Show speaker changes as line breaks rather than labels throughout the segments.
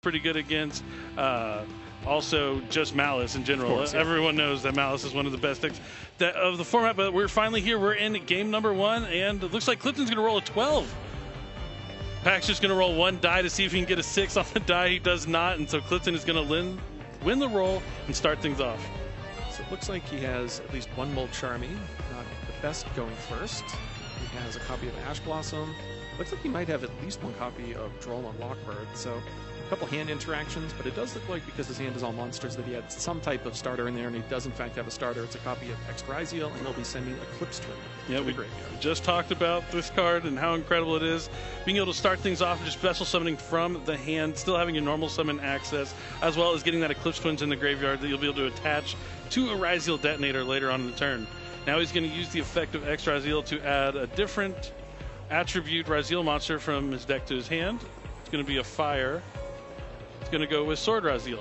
pretty good against. Also, just Malice in general.
Course, yeah.
Everyone knows that Malice is one of the best decks of the format, but we're finally here. We're in game number 1, and it looks like Clifton's going to roll a 12. Pack's just going to roll 1 die to see if he can get a 6 on the die. He does not, and so Clifton is going to win the roll and start things off.
So it looks like he has at least one Molcharmy, not the best going first. He has a copy of Ash Blossom. Looks like he might have at least one copy of Droll and Lockbird. So a couple hand interactions, but it does look like because his hand is all monsters that he had some type of starter in there, and he does in fact have a starter. It's a copy of RYZEAL, and he'll be sending Eclipse to him.
Yeah, we just talked about this card and how incredible it is. Being able to start things off with just special summoning from the hand, still having your normal summon access, as well as getting that Eclipse Twins in the graveyard that you'll be able to attach to a RYZEAL detonator later on in the turn. Now he's going to use the effect of RYZEAL to add a different attribute RYZEAL monster from his deck to his hand. It's going to be a fire. It's going to go with Sword RYZEAL.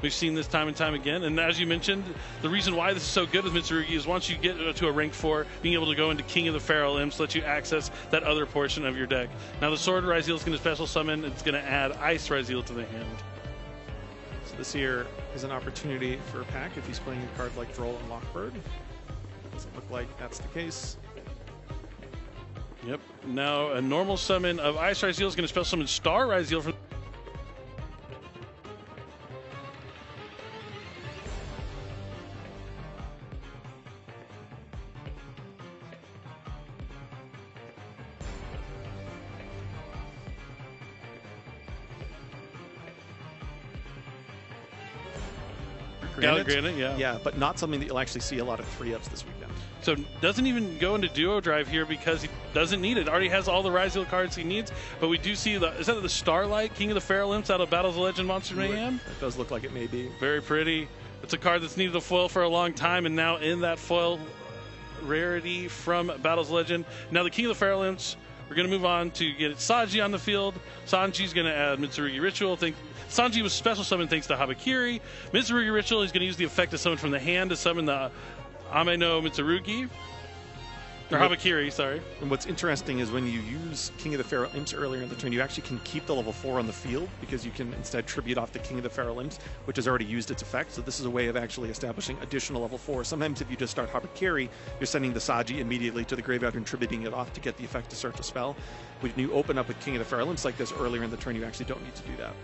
We've seen this time and time again, and as you mentioned, the reason why this is so good with MITSURUGI is once you get to a rank 4, being able to go into King of the Feral Imps lets you access that other portion of your deck. Now the Sword RYZEAL is going to special summon. It's going to add Ice RYZEAL to the hand.
So this here is an opportunity for Pack if he's playing a card like Droll and Lockbird. Doesn't look like that's the case.
Yep. Now a normal summon of Ice RYZEAL is going to special summon Star RYZEAL from Granite, yeah.
Yeah, but not something that you'll actually see a lot of 3-ups this weekend.
So doesn't even go into duo drive here because he doesn't need it. Already has all the RYZEAL cards he needs, but we do see is that the Starlight, King of the Feral Imps out of Battles of Legend Monster Mayhem?
It does look like it may be.
Very pretty. It's a card that's needed a foil for a long time, and now in that foil rarity from Battles of Legend. Now the King of the Feral Imps, we're going to move on to get Sanji on the field. Sanji's going to add MITSURUGI Ritual. Sanji was special summoned thanks to Habakiri. MITSURUGI Ritual is going to use the effect of summon from the hand to summon the Ame no MITSURUGI. Or Habakiri, sorry.
And what's interesting is when you use King of the Feral Imps earlier in the turn, you actually can keep the level 4 on the field because you can instead tribute off the King of the Feral Imps, which has already used its effect. So this is a way of actually establishing additional level 4. Sometimes if you just start Habakiri, you're sending the Saji immediately to the graveyard and tributing it off to get the effect to search a spell. When you open up with King of the Feral Imps like this earlier in the turn, you actually don't need to do that.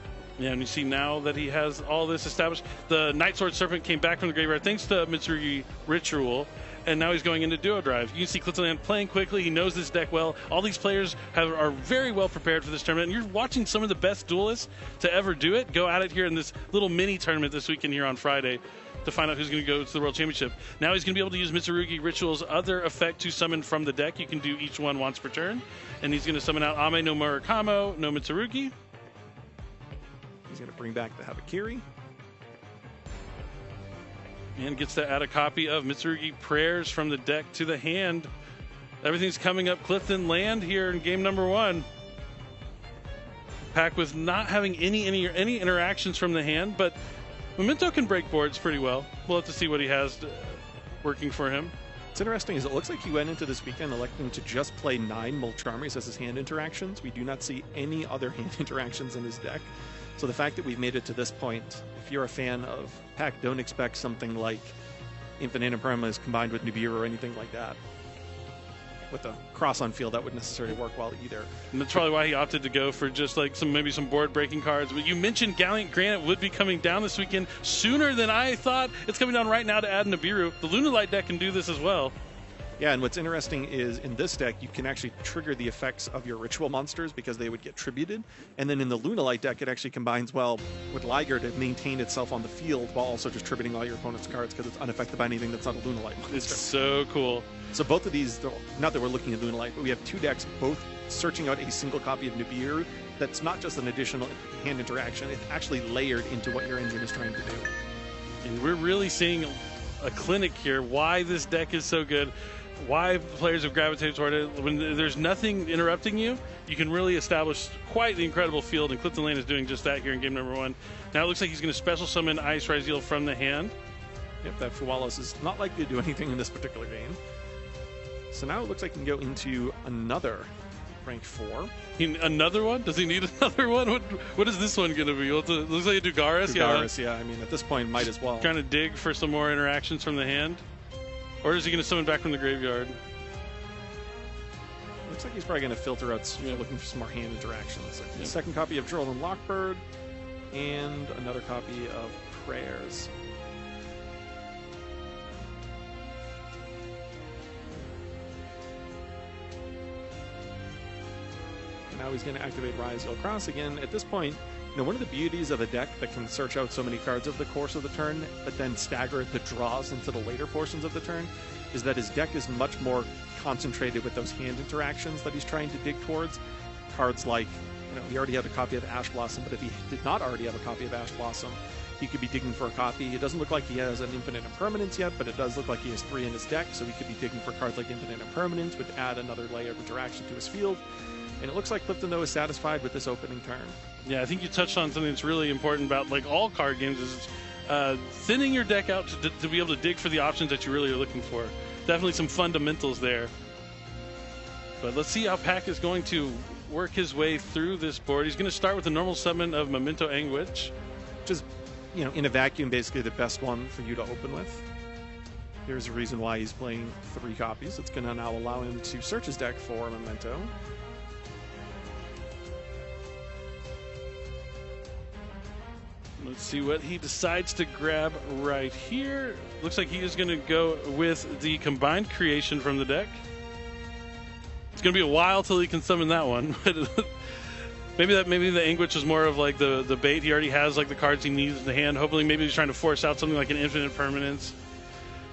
Yeah, and you see now that he has all this established. The Night Sword Serpent came back from the graveyard thanks to MITSURUGI Ritual, and now he's going into duo drive. You can see Clifton playing quickly. He knows this deck well. All these players are very well prepared for this tournament, and you're watching some of the best duelists to ever do it go at it here in this little mini tournament this weekend here on Friday to find out who's going to go to the World Championship. Now he's going to be able to use MITSURUGI Ritual's other effect to summon from the deck. You can do each one once per turn, and he's going to summon out Ame no Murakamo no MITSURUGI.
He's going to bring back the Habakiri.
And gets to add a copy of MITSURUGI Prayers from the deck to the hand. Everything's coming up Clifton Land here in game number 1. Pack with not having any interactions from the hand, but Memento can break boards pretty well. We'll have to see what he has working for him.
What's interesting is it looks like he went into this weekend electing to just play 9 Molcharmies as his hand interactions. We do not see any other hand interactions in his deck. So the fact that we've made it to this point, if you're a fan of Pack, don't expect something like Infinite Imprimas combined with Nibiru or anything like that. With a cross on field, that wouldn't necessarily work well either.
And that's probably why he opted to go for just like maybe some board breaking cards. But you mentioned Gallant Granite would be coming down this weekend sooner than I thought. It's coming down right now to add Nibiru. The Lunalight deck can do this as well.
Yeah, and what's interesting is in this deck, you can actually trigger the effects of your ritual monsters because they would get tributed. And then in the Lunalight deck, it actually combines well with Liger to maintain itself on the field while also just tributing all your opponent's cards because it's unaffected by anything that's not a Lunalight monster.
It's so cool.
So both of these, not that we're looking at Lunalight, but we have 2 decks both searching out a single copy of Nibiru that's not just an additional hand interaction, it's actually layered into what your engine is trying to do.
And we're really seeing a clinic here, why this deck is so good. Why players have gravitated toward it. When there's nothing interrupting you, you can really establish quite the incredible field, and Clifton Lane is doing just that here in game number 1. Now it looks like he's going to special summon Ice RYZEAL from the hand.
Yep, that Fuwalos is not likely to do anything in this particular game. So now it looks like he can go into another rank 4.
Another one? Does he need another one? What is this one going to be? It looks like a Dugaris.
Dugaris, yeah. I mean, at this point, might as well.
Trying to dig for some more interactions from the hand? Or is he going to summon back from the graveyard?
Looks like he's probably going to filter out, looking for some more hand interactions. Like the second copy of Droll and Lockbird, and another copy of Prayers. Now he's going to activate RYZEAL Cross again. At this point, one of the beauties of a deck that can search out so many cards over the course of the turn, but then stagger the draws into the later portions of the turn, is that his deck is much more concentrated with those hand interactions that he's trying to dig towards. Cards like, he already had a copy of Ash Blossom, but if he did not already have a copy of Ash Blossom, he could be digging for a copy. It doesn't look like he has an Infinite Impermanence yet, but it does look like he has 3 in his deck, so he could be digging for cards like Infinite Impermanence, would add another layer of interaction to his field. And it looks like Clifton, though, is satisfied with this opening turn. Yeah,
I think you touched on something that's really important about all card games is thinning your deck out to be able to dig for the options that you really are looking for. Definitely some fundamentals there. But let's see how Pack is going to work his way through this board. He's going to start with a normal summon of Memento Anguish.
Which is, in a vacuum, basically the best one for you to open with. Here's a reason why he's playing 3 copies. It's going to now allow him to search his deck for Memento.
Let's see what he decides to grab right here. Looks like he is going to go with the combined creation from the deck. It's going to be a while till he can summon that one. maybe the Anguish is more of the bait. He already has the cards he needs in the hand. Hopefully maybe he's trying to force out something like an Infinite Permanence.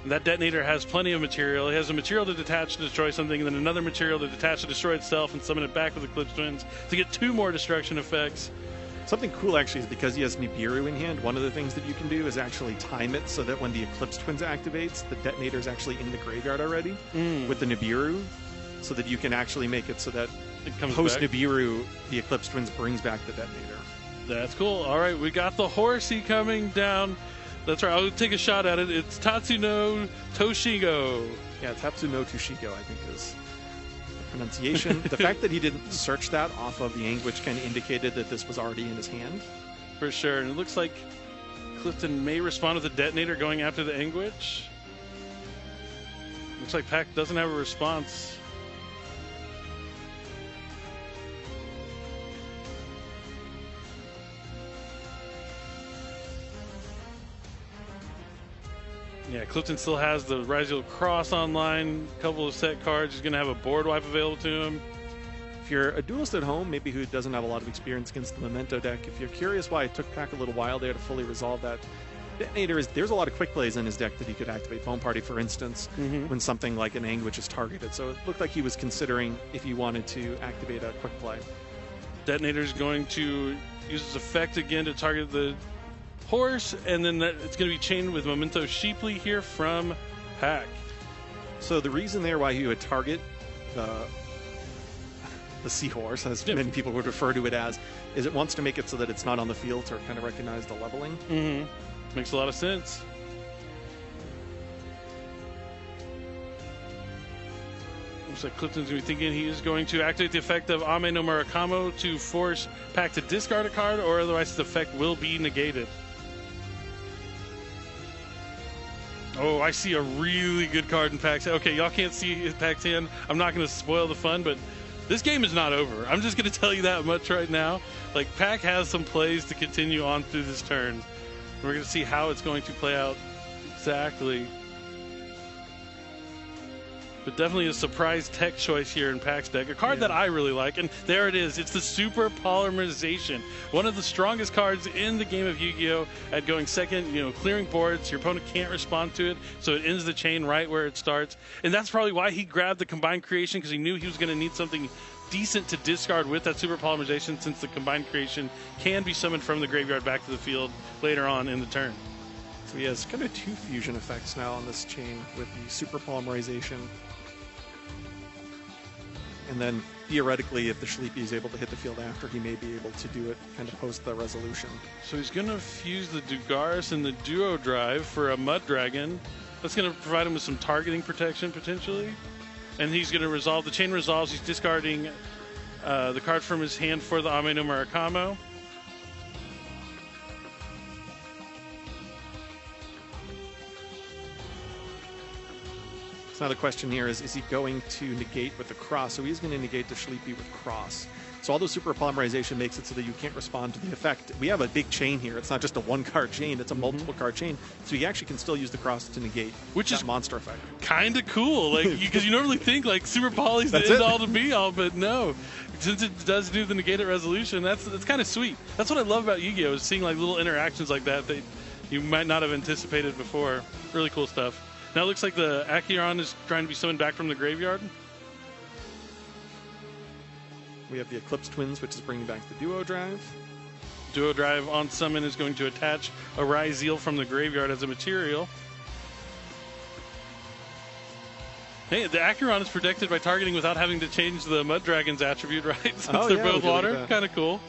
And that detonator has plenty of material. He has a material to detach to destroy something, and then another material to detach to destroy itself and summon it back with Eclipse Twins to get 2 more destruction effects.
Something cool, actually, is because he has Nibiru in hand, one of the things that you can do is actually time it so that when the Eclipse Twins activates, the detonator is actually in the graveyard already with the Nibiru, so that you can actually make it so that post-Nibiru, the Eclipse Twins brings back the detonator.
That's cool. All right, we got the horsey coming down. That's right, I'll take a shot at it. It's Tatsuno Toshigo.
Yeah, Tatsuno Toshigo, I think, is pronunciation. The fact that he didn't search that off of the Anguish kind of indicated that this was already in his hand.
For sure, and it looks like Clifton may respond with a detonator going after the Anguish. Looks like Pack doesn't have a response. Yeah, Clifton still has the RYZEAL Cross online, a couple of set cards. He's going to have a board wipe available to him.
If you're a duelist at home, maybe who doesn't have a lot of experience against the Memento deck, if you're curious why it took Pack a little while there to fully resolve that, detonator there's a lot of quick plays in his deck that he could activate. Foam Party, for instance, when something like an Anguish is targeted. So it looked like he was considering if he wanted to activate a quick play.
Detonator's going to use his effect again to target the horse, and then it's going to be chained with Memento Sheeply here from Pack.
So the reason there why he would target the seahorse, as many people would refer to it as, is it wants to make it so that it's not on the field to kind of recognize the leveling.
Makes a lot of sense. Looks like Clifton's going to be thinking he is going to activate the effect of Ame no Murakamo to force Pack to discard a card, or otherwise its effect will be negated. Oh, I see a really good card in Pack's hand. Okay, y'all can't see Pack's hand. I'm not going to spoil the fun, but this game is not over. I'm just going to tell you that much right now. Pack has some plays to continue on through this turn. We're going to see how it's going to play out exactly. But definitely a surprise tech choice here in Pack's deck. A card that I really like, and there it is. It's the Super Polymerization. One of the strongest cards in the game of Yu-Gi-Oh! At going second, clearing boards. Your opponent can't respond to it, so it ends the chain right where it starts. And that's probably why he grabbed the combined creation, because he knew he was going to need something decent to discard with that Super Polymerization, since the combined creation can be summoned from the graveyard back to the field later on in the turn.
So he has kind of 2 fusion effects now on this chain with the Super Polymerization. And then, theoretically, if the Sleepy is able to hit the field after, he may be able to do it kind of post the resolution.
So he's going to fuse the Dugaris and the Duo Drive for a Mud Dragon. That's going to provide him with some targeting protection, potentially. And he's going to resolve. The chain resolves. He's discarding the card from his hand for the Ame no Murakamo.
So now the question here is he going to negate with the cross? So he's going to negate the Sleepy with cross. So all the super polymerization makes it so that you can't respond to the effect. We have a big chain here. It's not just a one-card chain. It's a multiple-card chain. So you actually can still use the cross to negate
which
that
is
monster effect.
Kind of cool, like because you normally think like super poly's the end all to be all, but no. Since it does do the negated resolution, that's kind of sweet. That's what I love about Yu-Gi-Oh! Is seeing like little interactions like that you might not have anticipated before. Really cool stuff. Now it looks like the Acheron is trying to be summoned back from the graveyard.
We have the Eclipse Twins, which is bringing back the Duo Drive.
Duo Drive on summon is going to attach a RYZEAL from the graveyard as a material. Hey, the Acheron is protected by targeting without having to change the Mud Dragon's attribute, right? Since they're both water. Kind of cool.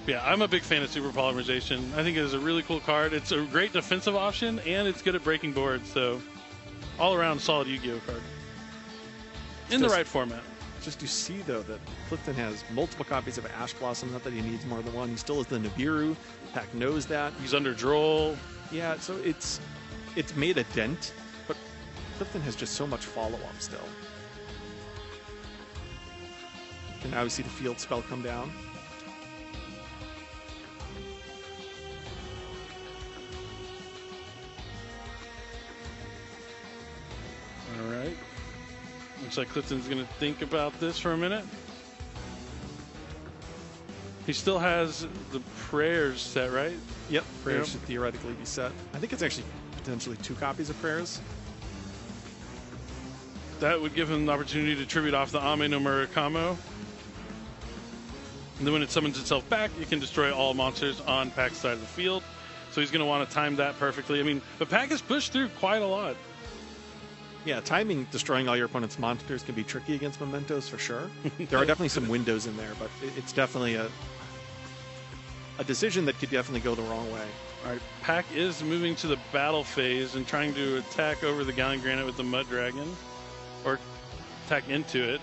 Yeah, I'm a big fan of super polymerization. I think it is a really cool card. It's a great defensive option, and it's good at breaking boards. So, all around solid Yu-Gi-Oh card. In the right format.
Just you see, though, that Clifton has multiple copies of Ash Blossom. Not that he needs more than one. He still has the Nibiru. Pack knows that.
He's under Droll.
Yeah, so it's made a dent, but Clifton has just so much follow-up still. And now we see the field spell come down.
All right. Looks like Clifton's going to think about this for a minute. He still has the prayers set, right?
Yep, prayers should theoretically be set. I think it's actually potentially 2 copies of prayers.
That would give him the opportunity to tribute off the Ame no Murakamo. And then when it summons itself back, it can destroy all monsters on Pack's side of the field. So he's going to want to time that perfectly. I mean, but Pack has pushed through quite a lot.
Yeah, timing destroying all your opponent's monsters can be tricky against Mementos for sure. There are definitely some windows in there, but it's definitely a decision that could definitely go the wrong way.
All right, Pack is moving to the battle phase and trying to attack over the Galleon Granite with the Mud Dragon, or attack into it.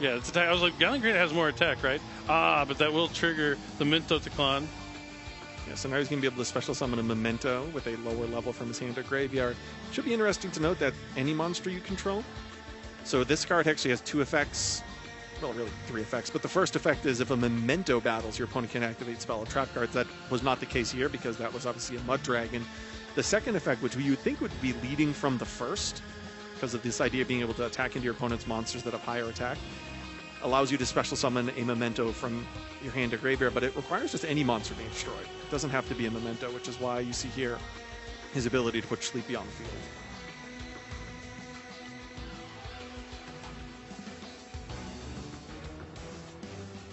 Yeah, it's attack. I was like, Galleon Granite has more attack, right? Ah, but that will trigger the Memento Teclan.
Yeah, so now he's going to be able to special summon a Memento with a lower level from his hand or graveyard. Should be interesting to note that any monster you control. So this card actually has 2 effects. Well, really 3 effects. But the first effect is if a Memento battles, your opponent can activate spell or trap cards. That was not the case here because that was obviously a Mud Dragon. The second effect, which you would think would be leading from the first, because of this idea of being able to attack into your opponent's monsters that have higher attack, allows you to special summon a Memento from your hand to graveyard, but it requires just any monster being destroyed. It doesn't have to be a Memento, which is why you see here his ability to put Sleepy on the field.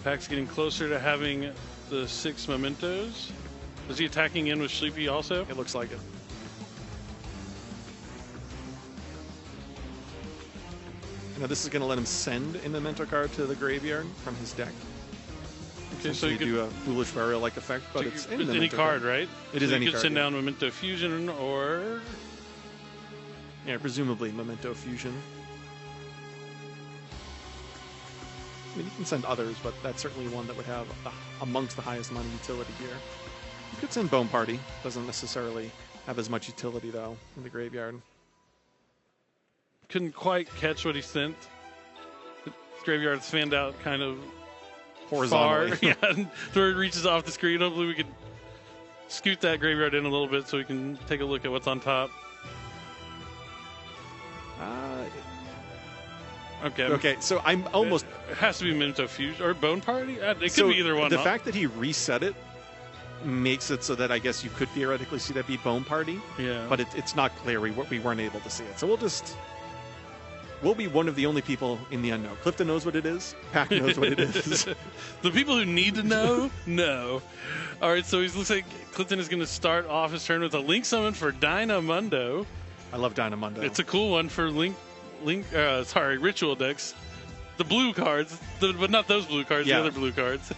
Pack's getting closer to having the 6 Mementos. Is he attacking in with Sleepy also?
It looks like it. Now this is going to let him send a Memento card to the graveyard from his deck.
Okay, so you could
do a Foolish Burial-like effect, but it's
any card, right?
It is any card.
You could send down Memento Fusion or...
Yeah, presumably Memento Fusion. I mean, you can send others, but that's certainly one that would have amongst the highest amount of utility here. You could send Bone Party. Doesn't necessarily have as much utility, though, in the graveyard.
Couldn't quite catch what he sent. The graveyard's fanned out kind of
horizontally.
Far. Yeah, where it reaches off the screen. Hopefully we can scoot that graveyard in a little bit so we can take a look at what's on top.
Okay, so I'm almost...
It has to be Memento Fusion or Bone Party? It could be either one.
The fact that he reset it makes it so that I guess you could theoretically see that be Bone Party.
Yeah.
But it's not clear. We weren't able to see it. So we'll be one of the only people in the unknown. Clifton knows what it is. Pack knows what it is.
The people who need to know, know. All right, so it looks like Clifton is going to start off his turn with a Link Summon for Dynamundo.
I love Dynamundo.
It's a cool one for Ritual decks. The blue cards, but not those blue cards, the other blue cards.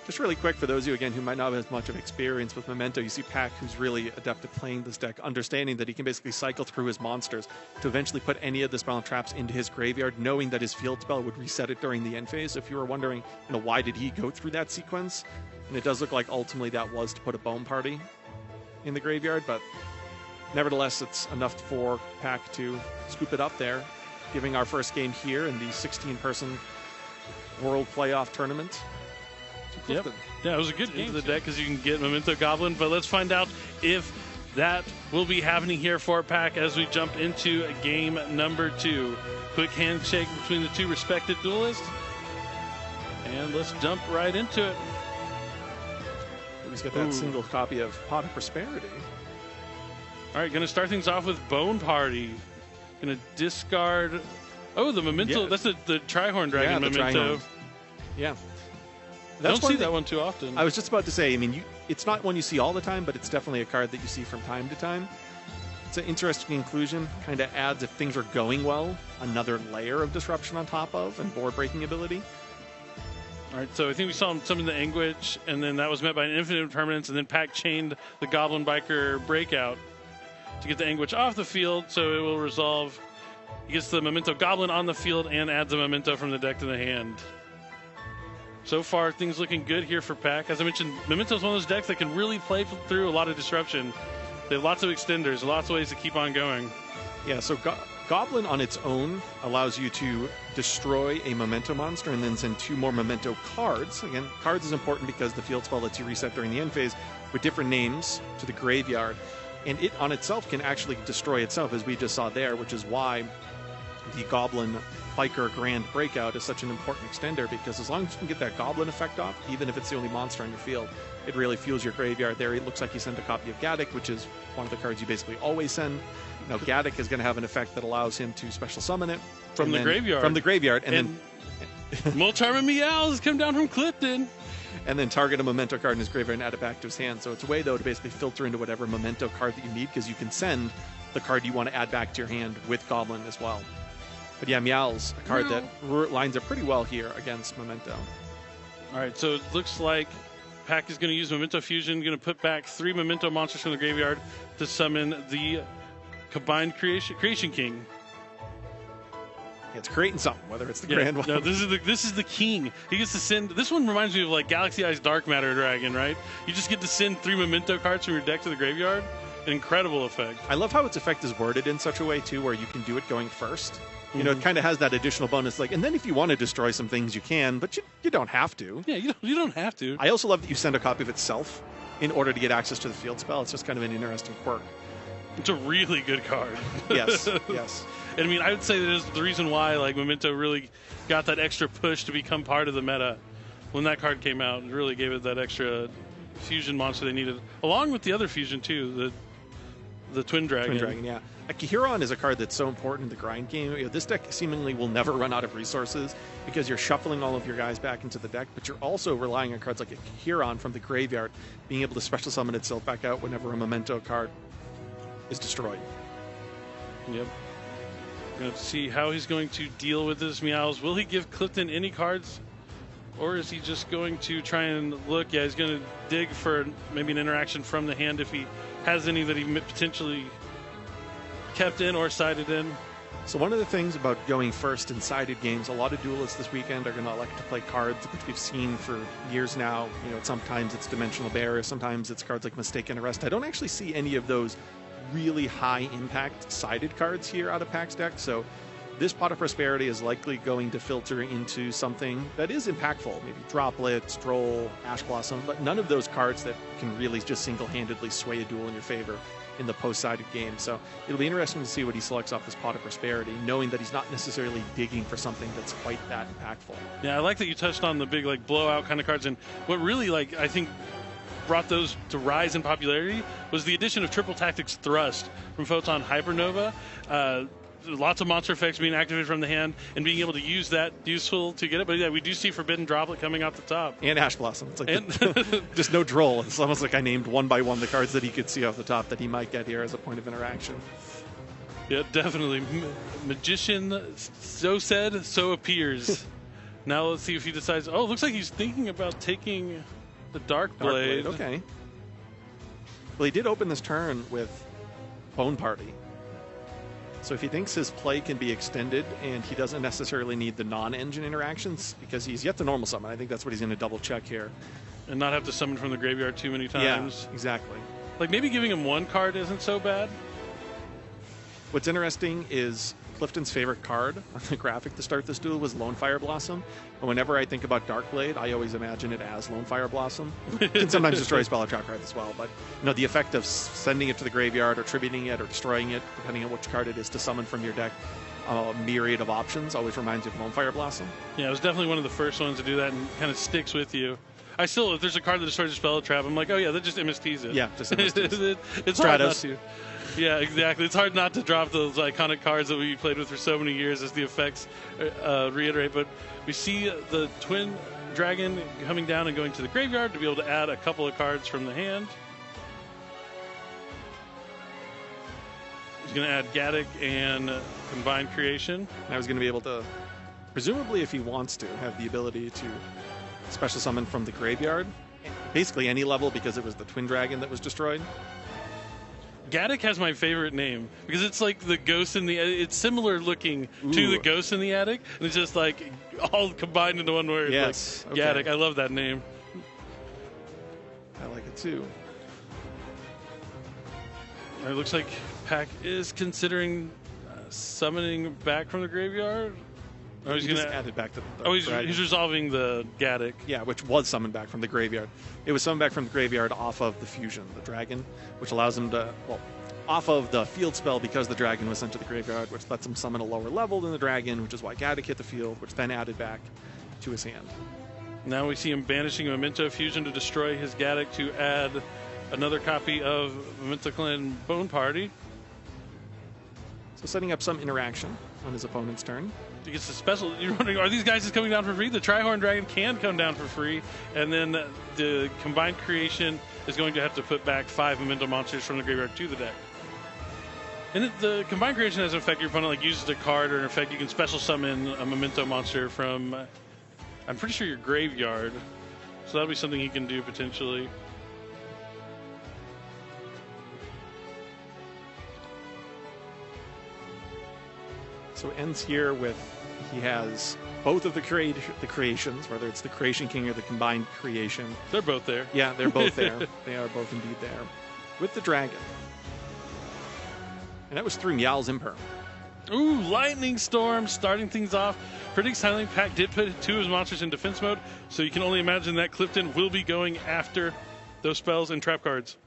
Just really quick for those of you, again, who might not have as much of experience with Memento, you see Pack, who's really adept at playing this deck, understanding that he can basically cycle through his monsters to eventually put any of the spell and traps into his graveyard, knowing that his field spell would reset it during the end phase. So if you were wondering, why did he go through that sequence? And it does look like ultimately that was to put a Bone Party in the graveyard, but nevertheless, it's enough for Pack to scoop it up there, giving our first game here in the 16-person World Playoff Tournament.
Yep. Yeah, it was a good game to the deck because you can get Memento Goblin, but let's find out if that will be happening here for Pack as we jump into game number 2. Quick handshake between the two respected duelists, and let's jump right into it.
He's got that single copy of Pot of Prosperity.
All right, going to start things off with Bone Party. Going to discard... Oh, the Memento. Yeah. That's the Trihorn Dragon Memento.
Yeah.
Don't see that one too often.
I was just about to say, it's not one you see all the time, but it's definitely a card that you see from time to time. It's an interesting inclusion. Kind of adds, if things are going well, another layer of disruption on top of and board breaking ability.
All right, so I think we saw him summon the Anguish, and then that was met by an Infinite Impermanence, and then Pack chained the Goblin Biker Breakout to get the Anguish off the field, so it will resolve. He gets the Memento Goblin on the field and adds a Memento from the deck to the hand. So far, things looking good here for Pack. As I mentioned, Memento is one of those decks that can really play through a lot of disruption. They have lots of extenders, lots of ways to keep on going.
Yeah, so Goblin on its own allows you to destroy a Memento monster and then send 2 more Memento cards. Again, cards is important because the field spell lets you reset during the end phase with different names to the graveyard. And it on itself can actually destroy itself, as we just saw there, which is why the Goblin Biker Grand Breakout is such an important extender, because as long as you can get that Goblin effect off, even if it's the only monster on your field, it really fuels your graveyard there. It looks like he sent a copy of Gaddock, which is one of the cards you basically always send. Now, Gaddock is going to have an effect that allows him to special summon it.
From the graveyard.
From the graveyard. And then
Molcharm and Meows come down from Clifton.
And then target a Memento card in his graveyard and add it back to his hand. So it's a way, though, to basically filter into whatever Memento card that you need, because you can send the card you want to add back to your hand with Goblin as well. But yeah, Meow's a card that lines up pretty well here against Memento.
All right, so it looks like Pack is going to use Memento Fusion, going to put back 3 Memento monsters from the graveyard to summon the combined Creation King.
It's creating something, whether it's the Grand one.
No, this is the king. He gets to send. This one reminds me of like Galaxy Eyes Dark Matter Dragon, right? You just get to send 3 Memento cards from your deck to the graveyard. An incredible effect.
I love how its effect is worded in such a way too, where you can do it going first. You know, it kind of has that additional bonus, like, and then if you want to destroy some things, you can, but you don't have to.
Yeah, you don't have to.
I also love that you send a copy of itself in order to get access to the field spell. It's just kind of an interesting quirk.
It's a really good card.
Yes, yes.
And I mean, I would say that is the reason why like Memento really got that extra push to become part of the meta. When that card came out, it really gave it that extra fusion monster they needed, along with the other fusion too, the Twin Dragon.
Twin Dragon, yeah. Akihiron is a card that's so important in the grind game. You know, this deck seemingly will never run out of resources because you're shuffling all of your guys back into the deck, but you're also relying on cards like Akihiron from the graveyard being able to special summon itself back out whenever a Memento card is destroyed.
Yep. We're going to see how he's going to deal with this Meows. Will he give Clifton any cards? Or is he just going to try and look? Yeah, he's going to dig for maybe an interaction from the hand if he has any that he potentially kept in or sided in.
So one of the things about going first in sided games, a lot of duelists this weekend are going to elect to play cards, which we've seen for years now. You know, sometimes it's Dimensional Barrier, sometimes it's cards like Mistaken Arrest. I don't actually see any of those really high impact sided cards here out of Pack's deck. So this Pot of Prosperity is likely going to filter into something that is impactful, maybe Droplet, Stroll, Ash Blossom, but none of those cards that can really just single-handedly sway a duel in your favor in the post-sided game. So it'll be interesting to see what he selects off this Pot of Prosperity, knowing that he's not necessarily digging for something that's quite that impactful.
Yeah, I like that you touched on the big like blowout kind of cards, and what really like I think brought those to rise in popularity was the addition of Triple Tactics Thrust from Photon Hypernova. Lots of monster effects being activated from the hand and being able to use that useful to get it. But yeah, we do see Forbidden Droplet coming off the top.
And Ash Blossom. It's like just no droll. It's almost like I named one by one the cards that he could see off the top that he might get here as a point of interaction.
Yeah, definitely. Magician, so said, so appears. Now let's see if he decides. Oh, it looks like he's thinking about taking the Dark Blade.
Okay. Well, he did open this turn with Bone Party. So if he thinks his play can be extended and he doesn't necessarily need the non-engine interactions because he's yet to normal summon, I think that's what he's going to double check here.
And not have to summon from the graveyard too many times.
Yeah, exactly.
Like maybe giving him one card isn't so bad.
What's interesting is Clifton's favorite card on the graphic to start this duel was Lone Fire Blossom. And whenever I think about Dark Blade, I always imagine it as Lone Fire Blossom. It can sometimes destroy spell or trap cards as well, but you know, the effect of sending it to the graveyard or tributing it or destroying it, depending on which card it is to summon from your deck, a myriad of options always reminds you of Lone Fire Blossom.
Yeah, it was definitely one of the first ones to do that and kind of sticks with you. I still, if there's a card that destroys a spell or trap, I'm like, oh yeah, that just MSTs it.
Yeah, just MSTs.
It's hard not to. Yeah, exactly. It's hard not to drop those iconic cards that we played with for so many years as the effects reiterate. But we see the Twin Dragon coming down and going to the graveyard to be able to add a couple of cards from the hand. He's going to add Gaddock and Combined Creation.
Now he's going to be able to, presumably if he wants to, have the ability to special summon from the graveyard. Basically any level because it was the Twin Dragon that was destroyed.
Gaddock has my favorite name because it's like the ghost in the. It's similar looking to the ghost in the attic, and it's just like all combined into one word.
Yes,
like, Gaddock. I love that name.
I like it too.
It looks like Pack is considering summoning back from the graveyard.
Oh, he's going to add it back to the
he's resolving the Gaddock.
Yeah, which was summoned back from the graveyard. It was summoned back from the graveyard off of the fusion, the dragon, which allows him to, well, off of the field spell because the dragon was sent to the graveyard, which lets him summon a lower level than the dragon, which is why Gaddock hit the field, which then added back to his hand.
Now we see him banishing Memento Fusion to destroy his Gaddock to add another copy of Memento Clan Bone Party.
So setting up some interaction on his opponent's turn.
He gets a special. You're wondering, are these guys just coming down for free? The Trihorn Dragon can come down for free, and then the Combined Creation is going to have to put back 5 Memento monsters from the graveyard to the deck. And the Combined Creation has an effect. Your opponent uses a card or an effect. You can special summon a Memento monster from, I'm pretty sure, your graveyard. So that'll be something he can do potentially.
So it ends here with he has both of the creations, whether it's the Creation King or the Combined Creation.
They're both there.
Yeah, they're both there. They are both indeed there. With the dragon. And that was through Meow's Imperm.
Ooh, Lightning Storm starting things off. Predicts Highland Pack did put 2 of his monsters in defense mode, so you can only imagine that Clifton will be going after those spells and trap cards.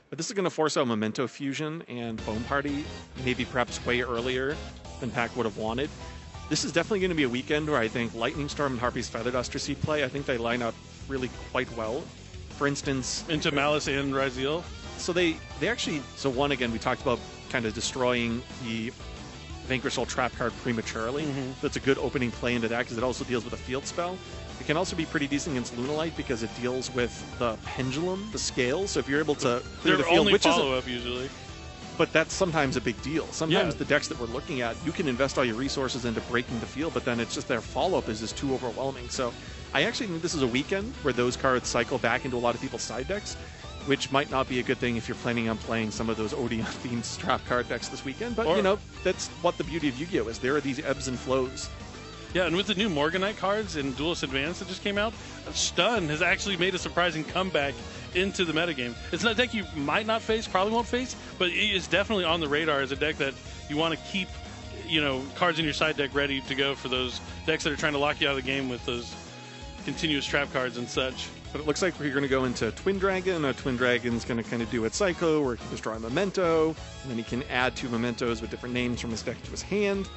But this is going to force out Memento Fusion and Bone Party, maybe perhaps way earlier than Pack would have wanted. This is definitely going to be a weekend where I think Lightning Storm and Harpy's Feather Duster see play. I think they line up really quite well. For instance,
into Malice and RYZEAL.
So they actually, so one, again, we talked about kind of destroying the Vanquish All trap card prematurely. That's a good opening play into that because it also deals with a field spell. It can also be pretty decent against Lunalight because it deals with the pendulum, the scale. So if you're able to clear the field,
only
which
follow-up usually.
But that's sometimes a big deal. Sometimes the decks that we're looking at, you can invest all your resources into breaking the field, but then it's just their follow-up is just too overwhelming. So I actually think this is a weekend where those cards cycle back into a lot of people's side decks, which might not be a good thing if you're planning on playing some of those Odeon-themed trap card decks this weekend. But, you know, that's what the beauty of Yu-Gi-Oh! Is. There are these ebbs and flows.
Yeah, and with the new Morganite cards in Duelist Advance that just came out, Stun has actually made a surprising comeback into the metagame. It's not a deck you might not face, probably won't face, but it is definitely on the radar as a deck that you want to keep, you know, cards in your side deck ready to go for those decks that are trying to lock you out of the game with those continuous trap cards and such.
But it looks like we're going to go into Twin Dragon. Twin Dragon's going to kind of do its Psycho, where he can destroy a Memento, and then he can add 2 Mementos with different names from his deck to his hand.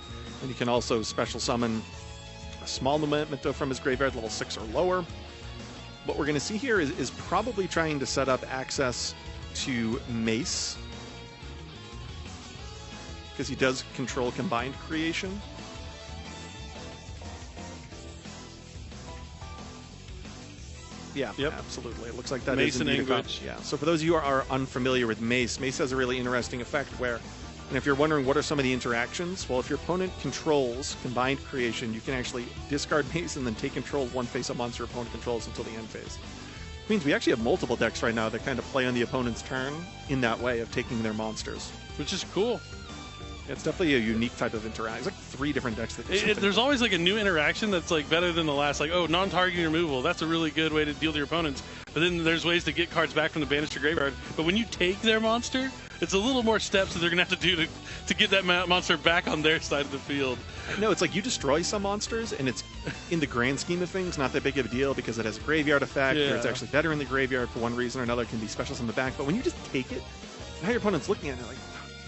And he can also special summon a small Memento from his graveyard, level 6 or lower. What we're going to see here is probably trying to set up access to Mace, because he does control Combined Creation. Yeah, absolutely. It looks like that
Mace
is
and
indeed
Anguish.
Yeah. So for those of you who are unfamiliar with Mace, Mace has a really interesting effect where And if you're wondering what are some of the interactions, well, if your opponent controls combined creation, you can actually discard Mace and then take control of one face-up monster opponent controls until the end phase. It means we actually have multiple decks right now that kind of play on the opponent's turn in that way of taking their monsters.
Which is cool.
It's definitely a unique type of interaction. It's like 3 different decks that
there's always like a new interaction that's like better than the last. Like, oh, non-targeting removal. That's a really good way to deal to your opponents. But then there's ways to get cards back from the banished to graveyard. But when you take their monster, it's a little more steps that they're going to have to do to get that monster back on their side of the field.
No, it's like you destroy some monsters, and it's, in the grand scheme of things, not that big of a deal because it has a graveyard effect, or it's actually better in the graveyard for one reason or another. It can be specials in the back. But when you just take it, now your opponent's looking at it like,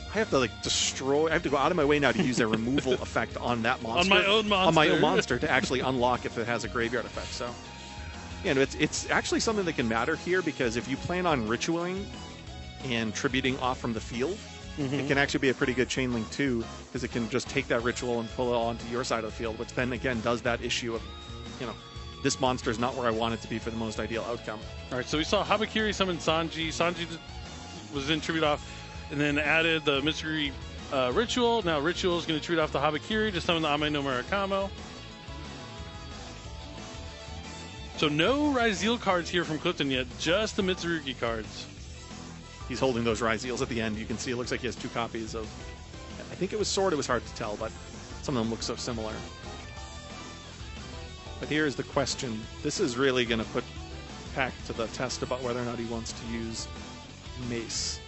I have to like destroy. I have to go out of my way now to use a removal effect on that monster.
On my own monster.
On my own monster to actually unlock if it has a graveyard effect. So, you know, it's actually something that can matter here because if you plan on ritualing and tributing off from the field, it can actually be a pretty good chain link too, because it can just take that ritual and pull it onto your side of the field, which then again does that issue of, you know, this monster is not where I want it to be for the most ideal outcome.
All right, so we saw Habakiri summon Sanji. Sanji was in tribute off. And then added the MITSURUGI Ritual. Now Ritual is going to treat off the Habakiri to summon the Ame no Murakamo. So no RYZEAL cards here from Clifton yet, just the MITSURUGI cards.
He's holding those RYZEALs at the end. You can see it looks like he has 2 copies of, I think it was Sword, it was hard to tell, but some of them look so similar. But here's the question. This is really going to put Pack to the test about whether or not he wants to use Mace.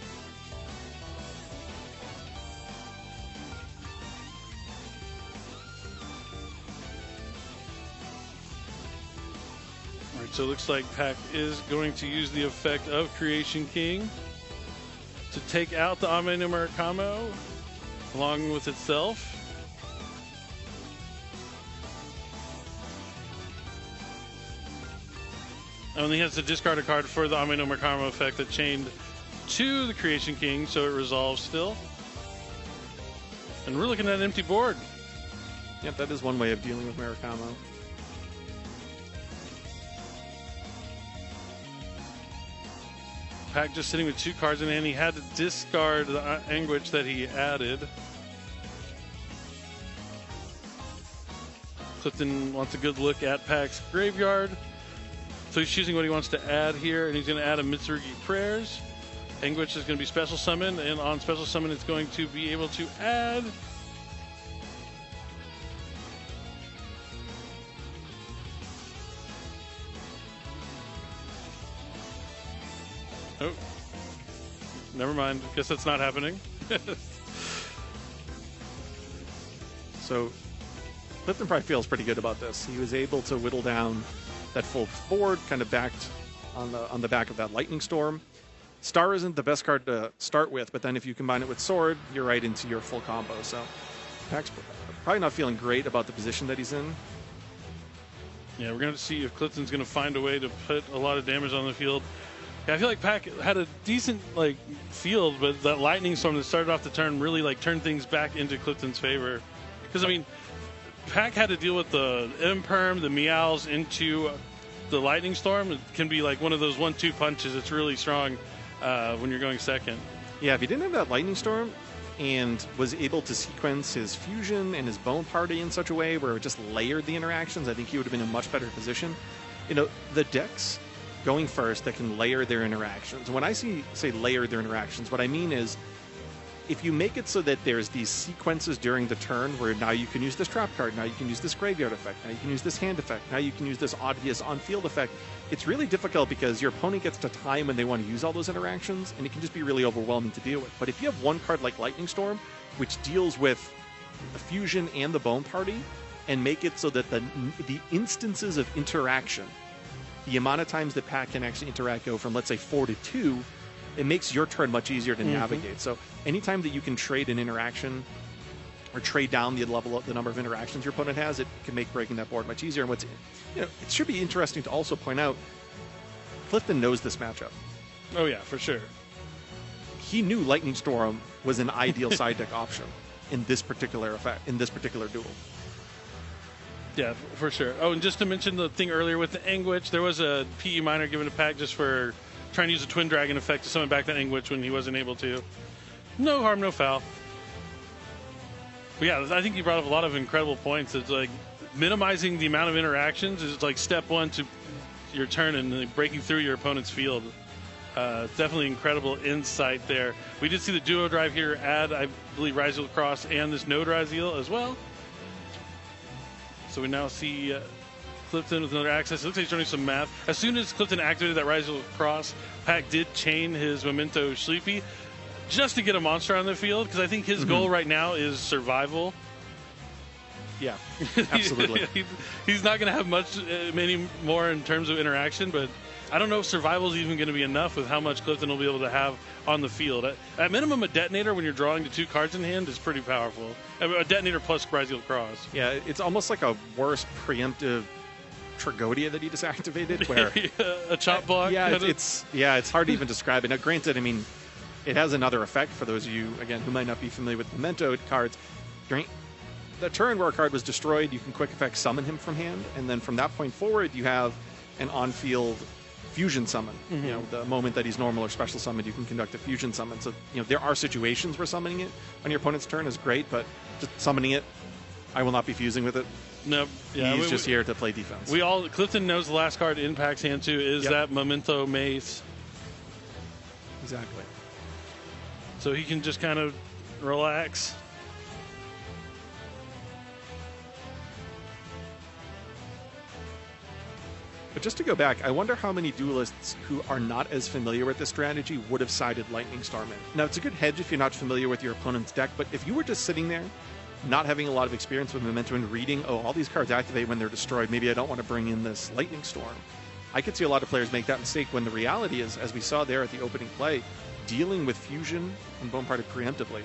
So it looks like Pack is going to use the effect of Creation King to take out the Ame no Murakamo along with itself. And he has to discard a card for the Ame no Murakamo effect that chained to the Creation King, so it resolves still. And we're looking at an empty board.
Yep, that is one way of dealing with Murakamo.
Pack just sitting with 2 cards in hand. He had to discard the Anguish that he added. Clifton wants a good look at Pack's graveyard. So he's choosing what he wants to add here, and he's going to add a MITSURUGI Prayers. Anguish is going to be special summon, and on special summon it's going to be able to add oh, never mind. Guess that's not happening.
So Clifton probably feels pretty good about this. He was able to whittle down that full board, kind of backed on the back of that Lightning Storm. Star isn't the best card to start with, but then if you combine it with Sword, you're right into your full combo. So Pack's probably not feeling great about the position that he's in.
Yeah, we're going to see if Clifton's going to find a way to put a lot of damage on the field. Yeah, I feel like Pack had a decent field, but that Lightning Storm that started off the turn really turned things back into Clifton's favor. Because I mean, Pack had to deal with the Imperm, the Meows into the Lightning Storm. It can be like one of those 1-2 punches. It's really strong when you're going second.
Yeah, if he didn't have that Lightning Storm and was able to sequence his Fusion and his Bone Party in such a way where it just layered the interactions, I think he would have been in a much better position. You know, the decks going first that can layer their interactions. When I say layer their interactions, what I mean is if you make it so that there's these sequences during the turn where now you can use this trap card, now you can use this graveyard effect, now you can use this hand effect, now you can use this obvious on-field effect, it's really difficult because your opponent gets to time when they want to use all those interactions, and it can just be really overwhelming to deal with. But if you have one card like Lightning Storm, which deals with the Fusion and the Bone Party, and make it so that the instances of interaction, the amount of times that Pack can actually interact go from, let's say, 4 to 2, it makes your turn much easier to navigate. So anytime that you can trade an interaction or trade down the number of interactions your opponent has, it can make breaking that board much easier. And it should be interesting to also point out, Clifton knows this matchup.
Oh yeah, for sure.
He knew Lightning Storm was an ideal side deck option in this particular duel.
Yeah, for sure. Oh, and just to mention the thing earlier with the Anguish, there was a PE minor given to Pack just for trying to use a Twin Dragon effect to summon back that Anguish when he wasn't able to. No harm, no foul. But yeah, I think you brought up a lot of incredible points. It's like minimizing the amount of interactions is like step one to your turn and like breaking through your opponent's field. Definitely incredible insight there. We did see the duo drive here add, I believe, RYZEAL Cross and this node RYZEAL as well. So we now see Clifton with another access. It looks like he's running some math. As soon as Clifton activated that RYZEAL Cross, Pack did chain his Memento Sleepy just to get a monster on the field, because I think his goal right now is survival.
Yeah, absolutely.
He's not going to have many more in terms of interaction, but I don't know if survival is even going to be enough with how much Clifton will be able to have on the field. At minimum, a detonator when you're drawing the 2 cards in hand is pretty powerful. A detonator plus RYZEAL Cross.
Yeah, it's almost like a worse preemptive Tragodia that he just activated, where
a chop block.
Yeah, it's hard to even describe it. Now, granted, I mean, it has another effect for those of you again who might not be familiar with Memento cards. During the turn where a card was destroyed, you can quick effect summon him from hand, and then from that point forward, you have an on-field fusion summon. You know, the moment that he's normal or special summoned, you can conduct a fusion summon. So, you know, there are situations where summoning it on your opponent's turn is great, but just summoning it, I will not be fusing with it.
Nope. Yeah,
he's just here to play defense.
Clifton knows the last card in Pack's hand too is that Memento Mace.
Exactly.
So he can just kind of relax.
But just to go back, I wonder how many duelists who are not as familiar with this strategy would have sided Lightning Storm in. Now, it's a good hedge if you're not familiar with your opponent's deck, but if you were just sitting there, not having a lot of experience with Memento and reading, oh, all these cards activate when they're destroyed, maybe I don't want to bring in this Lightning Storm. I could see a lot of players make that mistake when the reality is, as we saw there at the opening play, dealing with fusion and Bone Parted preemptively.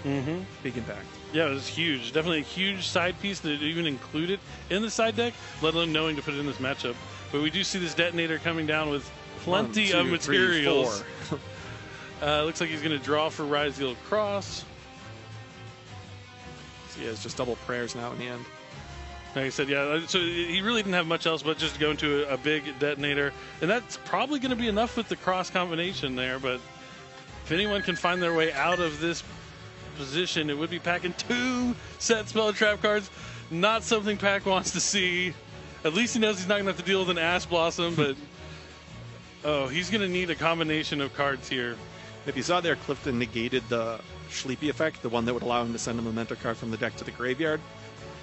Big impact. Yeah,
it was huge. Definitely a huge side piece that even included in the side deck, let alone knowing to put it in this matchup. But we do see this detonator coming down with plenty of materials.
3, 4.
Looks like he's going to draw for RYZEAL Cross.
So yeah, it's just double prayers now in the end.
Like I said, yeah, so he really didn't have much else but just go into a big detonator. And that's probably going to be enough with the cross combination there, but if anyone can find their way out of this position, it would be packing 2 set spell trap cards. Not something Pack wants to see. At least he knows he's not going to have to deal with an Ash Blossom, but oh, he's going to need a combination of cards here.
If you saw there, Clifton negated the Sleepy effect, the one that would allow him to send a Memento card from the deck to the graveyard.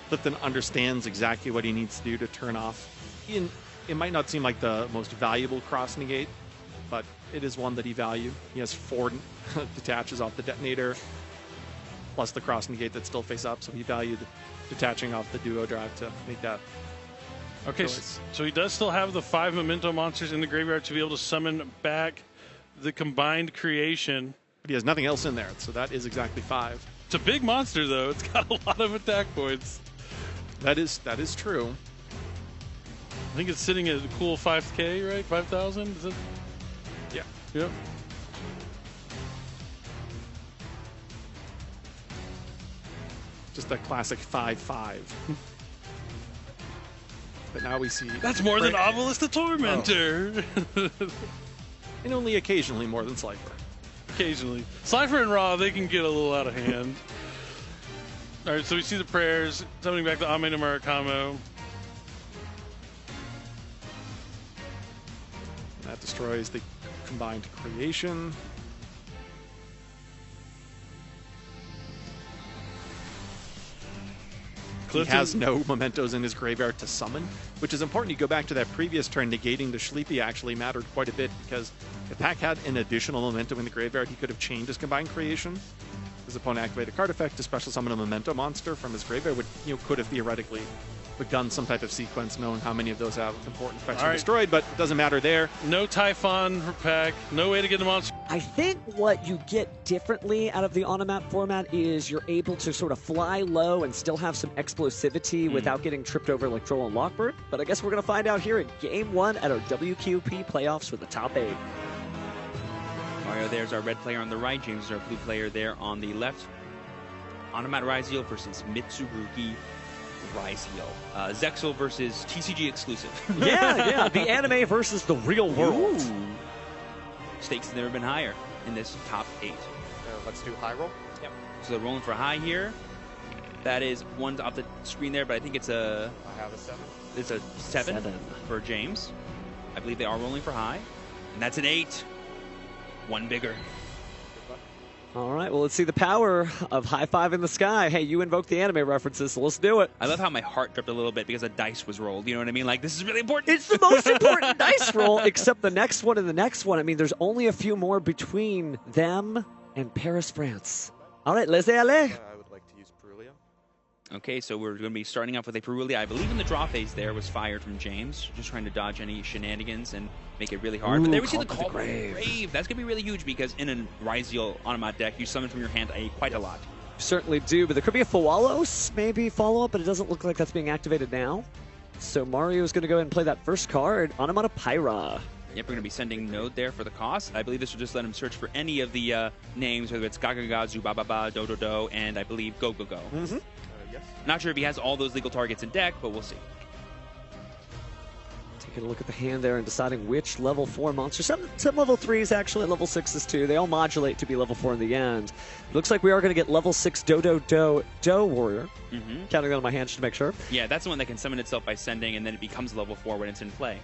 Clifton understands exactly what he needs to do to turn off. It might not seem like the most valuable cross negate, but it is one that he valued. He has 4 detaches off the detonator, plus the cross negate that still face up, so he valued detaching off the duo drive to make that.
Okay, so he does still have the 5 Memento monsters in the graveyard to be able to summon back the combined creation.
But he has nothing else in there, so that is exactly 5.
It's a big monster, though. It's got a lot of attack points.
That is true.
I think it's sitting at a cool 5K, right? 5,000? Is it?
Yeah.
Yep.
Just that classic 5/5. But now we see...
That's more than Obelisk the Tormentor!
Oh. And only occasionally more than Slifer.
Occasionally. Slifer and Raw, they can get a little out of hand. Alright, so we see the prayers, summoning back the Ame no Murakamo.
That destroys the combined creation. Clifton. He has no mementos in his graveyard to summon, which is important. You go back to that previous turn, negating the Sleepy actually mattered quite a bit, because if Pack had an additional memento in the graveyard, he could have chained his combined creation. His opponent activated a card effect to special summon a memento monster from his graveyard, which could have theoretically begun some type of sequence, knowing how many of those have important effects destroyed, but it doesn't matter there.
No Typhon for Pack, no way to get the monster.
I think what you get differently out of the on-a-map format is you're able to sort of fly low and still have some explosivity without getting tripped over like Troll and Lockbird. But I guess we're going to find out here in Game 1 at our WQP playoffs for the top 8.
Mario, there's our red player on the right. James is our blue player there on the left. On-a-mat RYZEAL versus MITSURUGI RYZEAL. Zexal versus TCG exclusive.
yeah, the anime versus the real world.
Ooh. Stakes have never been higher in this top 8.
Let's do high roll.
Yep. So they're rolling for high here. That is one off the screen there, but I think it's a...
I have a 7.
It's a 7 for James. I believe they are rolling for high. And that's an 8. One bigger.
All right, well, let's see the power of high five in the sky. Hey, you invoked the anime references, so let's do it.
I love how my heart dropped a little bit because a dice was rolled. You know what I mean? Like, this is really important.
It's the most important dice roll, except the next one and the next one. I mean, there's only a few more between them and Paris, France. All right, laissez aller.
I would like to use Perulia.
Okay, so we're going to be starting off with a Perulia. I believe in the draw phase there was fired from James, just trying to dodge any shenanigans and make it really hard.
Ooh,
but there we see the
call
call
to the grave.
That's going to be really huge because in a RYZEAL Automat deck, you summon from your hand quite a lot.
Certainly do, but there could be a Fawalos, maybe follow-up, but it doesn't look like that's being activated now. So Mario is going to go ahead and play that first card, Onomata Pyra.
Yep, we're going to be sending Node there for the cost. I believe this will just let him search for any of the names, whether it's Gagaga, Zubababa, Dododo, and I believe Go Go Go.
Mm-hmm.
Yes.
Not sure if he has all those legal targets in deck, but we'll see.
Taking a look at the hand there and deciding which level 4 monsters. Some level 3s actually, level 6s too. They all modulate to be level 4 in the end. Looks like we are going to get level 6 Do Warrior.
Mm-hmm.
Counting on my hand just to make sure.
Yeah, that's the one that can summon itself by sending, and then it becomes level 4 when it's in play.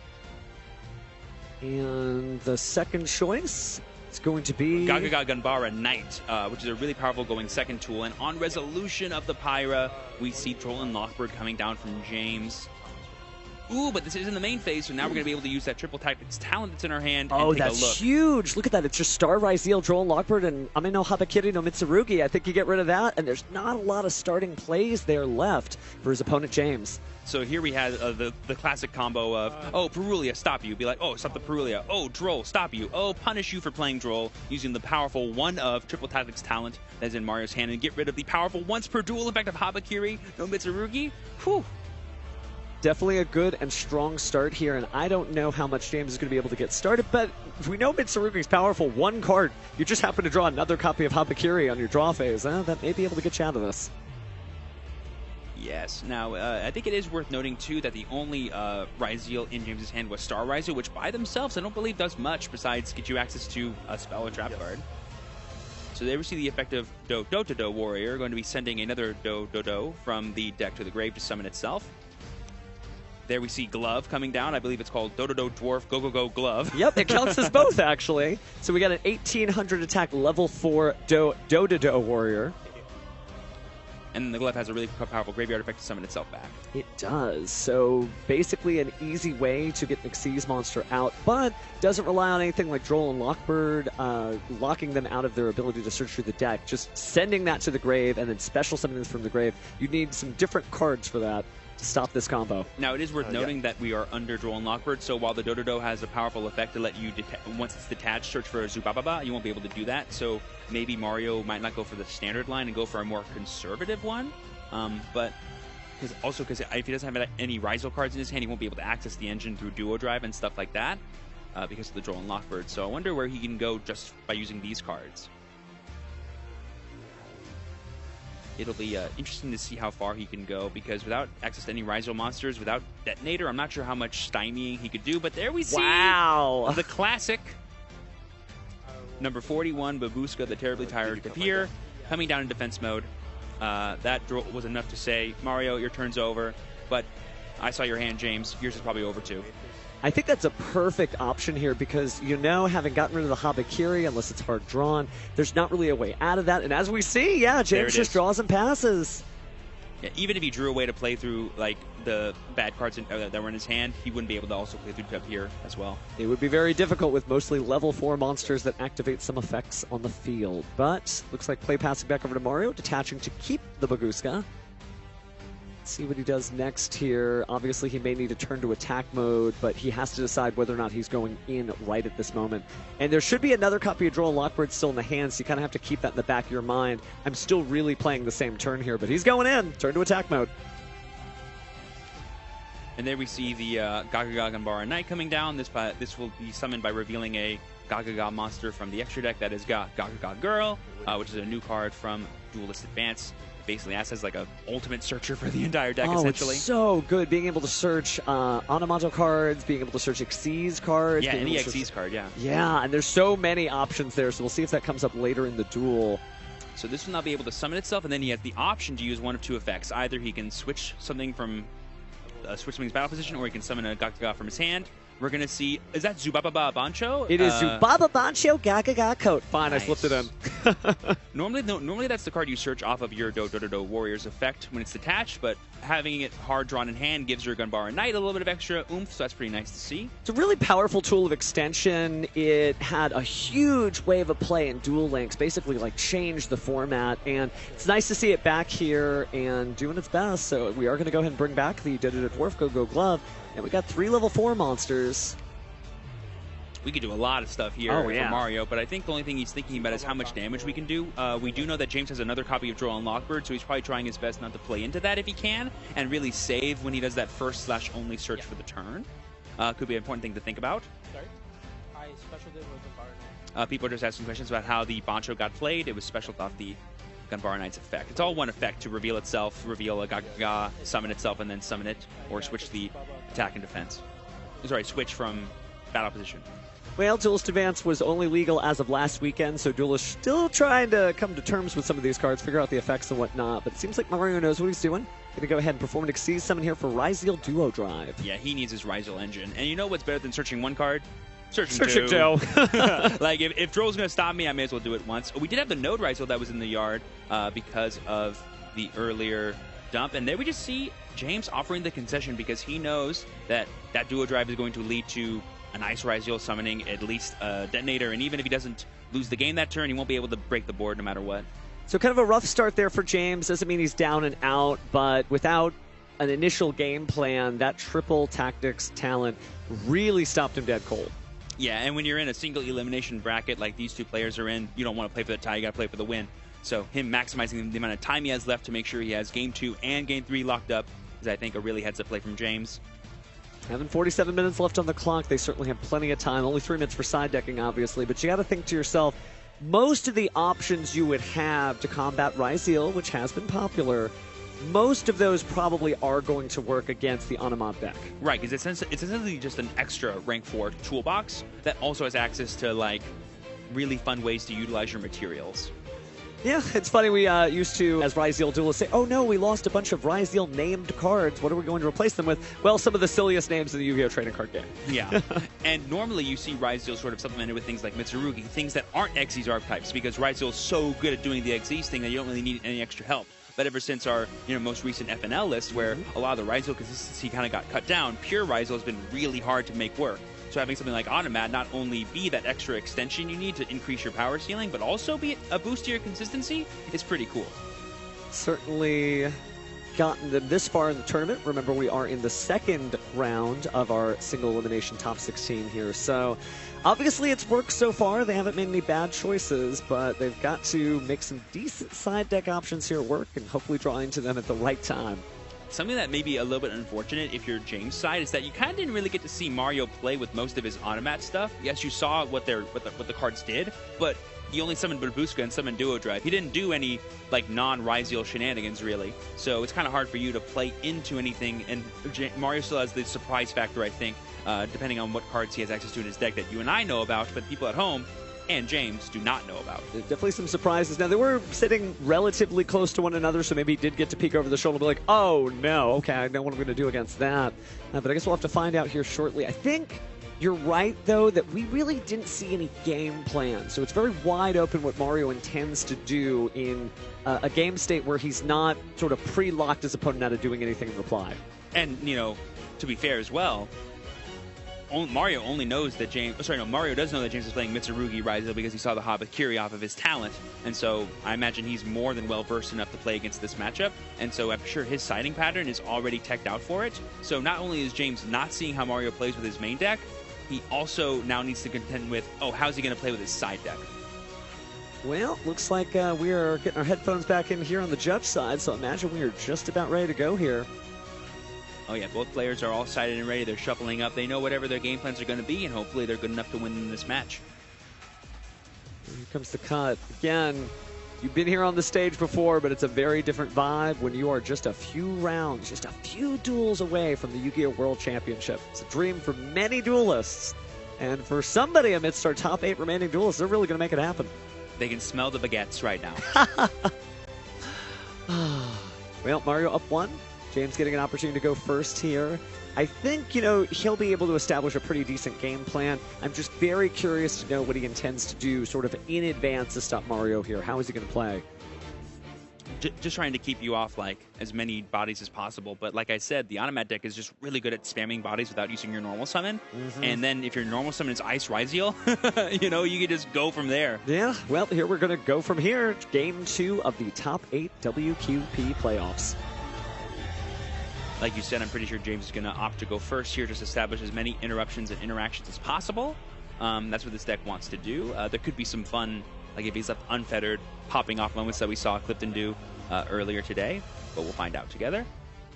And the second choice is going to be...
Gagaga Ganbara Knight, which is a really powerful going second tool. And on resolution of the Pyra, we see Troll and Lockbird coming down from James. Ooh, but this is in the main phase, so now we're going to be able to use that triple tactics talent that's in our hand and
oh,
take a
that's
look.
huge. Look at that. It's just Star RYZEAL, Droll and Lockbird, and Ame no Habakiri no Mitsurugi. I think you get rid of that, and there's not a lot of starting plays there left for his opponent, James.
So here we had the classic combo of, oh, Perulia, stop you. Be like, oh, stop the Perulia. Oh, Droll, stop you. Oh, punish you for playing Droll, using the powerful one of triple tactics talent that's in Mario's hand, and get rid of the powerful once per duel effect of Habakiri no Mitsurugi. Whew.
Definitely a good and strong start here, and I don't know how much James is going to be able to get started, but if we know Mitsurugi's powerful. One card, you just happen to draw another copy of Habakiri on your draw phase. That may be able to get you out of this.
Yes. Now, I think it is worth noting, too, that the only RYZEAL in James's hand was Star RYZEAL, which by themselves I don't believe does much besides get you access to a spell or trap card. So there we see the effect of Do Warrior, going to be sending another Do from the deck to the grave to summon itself. There we see Glove coming down. I believe it's called Dododo Dwarf Go Go Go Glove.
Yep, it counts as both, actually. So we got an 1800 attack level 4 Dododo Warrior.
And the Glove has a really powerful graveyard effect to summon itself back.
It does. So basically an easy way to get an Xyz monster out, but doesn't rely on anything like Droll and Lockbird, locking them out of their ability to search through the deck. Just sending that to the grave and then special summoning from the grave. You need some different cards for that to stop this combo.
Now, it is worth noting that we are under Droll and Lockbird, so while the Dododo has a powerful effect to let you, once it's detached, search for a Zubababa, you won't be able to do that, so maybe Mario might not go for the standard line and go for a more conservative one, but because if he doesn't have any RYZEAL cards in his hand, he won't be able to access the engine through Duo Drive and stuff like that, because of the Droll and Lockbird, so I wonder where he can go just by using these cards. It'll be interesting to see how far he can go, because without access to any RYZEAL monsters, without Detonator, I'm not sure how much stymieing he could do, but there we see the classic number 41, Babushka, the Terribly Tired Tapir, coming down in defense mode. That was enough to say, Mario, your turn's over, but I saw your hand, James. Yours is probably over too.
I think that's a perfect option here because, having gotten rid of the Habakiri, unless it's hard drawn, there's not really a way out of that. And as we see, James just draws and passes.
Yeah, even if he drew a way to play through like the bad cards that were in his hand, he wouldn't be able to also play through Tapir as well.
It would be very difficult with mostly level 4 monsters that activate some effects on the field. But looks like play passing back over to Mario, detaching to keep the Babushka. See what he does next here. Obviously, he may need to turn to attack mode, but he has to decide whether or not he's going in right at this moment. And there should be another copy of Droll and Lockbird still in the hand, so you kind of have to keep that in the back of your mind. I'm still really playing the same turn here, but he's going in. Turn to attack mode.
And there we see the Gagaga Ganbara Knight coming down. This will be summoned by revealing a Gagaga monster from the extra deck that is Gagaga Girl, which is a new card from Duelist Advance. Basically acts as like an ultimate searcher for the entire deck, essentially.
It's so good being able to search Onomato cards, being able to search Xyz cards.
Yeah, any Xyz card, yeah.
Yeah, and there's so many options there, so we'll see if that comes up later in the duel.
So this will now be able to summon itself, and then he has the option to use one of two effects. Either he can switch something from switch battle position, or he can summon a Gagaga from his hand. We're going to see, is that Zubaba Bancho?
It is Zubaba Bancho Gagaga Coat. Fine, nice. I slipped it in.
Normally that's the card you search off of your Do Warrior's effect when it's detached, but having it hard drawn in hand gives your Gunbara Knight a little bit of extra oomph, so that's pretty nice to see.
It's a really powerful tool of extension. It had a huge wave of play in Duel Links, basically like changed the format, and it's nice to see it back here and doing its best. So we are going to go ahead and bring back the Do Dwarf Go Glove, and we got 3 level 4 monsters.
We could do a lot of stuff here for Mario, but I think the only thing he's thinking about is how much damage we can do. We do know that James has another copy of Droll and Lockbird, so he's probably trying his best not to play into that if he can, and really save when he does that first/only search for the turn. Could be an important thing to think about.
Sorry? I special did with the Gunbara Knight.
People are just asking questions about how the Bancho got played. It was special off the Gunbara Knight's effect. It's all one effect to reveal itself, reveal a Gagaga, summon itself, and then summon it, or switch the attack and defense. Sorry, switch from battle position.
Well, Duelist Advance was only legal as of last weekend, so Duel is still trying to come to terms with some of these cards, figure out the effects and whatnot, but it seems like Mario knows what he's doing. Gonna go ahead and perform an Exceed summon here for RYZEAL Duo Drive.
Yeah, he needs his RYZEAL engine. And you know what's better than searching one card? Searching
two.
Like, if Droll's gonna stop me, I may as well do it once. We did have the Node RYZEAL that was in the yard because of the earlier dump, and there we just see James offering the concession because he knows that that Duo Drive is going to lead to a nice RYZEAL summoning, at least a detonator, and even if he doesn't lose the game that turn, he won't be able to break the board no matter what.
So kind of a rough start there for James. Doesn't mean he's down and out, but without an initial game plan, that triple tactics talent really stopped him dead cold.
Yeah, and when you're in a single elimination bracket like these two players are in, you don't want to play for the tie, you got to play for the win. So him maximizing the amount of time he has left to make sure he has Game 2 and Game 3 locked up is, I think, a really heads-up play from James.
Having 47 minutes left on the clock, they certainly have plenty of time. Only 3 minutes for side decking, obviously, but you got to think to yourself, most of the options you would have to combat RYZEAL, which has been popular, most of those probably are going to work against the Onomop deck.
Right, because it's essentially just an extra rank 4 toolbox that also has access to, like, really fun ways to utilize your materials.
Yeah, it's funny, we used to, as RYZEAL duelists, say, oh no, we lost a bunch of RYZEAL named cards. What are we going to replace them with? Well, some of the silliest names in the Yu-Gi-Oh! Trading card game.
Yeah, and normally you see RYZEAL sort of supplemented with things like MITSURUGI, things that aren't Xyz archetypes, because RYZEAL is so good at doing the Xyz thing that you don't really need any extra help. But ever since our most recent FNL list, where a lot of the RYZEAL consistency kind of got cut down, pure RYZEAL has been really hard to make work. So having something like Automat not only be that extra extension you need to increase your power ceiling, but also be a boost to your consistency is pretty cool.
Certainly gotten them this far in the tournament. Remember, we are in the second round of our single elimination top 16 here. So obviously it's worked so far. They haven't made any bad choices, but they've got to make some decent side deck options here work and hopefully draw into them at the right time.
Something that may be a little bit unfortunate if you're James' side is that you kind of didn't really get to see Mario play with most of his Automat stuff. Yes, you saw what the cards did, but he only summoned Babushka and summoned Duo Drive. He didn't do any like non-RYZEAL shenanigans really, so it's kind of hard for you to play into anything. And Mario still has the surprise factor, I think, depending on what cards he has access to in his deck that you and I know about, but people at home and James do not know about.
Definitely some surprises. Now, they were sitting relatively close to one another, so maybe he did get to peek over the shoulder and be like, oh, no, okay, I know what I'm going to do against that. But I guess we'll have to find out here shortly. I think you're right, though, that we really didn't see any game plan. So it's very wide open what Mario intends to do in a game state where he's not sort of pre-locked his opponent out of doing anything in reply.
And, to be fair as well, Mario only knows that Mario does know that James is playing MITSURUGI RYZEAL because he saw the Habakiri off of his talent, and so I imagine he's more than well versed enough to play against this matchup, and so I'm sure his siding pattern is already teched out for it. So not only is James not seeing how Mario plays with his main deck, he also now needs to contend with, how's he going to play with his side deck?
Well, looks like we are getting our headphones back in here on the judge side, so imagine we are just about ready to go here.
Oh yeah, both players are all sided and ready. They're shuffling up. They know whatever their game plans are going to be, and hopefully they're good enough to win in this match.
Here comes the cut. Again, you've been here on the stage before, but it's a very different vibe when you are just a few rounds, just a few duels away from the Yu-Gi-Oh! World Championship. It's a dream for many duelists, and for somebody amidst our top 8 remaining duelists, they're really going to make it happen.
They can smell the baguettes right now.
Well, Mario up 1. James getting an opportunity to go first here. I think, you know, he'll be able to establish a pretty decent game plan. I'm just very curious to know what he intends to do sort of in advance to stop Mario here. How is he going to play?
Just trying to keep you off like as many bodies as possible. But like I said, the Automat deck is just really good at spamming bodies without using your normal summon. And then if your normal summon is Ice RYZEAL, you know, you can just go from there.
Yeah, well, here we're going to go from here. Game 2 of the top 8 WQP playoffs.
Like you said, I'm pretty sure James is going to opt to go first here, just establish as many interruptions and interactions as possible. That's what this deck wants to do. There could be some fun, like if he's left unfettered, popping off moments that we saw Clifton do earlier today, but we'll find out together.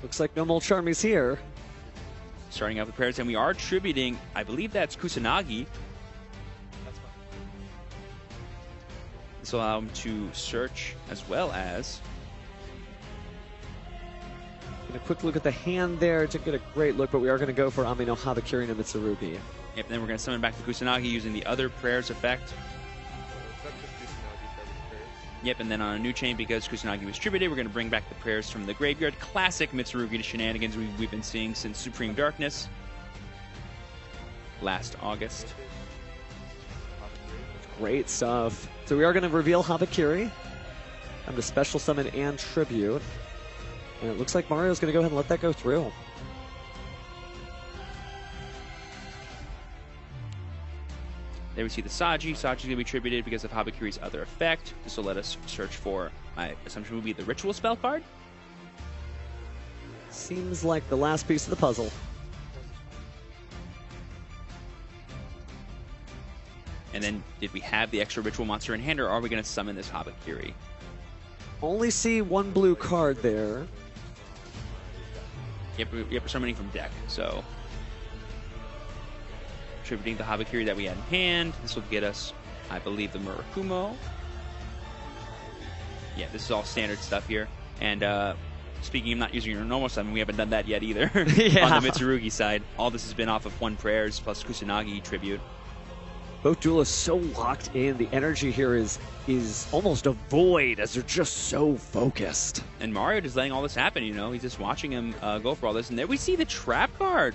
Looks like no more Charmies here.
Starting out with prayers, and we are tributing, I believe that's Kusanagi.
That's fine.
This will allow him to search as well as...
A quick look at the hand there to get a great look, but we are going to go for Amino Habakiri and MITSURUGI.
Yep, and then we're going to summon back the Kusanagi using the other prayers effect. Yep, and then on a new chain, because Kusanagi was tributed, we're going to bring back the prayers from the graveyard. Classic MITSURUGI shenanigans we've been seeing since Supreme Darkness last August.
Great stuff. So we are going to reveal Habakiri. I'm the special summon and tribute. And it looks like Mario's going to go ahead and let that go through.
There we see the Saji. Saji's going to be tributed because of Habakiri's other effect. This will let us search for, my assumption would be the Ritual spell card.
Seems like the last piece of the puzzle.
And then, did we have the extra Ritual monster in hand, or are we going to summon this Habakiri?
Only see one blue card there.
Yep, we're summoning from deck, so... Tributing the Habakiri that we had in hand. This will get us, I believe, the Murakumo. Yeah, this is all standard stuff here. And speaking of not using your normal summon, we haven't done that yet either.
Yeah.
On the MITSURUGI side. All this has been off of 1 prayers plus Kusanagi tribute.
Both duelists so locked in. The energy here is almost a void as they're just so focused.
And Mario just letting all this happen, you know. He's just watching him go for all this. And there we see the trap card.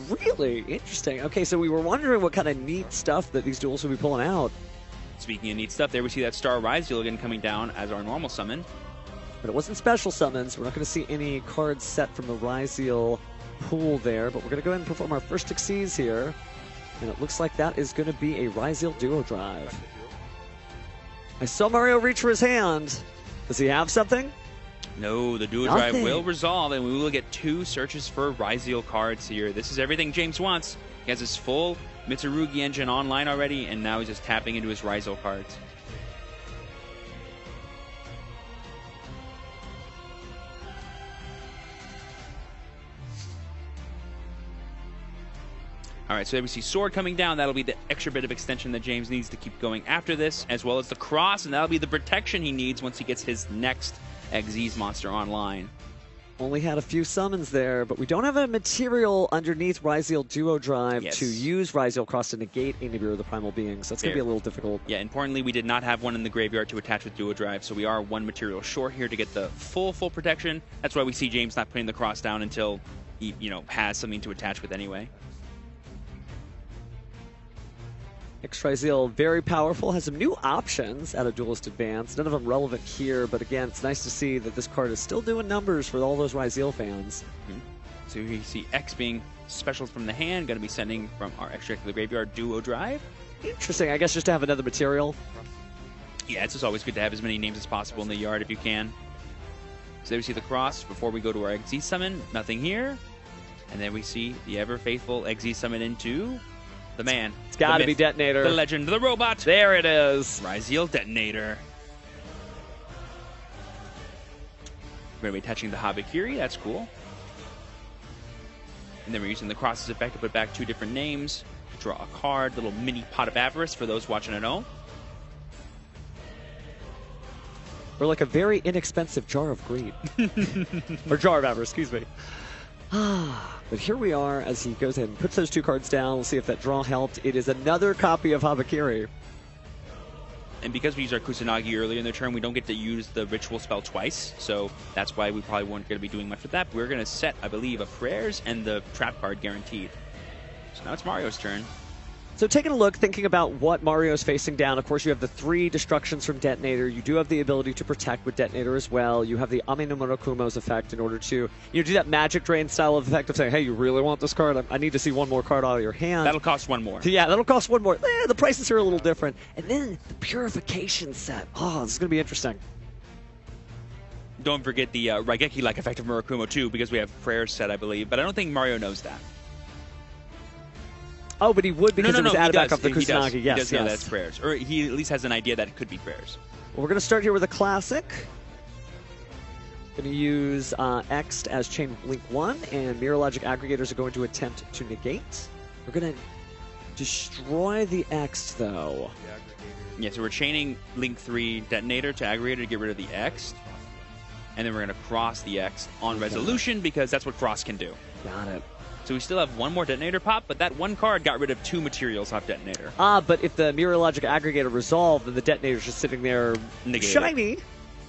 Really interesting. Okay, so we were wondering what kind of neat stuff that these duels would be pulling out.
Speaking of neat stuff, there we see that Star RYZEAL again coming down as our normal summon.
But it wasn't special summons. We're not going to see any cards set from the RYZEAL pool there. But we're going to go ahead and perform our first Xyz here. And it looks like that is going to be a RYZEAL Duo Drive. I saw Mario reach for his hand. Does he have something?
No, the Duo Drive will resolve, and we will get 2 searches for RYZEAL cards here. This is everything James wants. He has his full MITSURUGI engine online already, and now he's just tapping into his RYZEAL cards. All right, so there we see Sword coming down. That'll be the extra bit of extension that James needs to keep going after this, as well as the Cross, and that'll be the protection he needs once he gets his next Xyz monster online.
Only had a few summons there, but we don't have a material underneath RYZEAL Duo Drive to use RYZEAL Cross to negate any of the Primal Beings. That's going to be a little difficult. Yeah,
importantly, we did not have one in the graveyard to attach with Duo Drive, so we are 1 material short here to get the full protection. That's why we see James not putting the Cross down until he, you know, has something to attach with anyway.
RYZEAL, very powerful, has some new options out of Duelist Advance. None of them relevant here, but again, it's nice to see that this card is still doing numbers for all those RYZEAL fans.
So here you see X being special from the hand, going to be sending from our extract to the graveyard Duo Drive.
Interesting, I guess just to have another material.
Yeah, it's just always good to have as many names as possible in the yard if you can. So there we see the Cross before we go to our Xyz summon. Nothing here. And then we see the ever-faithful Xyz summon into... the man.
It's got to be Detonator.
The legend, the robot.
There it is.
RYZEAL Detonator. We're going to be attaching the Habakiri. That's cool. And then we're using the Cross's effect to put back 2 different names. Draw a card. Little mini Pot of Avarice for those watching at home.
Or like a very inexpensive Jar of Greed. Or Jar of Avarice, excuse me. But here we are as he goes ahead and puts those 2 cards down. We'll see if that draw helped. It is another copy of Habakiri.
and because we use our Kusanagi earlier in the turn, we don't get to use the ritual spell twice, so that's why we probably weren't going to be doing much with that. But we're going to set, I believe, a prayers and the trap card guaranteed. So now it's Mario's turn.
So taking a look, thinking about what Mario's facing down, of course you have the 3 destructions from Detonator. You do have the ability to protect with Detonator as well. You have the Ame no Murakumo's effect in order to do that Magic Drain style of effect of saying, hey, you really want this card? I need to see one more card out of your hand.
That'll cost 1 more.
Yeah, that'll cost 1 more. The prices are a little different. And then the Purification set. Oh, this is going to be interesting.
Don't forget the Raigeki-like effect of Murakumo too, because we have prayers set, I believe. But I don't think Mario knows that.
Oh, but he would because it was added back off the
Kusanagi.
Kusanagi.
He
Yes,
does know that's prayers. Or he at least has an idea that it could be prayers.
Well, we're going to start here with a classic. Going to use X as Chain Link 1, and Mirror Logic Aggregators are going to attempt to negate. We're going to destroy the X, though.
Yeah, so we're chaining Link 3 Detonator to Aggregator to get rid of the X. And then we're going to cross the X on Resolution because that's what cross can do.
Got it.
So we still have 1 more Detonator pop, but that 1 card got rid of 2 materials off Detonator.
But if the Mirror Logic Aggregator resolved, then the Detonator's just sitting there
Negated.
shiny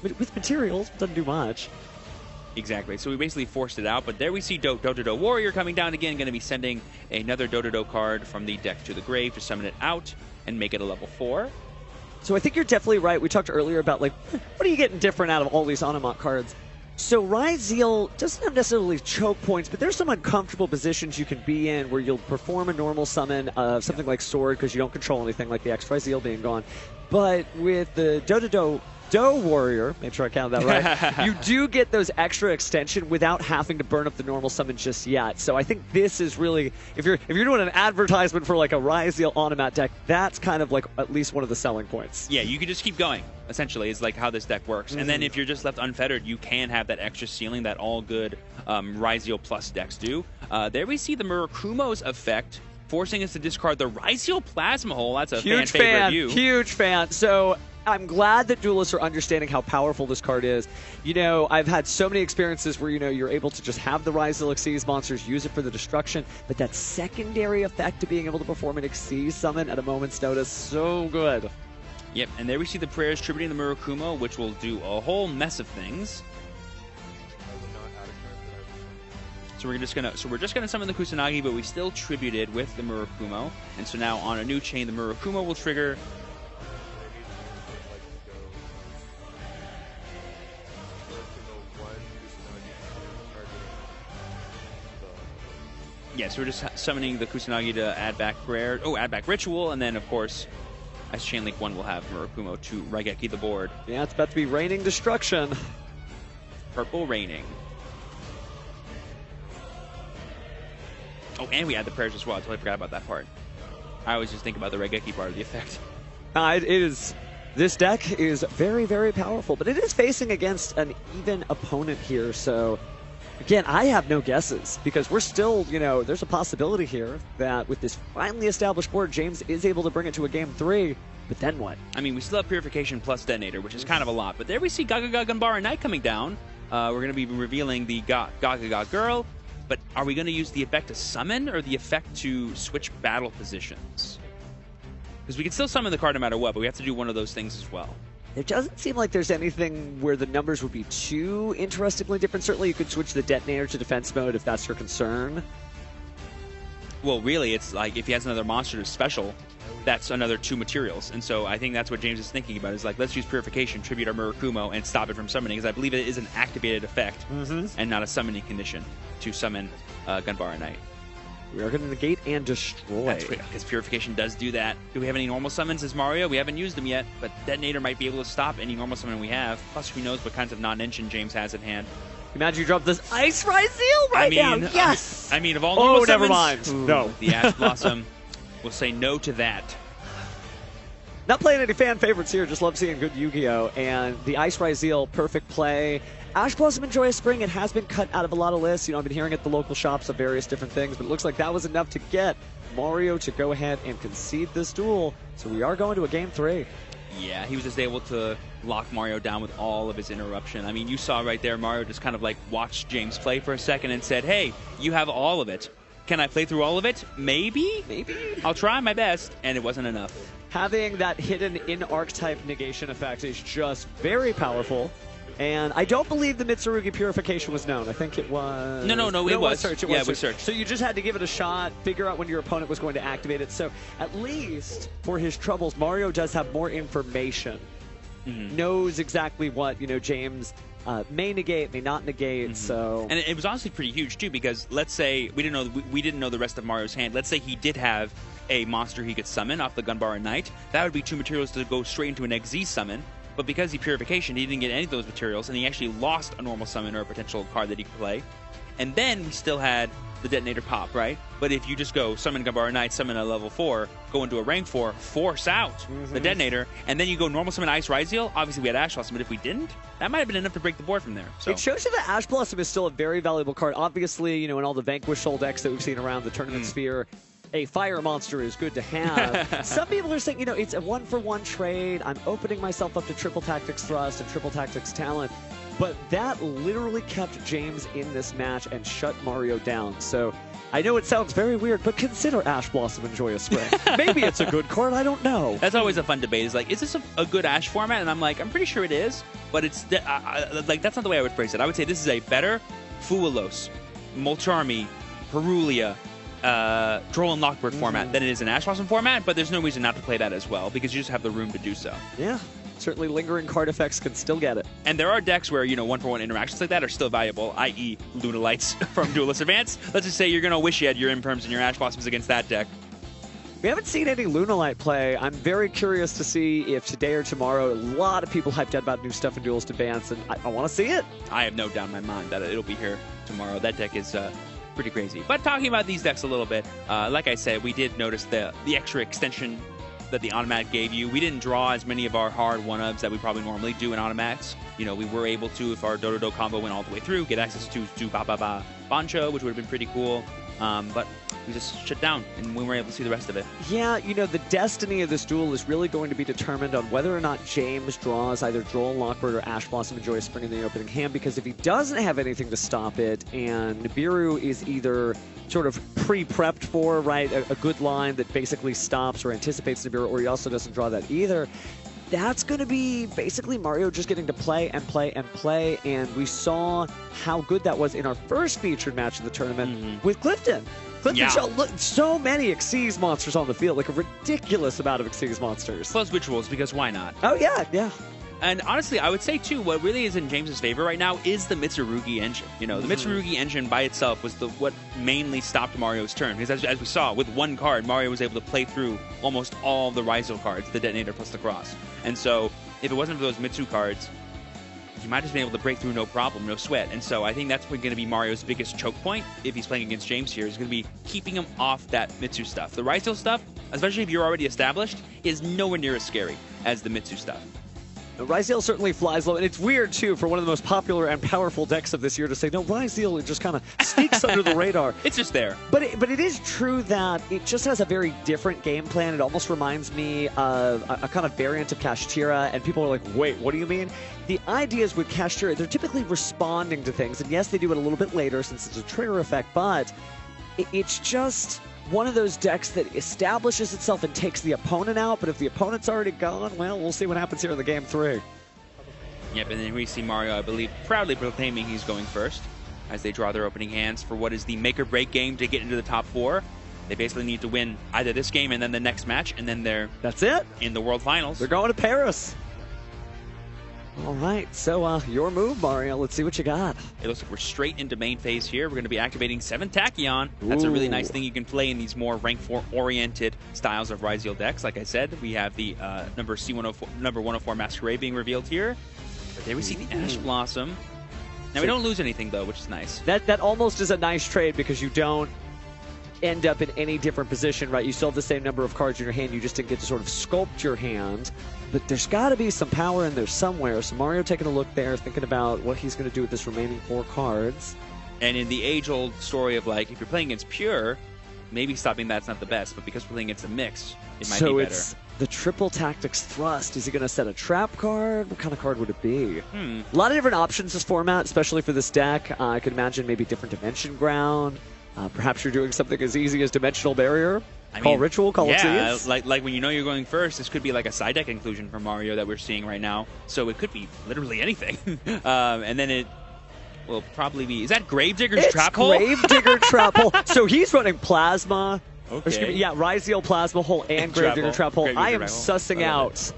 with materials. Doesn't do much.
Exactly. So we basically forced it out, but there we see Dododo Warrior coming down again, going to be sending another Dododo card from the deck to the grave to summon it out and make it a level 4.
So I think you're definitely right. We talked earlier about, like, what are you getting different out of all these Onomot cards? So RYZEAL doesn't have necessarily choke points, but there's some uncomfortable positions you can be in where you'll perform a normal summon of something like Sword because you don't control anything like the RYZEAL being gone. But with the Dododo Warrior, make sure I counted that right, you do get those extra extension without having to burn up the normal summon just yet. So I think this is really, if you're doing an advertisement for like a RYZEAL Onomat deck, that's kind of like at least one of the selling points.
Yeah, you can just keep going, essentially, is like how this deck works. And then if you're just left unfettered, you can have that extra ceiling that all good RYZEAL Plus decks do. There we see the Murakumo's effect, forcing us to discard the RYZEAL Plasma Hole. That's a
Huge
fan favorite.
Huge fan. So I'm glad that duelists are understanding how powerful this card is. You know, I've had so many experiences where, you know, you're able to just have the RYZEAL Xyz monsters, use it for the destruction, but that secondary effect of being able to perform an Xyz summon at a moment's notice, so good.
Yep, and there we see the prayers tributing the Murakumo, which will do a whole mess of things. So we're just gonna summon the Kusanagi, but we still tributed with the Murakumo, and so now on a new chain, the Murakumo will trigger. Yeah, so we're just summoning the Kusanagi to add back prayer. Oh, add back ritual, and then of course, as Chain Link 1 will have Murakumo to Raigeki the board.
Yeah, it's about to be raining destruction.
Purple raining. Oh, and we add the prayers as well. I totally forgot about that part. I always just think about the Raigeki part of the effect.
This deck is very, very powerful, but it is facing against an even opponent here, so again, I have no guesses because we're still, you know, there's a possibility here that with this finally established board, James is able to bring it to a game 3, but then what?
I mean, we still have Purification plus Detonator, which is kind of a lot, but there we see Gagaga Ganbara Knight coming down. We're going to be revealing the Gagaga Girl, but are we going to use the effect to summon or the effect to switch battle positions? Because we can still summon the card no matter what, but we have to do one of those things as well.
It doesn't seem like there's anything where the numbers would be too interestingly different. Certainly you could switch the Detonator to defense mode if that's your concern.
Well, really, it's like if he has another monster to special, that's another 2 materials. And so I think that's what James is thinking about, is like, let's use Purification, tribute our Murakumo, and stop it from summoning, because I believe it is an activated effect and not a summoning condition to summon Ganbara Knight.
We are going to negate and destroy.
That's right, because Purification does do that. Do we have any normal summons as Mario? We haven't used them yet, but Detonator might be able to stop any normal summon we have. Plus, who knows what kinds of non-engine James has at hand.
Imagine you drop this Ice RYZEAL now. Yes!
I mean, of all normal
never
summons,
mind. No.
The Ash Blossom will say no to that.
Not playing any fan favorites here, just love seeing good Yu-Gi-Oh! And the Ice RYZEAL, perfect play. Ash Blossom and Joyous Spring, it has been cut out of a lot of lists. You know, I've been hearing at the local shops of various different things, but it looks like that was enough to get Mario to go ahead and concede this duel. So we are going to a game 3.
Yeah, he was just able to lock Mario down with all of his interruption. I mean, you saw right there, Mario just kind of like watched James play for a second and said, hey, you have all of it. Can I play through all of it? Maybe? Maybe. I'll try my best. And it wasn't enough.
having that hidden in-archetype negation effect is just very powerful. And I don't believe the Mitsurugi purification was known. I think it was...
No, it was.
Search. It was search. So you just had to give it a shot, figure out when your opponent was going to activate it. So at least for his troubles, Mario does have more information. Knows exactly what, James may negate, may not negate, so...
And it was honestly pretty huge, too, because let's say we didn't know the rest of Mario's hand. Let's say he did have a monster he could summon off the Gunbar Knight. That would be 2 materials to go straight into an XZ summon. But because he purification, he didn't get any of those materials, and he actually lost a normal summon or a potential card that he could play. And then we still had the detonator pop, right? But if you just go summon Gunbar Knight, summon a level 4, go into a rank 4, force out the detonator, and then you go normal summon Ice RYZEAL, obviously we had Ash Blossom, but if we didn't, that might have been enough to break the board from there. So.
It shows you that Ash Blossom is still a very valuable card. Obviously, in all the Vanquish Soul decks that we've seen around the tournament sphere, a fire monster is good to have. Some people are saying, it's a 1-for-1 trade. I'm opening myself up to Triple Tactics Thrust and Triple Tactics Talent. But that literally kept James in this match and shut Mario down. So I know it sounds very weird, but consider Ash Blossom and Joyous Spring. Maybe it's a good card, I don't know.
That's always a fun debate. Is like, is this a good Ash format? And I'm like, I'm pretty sure it is, but it's like that's not the way I would phrase it. I would say this is a better Fuelos, Molcharmi, Perulia, Droll and Lockbird format than it is an Ash Blossom format, but there's no reason not to play that as well, because you just have the room to do so.
Yeah, certainly lingering card effects can still get it.
And there are decks where, 1-for-1 interactions like that are still valuable, i.e. Luna Lights from Duelist Advance. Let's just say you're going to wish you had your Imperms and your Ash Blossoms against that deck.
We haven't seen any Luna Light play. I'm very curious to see if today or tomorrow, a lot of people hyped out about new stuff in Duelist Advance, and I want to see it.
I have no doubt in my mind that it'll be here tomorrow. That deck is... pretty crazy. But talking about these decks a little bit, like I said, we did notice the extra extension that the automatic gave you. We didn't draw as many of our hard 1-ups that we probably normally do in automats. We were able to, if our Do-Do-Do combo went all the way through, get access to Ba-Ba-Ba Bancho, which would have been pretty cool. But we just shut down, and we were able to see the rest of it.
Yeah, the destiny of this duel is really going to be determined on whether or not James draws either Droll and Lockbird or Ash Blossom and Joyous Spring in the opening hand, because if he doesn't have anything to stop it, and Nibiru is either sort of pre-prepped for, right, a good line that basically stops or anticipates Nibiru, or he also doesn't draw that either, that's going to be basically Mario just getting to play and play and play, and we saw how good that was in our first featured match of the tournament with Clifton. Clifton showed so many Xyz monsters on the field, like a ridiculous amount of Xyz monsters.
Plus rituals, because why not?
Oh, yeah.
And honestly, I would say, too, what really is in James's favor right now is the Mitsurugi engine. The Mitsurugi engine by itself was what mainly stopped Mario's turn. Because as we saw, with one card, Mario was able to play through almost all the RYZEAL cards, the Detonator plus the Cross. And so, if it wasn't for those Mitsu cards, you might have just been able to break through no problem, no sweat. And so I think that's going to be Mario's biggest choke point if he's playing against James here, is going to be keeping him off that Mitsu stuff. The RYZEAL stuff, especially if you're already established, is nowhere near as scary as the Mitsu stuff.
RYZEAL certainly flies low, and it's weird, too, for one of the most popular and powerful decks of this year to say, no, RYZEAL just kind of sneaks under the radar.
It's just there.
But it is true that it just has a very different game plan. It almost reminds me of a kind of variant of Kashtira, and people are like, wait, what do you mean? The idea is with Kashtira, they're typically responding to things, and yes, they do it a little bit later since it's a trigger effect, but it's just one of those decks that establishes itself and takes the opponent out, but if the opponent's already gone, well, we'll see what happens here in the game 3.
Yep, and then we see Mario, I believe, proudly proclaiming he's going first as they draw their opening hands for what is the make-or-break game to get into the top 4. They basically need to win either this game and then the next match, and then
that's it
in the World Finals.
They're going to Paris. All right, so your move, Mario. Let's see what you got.
It looks like we're straight into main phase here. We're going to be activating 7 Tachyon. That's a really nice thing you can play in these more rank 4-oriented styles of RYZEAL decks. Like I said, we have the number 104 Masquerade being revealed here. But there we see the Ash Blossom. Now, we don't lose anything, though, which is nice.
That almost is a nice trade because you don't end up in any different position, right? You still have the same number of cards in your hand. You just didn't get to sort of sculpt your hand. But there's got to be some power in there somewhere. So Mario taking a look there, thinking about what he's going to do with this remaining 4 cards.
And in the age-old story of, like, if you're playing against Pure, maybe stopping that's not the best. But because we're playing against a mix, it might be better.
So it's the Triple Tactics Thrust. Is he going to set a trap card? What kind of card would it be? A lot of different options this format, especially for this deck. I could imagine maybe different Dimension Ground. Perhaps you're doing something as easy as Dimensional Barrier. Call ritual, call
yeah,
tease.
like when you know you're going first, this could be like a side deck inclusion from Mario that we're seeing right now. So it could be literally anything. And then it will probably be, is that Gravedigger's Trap Hole?
Gravedigger Trap Hole. So he's running Plasma.
Okay.
Yeah, RYZEAL Plasma Hole and Gravedigger Trap Hole. I am
Trap Hole.
sussing out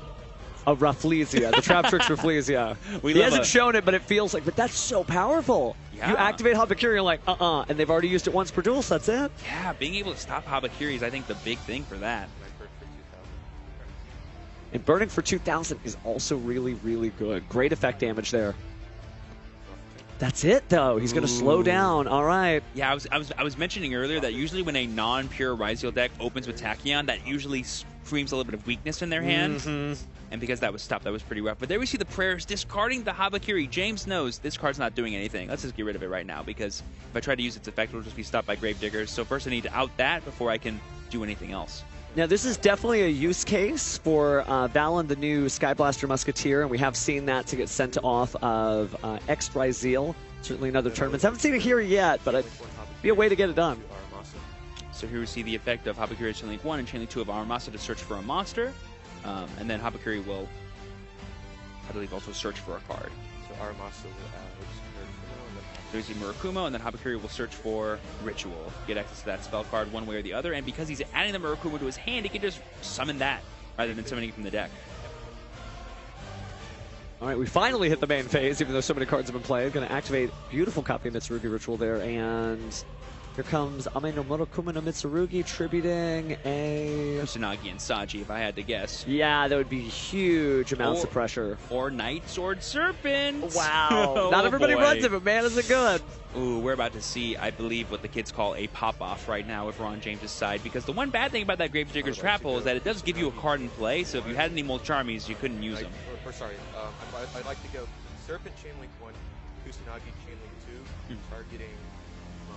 a Rafflesia, the Trap Tricks Rafflesia. He hasn't shown it, but it feels like, but that's so powerful.
Yeah.
You activate Habakiri, you're like, and they've already used it once per duel, so that's it.
Yeah, being able to stop Habakiri is, I think, the big thing for that.
And burning for 2,000 is also really, really good. Great effect damage there. That's it, though. He's going to slow down. All right.
Yeah, I was mentioning earlier that usually when a non-pure RYZEAL deck opens with Tachyon, that usually screams a little bit of weakness in their hand. And because that was stopped, that was pretty rough. But there we see the prayers discarding the Habakiri. James knows this card's not doing anything. Let's just get rid of it right now, because if I try to use its effect, it'll just be stopped by Gravediggers. So first I need to out that before I can do anything else.
Now, this is definitely a use case for Valen, the new Skyblaster Musketeer, and we have seen that to get sent off of RYZEAL. Certainly in other tournaments. Haven't seen it here yet, but it'd be a way to get it done.
So here we see the effect of Habakiri Chainlink 1 and Chainlink 2 of Aramasa to search for a monster. And then Habakiri will, I believe, also search for a card.
So Aramasa will add Murakumo,
so we see Murakumo, and then Habakiri will search for Ritual. Get access to that spell card one way or the other, and because he's adding the Murakumo to his hand, he can just summon that rather than summoning it from the deck.
All right, we finally hit the main phase, even though so many cards have been played. Going to activate beautiful copy of Mitsurugi Ritual there, and here comes Ame no Murakumo no Mitsurugi, tributing a
Kusanagi and Saji, if I had to guess.
Yeah, that would be huge amounts of pressure.
Or Night Sword Serpent.
Wow.
Oh,
Not everybody runs it, but man, is it good.
Ooh, we're about to see, I believe, what the kids call a pop-off right now if we're on James' side, because the one bad thing about that Gravedigger's Trap Hole is that it does give you a card in play, so if you had any Molcharmies, you couldn't use them.
I'd like to go Serpent Chainlink 1, Kusanagi Chainlink 2, targeting my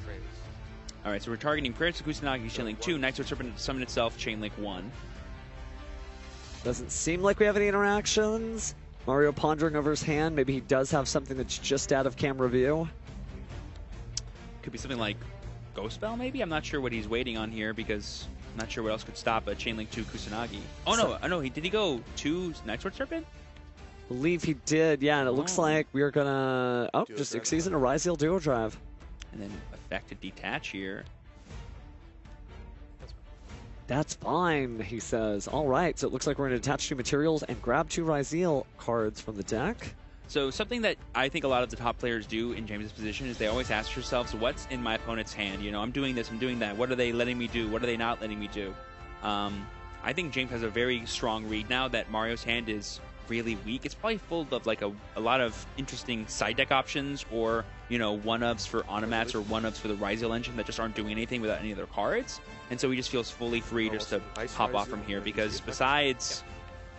praise.
Alright, so we're targeting Prayers to Kusanagi, Chainlink 2, Night Sword Serpent to summon itself, Chainlink 1.
Doesn't seem like we have any interactions. Mario pondering over his hand. Maybe he does have something that's just out of camera view.
Could be something like Ghost Spell, maybe? I'm not sure what he's waiting on here, because I'm not sure what else could stop a Chainlink 2 Kusanagi. Oh no, did he go 2 Night Sword Serpent?
I believe he did, yeah, and it looks like we're gonna just Xyz and a RYZEAL Duo Drive.
And then effect to detach here.
That's fine, he says. All right, so it looks like we're going to attach 2 materials and grab 2 RYZEAL cards from the deck.
So something that I think a lot of the top players do in James' position is they always ask themselves, what's in my opponent's hand? You know, I'm doing this, I'm doing that. What are they letting me do? What are they not letting me do? I think James has a very strong read now that Mario's hand is really weak. It's probably full of like a lot of interesting side deck options, or, you know, one-ups for Onomats or one-ups for the RYZEAL engine that just aren't doing anything without any other cards. And so he just feels fully free just to hop off from here, because besides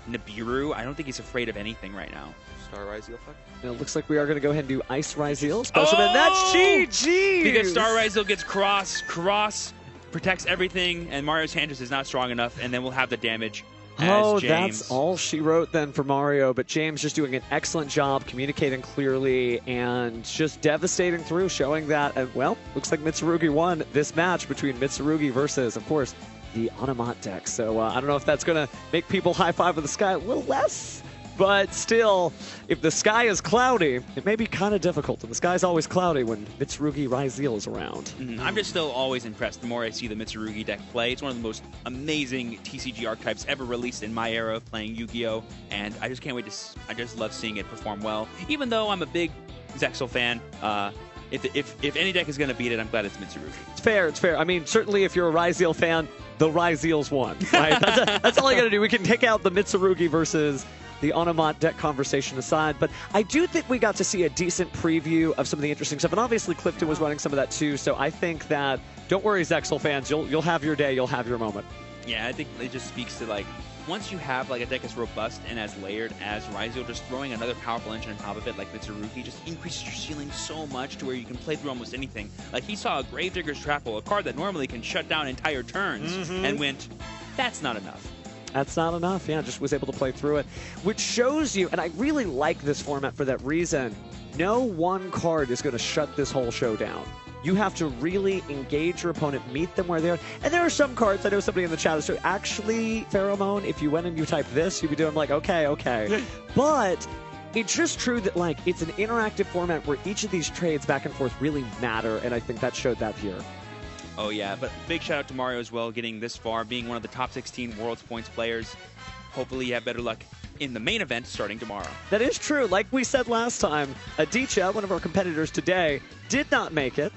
Nibiru, I don't think he's afraid of anything right now.
Star RYZEAL effect?
Now it looks like we are going to go ahead and do Ice RYZEAL special, and that's GG!
Because Star RYZEAL gets cross, protects everything, and Mario's hand just is not strong enough, and then we'll have the damage.
Oh,
James.
that's all she wrote then for Mario, but James just doing an excellent job communicating clearly and just devastating through, showing that, and well, looks like Mitsurugi won this match between Mitsurugi versus, of course, the Onomat deck. So I don't know if that's going to make people high-five in the sky a little less, but still, if the sky is cloudy, it may be kind of difficult, and the sky's always cloudy when Mitsurugi RYZEAL is around.
I'm just still always impressed the more I see the Mitsurugi deck play. It's one of the most amazing TCG archetypes ever released in my era of playing Yu-Gi-Oh! And I just can't wait to, I just love seeing it perform well. Even though I'm a big Zexal fan, if any deck is going to beat it, I'm glad it's Mitsurugi.
It's fair, it's fair. I mean, certainly if you're a RYZEAL fan, the RYZEAL's won, right? That's all you got to do. We can take out the Mitsurugi versus the Onomat deck conversation aside, but I do think we got to see a decent preview of some of the interesting stuff, and obviously Clifton was running some of that too, so I think that, don't worry Zexal fans, you'll have your day, you'll have your moment.
Yeah, I think it just speaks to, like, once you have like a deck as robust and as layered as RYZEAL, just throwing another powerful engine on top of it like Mitsurugi just increases your ceiling so much to where you can play through almost anything. Like, he saw a Gravedigger's Trap Hole, a card that normally can shut down entire turns, and went, that's not enough.
That's not enough, yeah, just was able to play through it. Which shows you, and I really like this format for that reason, no one card is going to shut this whole show down. You have to really engage your opponent, meet them where they are. And there are some cards, I know somebody in the chat is so actually, Pheromone, if you went and you type this, you'd be doing like, okay. But it's just true that like it's an interactive format where each of these trades back and forth really matter, and I think that showed that here.
Oh yeah, but big shout out to Mario as well, getting this far, being one of the top 16 World's Points players. Hopefully you have better luck in the main event starting tomorrow.
That is true. Like we said last time, Adicha, one of our competitors today, did not make it,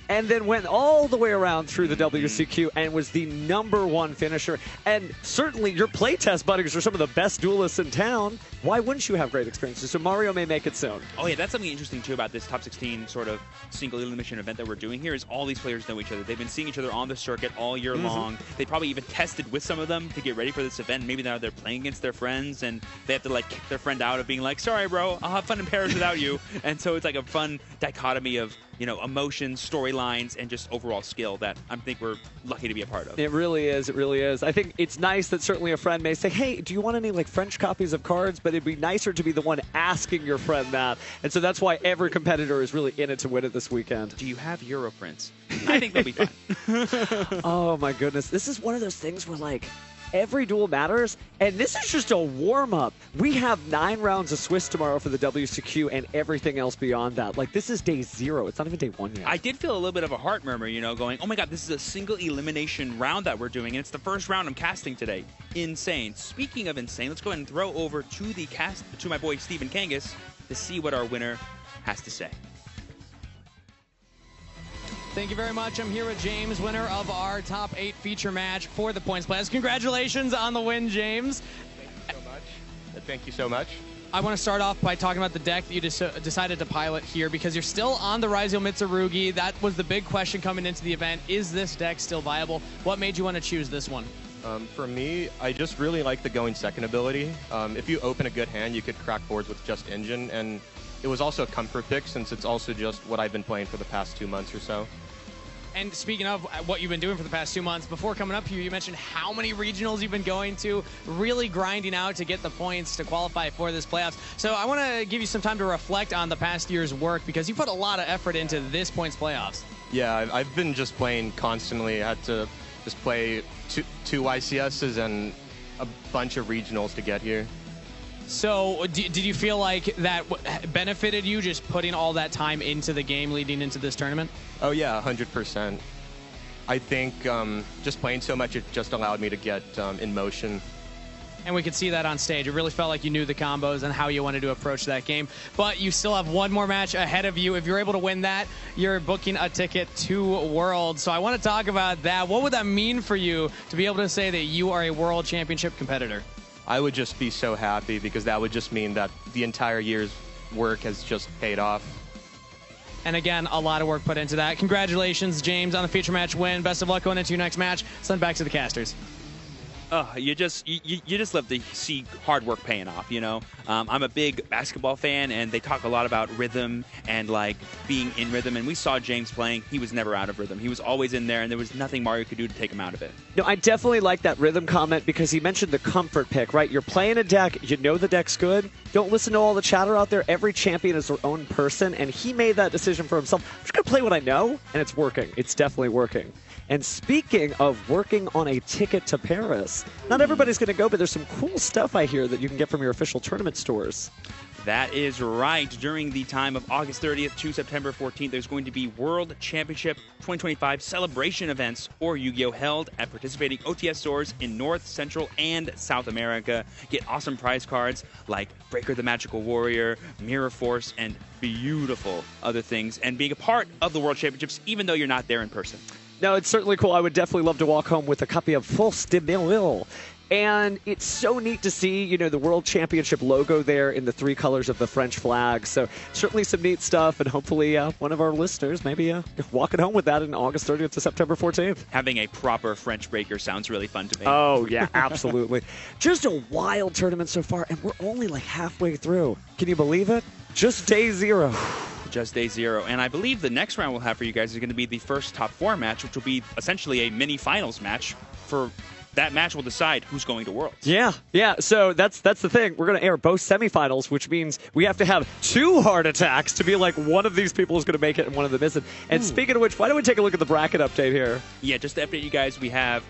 and then went all the way around through the WCQ and was the #1 finisher. And certainly your playtest buddies are some of the best duelists in town. Why wouldn't you have great experiences? So Mario may make it soon.
Oh yeah, that's something interesting too about this top 16 sort of single elimination event that we're doing here is all these players know each other. They've been seeing each other on the circuit all year long. They probably even tested with some of them to get ready for this event. Maybe now they're playing against their friends and they have to like kick their friend out of being like, sorry bro, I'll have fun in Paris without you. And so it's like a fun dichotomy of, you know, emotions, storylines, and just overall skill that I think we're lucky to be a part of.
It really is. It really is. I think it's nice that certainly a friend may say, hey, do you want any like French copies of cards? But it'd be nicer to be the one asking your friend that. And so that's why every competitor is really in it to win it this weekend.
Do you have Europrints? I think they'll be fun.
Oh my goodness. This is one of those things where like every duel matters, and this is just a warm-up. We have 9 rounds of Swiss tomorrow for the WCQ and everything else beyond that. Like, this is day 0. It's not even day 1 yet.
I did feel a little bit of a heart murmur, you know, going, oh my god, this is a single elimination round that we're doing, and it's the first round I'm casting today. Insane. Speaking of insane, let's go ahead and throw over to the cast to my boy Stephen Kangas to see what our winner has to say.
Thank you very much. I'm here with James, winner of our top 8 feature match for the Points Players. Congratulations on the win, James.
Thank you so much. Thank you so much.
I want to start off by talking about the deck that you decided to pilot here because you're still on the RYZEAL MITSURUGI. That was the big question coming into the event. Is this deck still viable? What made you want to choose this one?
For me, I just really like the going second ability. If you open a good hand, you could crack boards with just Engine, and it was also a comfort pick since it's also just what I've been playing for the past 2 months or so.
And speaking of what you've been doing for the past 2 months, before coming up here, you mentioned how many regionals you've been going to, really grinding out to get the points to qualify for this playoffs. So I want to give you some time to reflect on the past year's work because you put a lot of effort into this points playoffs.
Yeah, I've been just playing constantly. I had to just play two YCSs and a bunch of regionals to get here.
So did you feel like that benefited you just putting all that time into the game leading into this tournament?
Oh yeah, 100%. I think just playing so much, it just allowed me to get in motion.
And we could see that on stage. It really felt like you knew the combos and how you wanted to approach that game. But you still have one more match ahead of you. If you're able to win that, you're booking a ticket to Worlds. So I want to talk about that. What would that mean for you to be able to say that you are a World Championship competitor?
I would just be so happy because that would just mean that the entire year's work has just paid off.
And again, a lot of work put into that. Congratulations, James, on the feature match win. Best of luck going into your next match. Send back to the casters.
You just love to see hard work paying off, you know? I'm a big basketball fan, and they talk a lot about rhythm and, like, being in rhythm. And we saw James playing. He was never out of rhythm. He was always in there, and there was nothing Mario could do to take him out of it.
No, I definitely like that rhythm comment because he mentioned the comfort pick, right? You're playing a deck. You know the deck's good. Don't listen to all the chatter out there. Every champion is their own person, and he made that decision for himself. I'm just going to play what I know, and it's working. It's definitely working. And speaking of working on a ticket to Paris, not everybody's going to go, but there's some cool stuff I hear that you can get from your official tournament stores.
That is right. During the time of August 30th to September 14th, there's going to be World Championship 2025 celebration events or Yu-Gi-Oh! Held at participating OTS stores in North, Central, and South America. Get awesome prize cards like Breaker the Magical Warrior, Mirror Force, and beautiful other things, and being a part of the World Championships even though you're not there in person.
No, it's certainly cool. I would definitely love to walk home with a copy of Force de Mille. And it's so neat to see, you know, the World Championship logo there in the 3 colors of the French flag. So certainly some neat stuff, and hopefully one of our listeners maybe walking home with that in August 30th to September 14th.
Having a proper French breaker sounds really fun to me.
Oh, yeah, absolutely. Just a wild tournament so far, and we're only like halfway through. Can you believe it? Just day 0.
Just day 0. And I believe the next round we'll have for you guys is going to be the first top 4 match, which will be essentially a mini finals match for that match will decide who's going to Worlds.
Yeah. So that's the thing. We're going to air both semifinals, which means we have to have 2 heart attacks to be like one of these people is going to make it and one of them isn't. And speaking of which, why don't we take a look at the bracket update here?
Yeah, just to update you guys, we have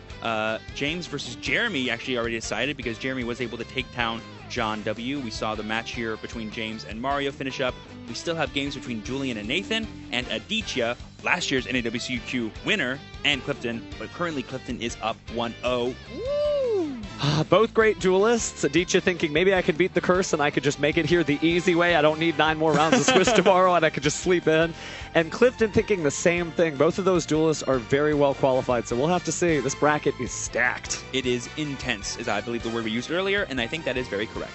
James versus Jeremy actually already decided because Jeremy was able to take down John W. We saw the match here between James and Mario finish up. We still have games between Julian and Nathan and Aditya, last year's NAWQP winner, and Clifton, but currently Clifton is up 1-0.
Both great duelists. Aditya thinking maybe I could beat the curse and I could just make it here the easy way. I don't need 9 more rounds of Swiss tomorrow and I could just sleep in. And Clifton thinking the same thing. Both of those duelists are very well qualified, so we'll have to see. This bracket is stacked.
It is intense, is I believe the word we used earlier, and I think that is very correct.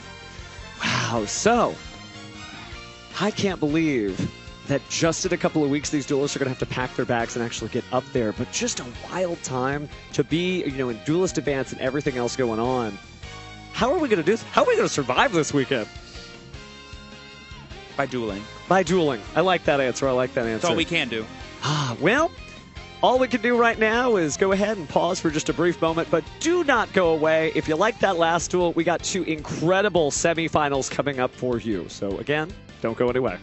Wow, so I can't believe that just in a couple of weeks, these duelists are going to have to pack their bags and actually get up there. But just a wild time to be, in duelist advance and everything else going on. How are we going to do this? How are we going to survive this weekend?
By dueling.
By dueling. I like that answer.
That's all we can do.
Well, all we can do right now is go ahead and pause for just a brief moment, but do not go away. If you liked that last duel, we got 2 incredible semifinals coming up for you. So again, don't go anywhere.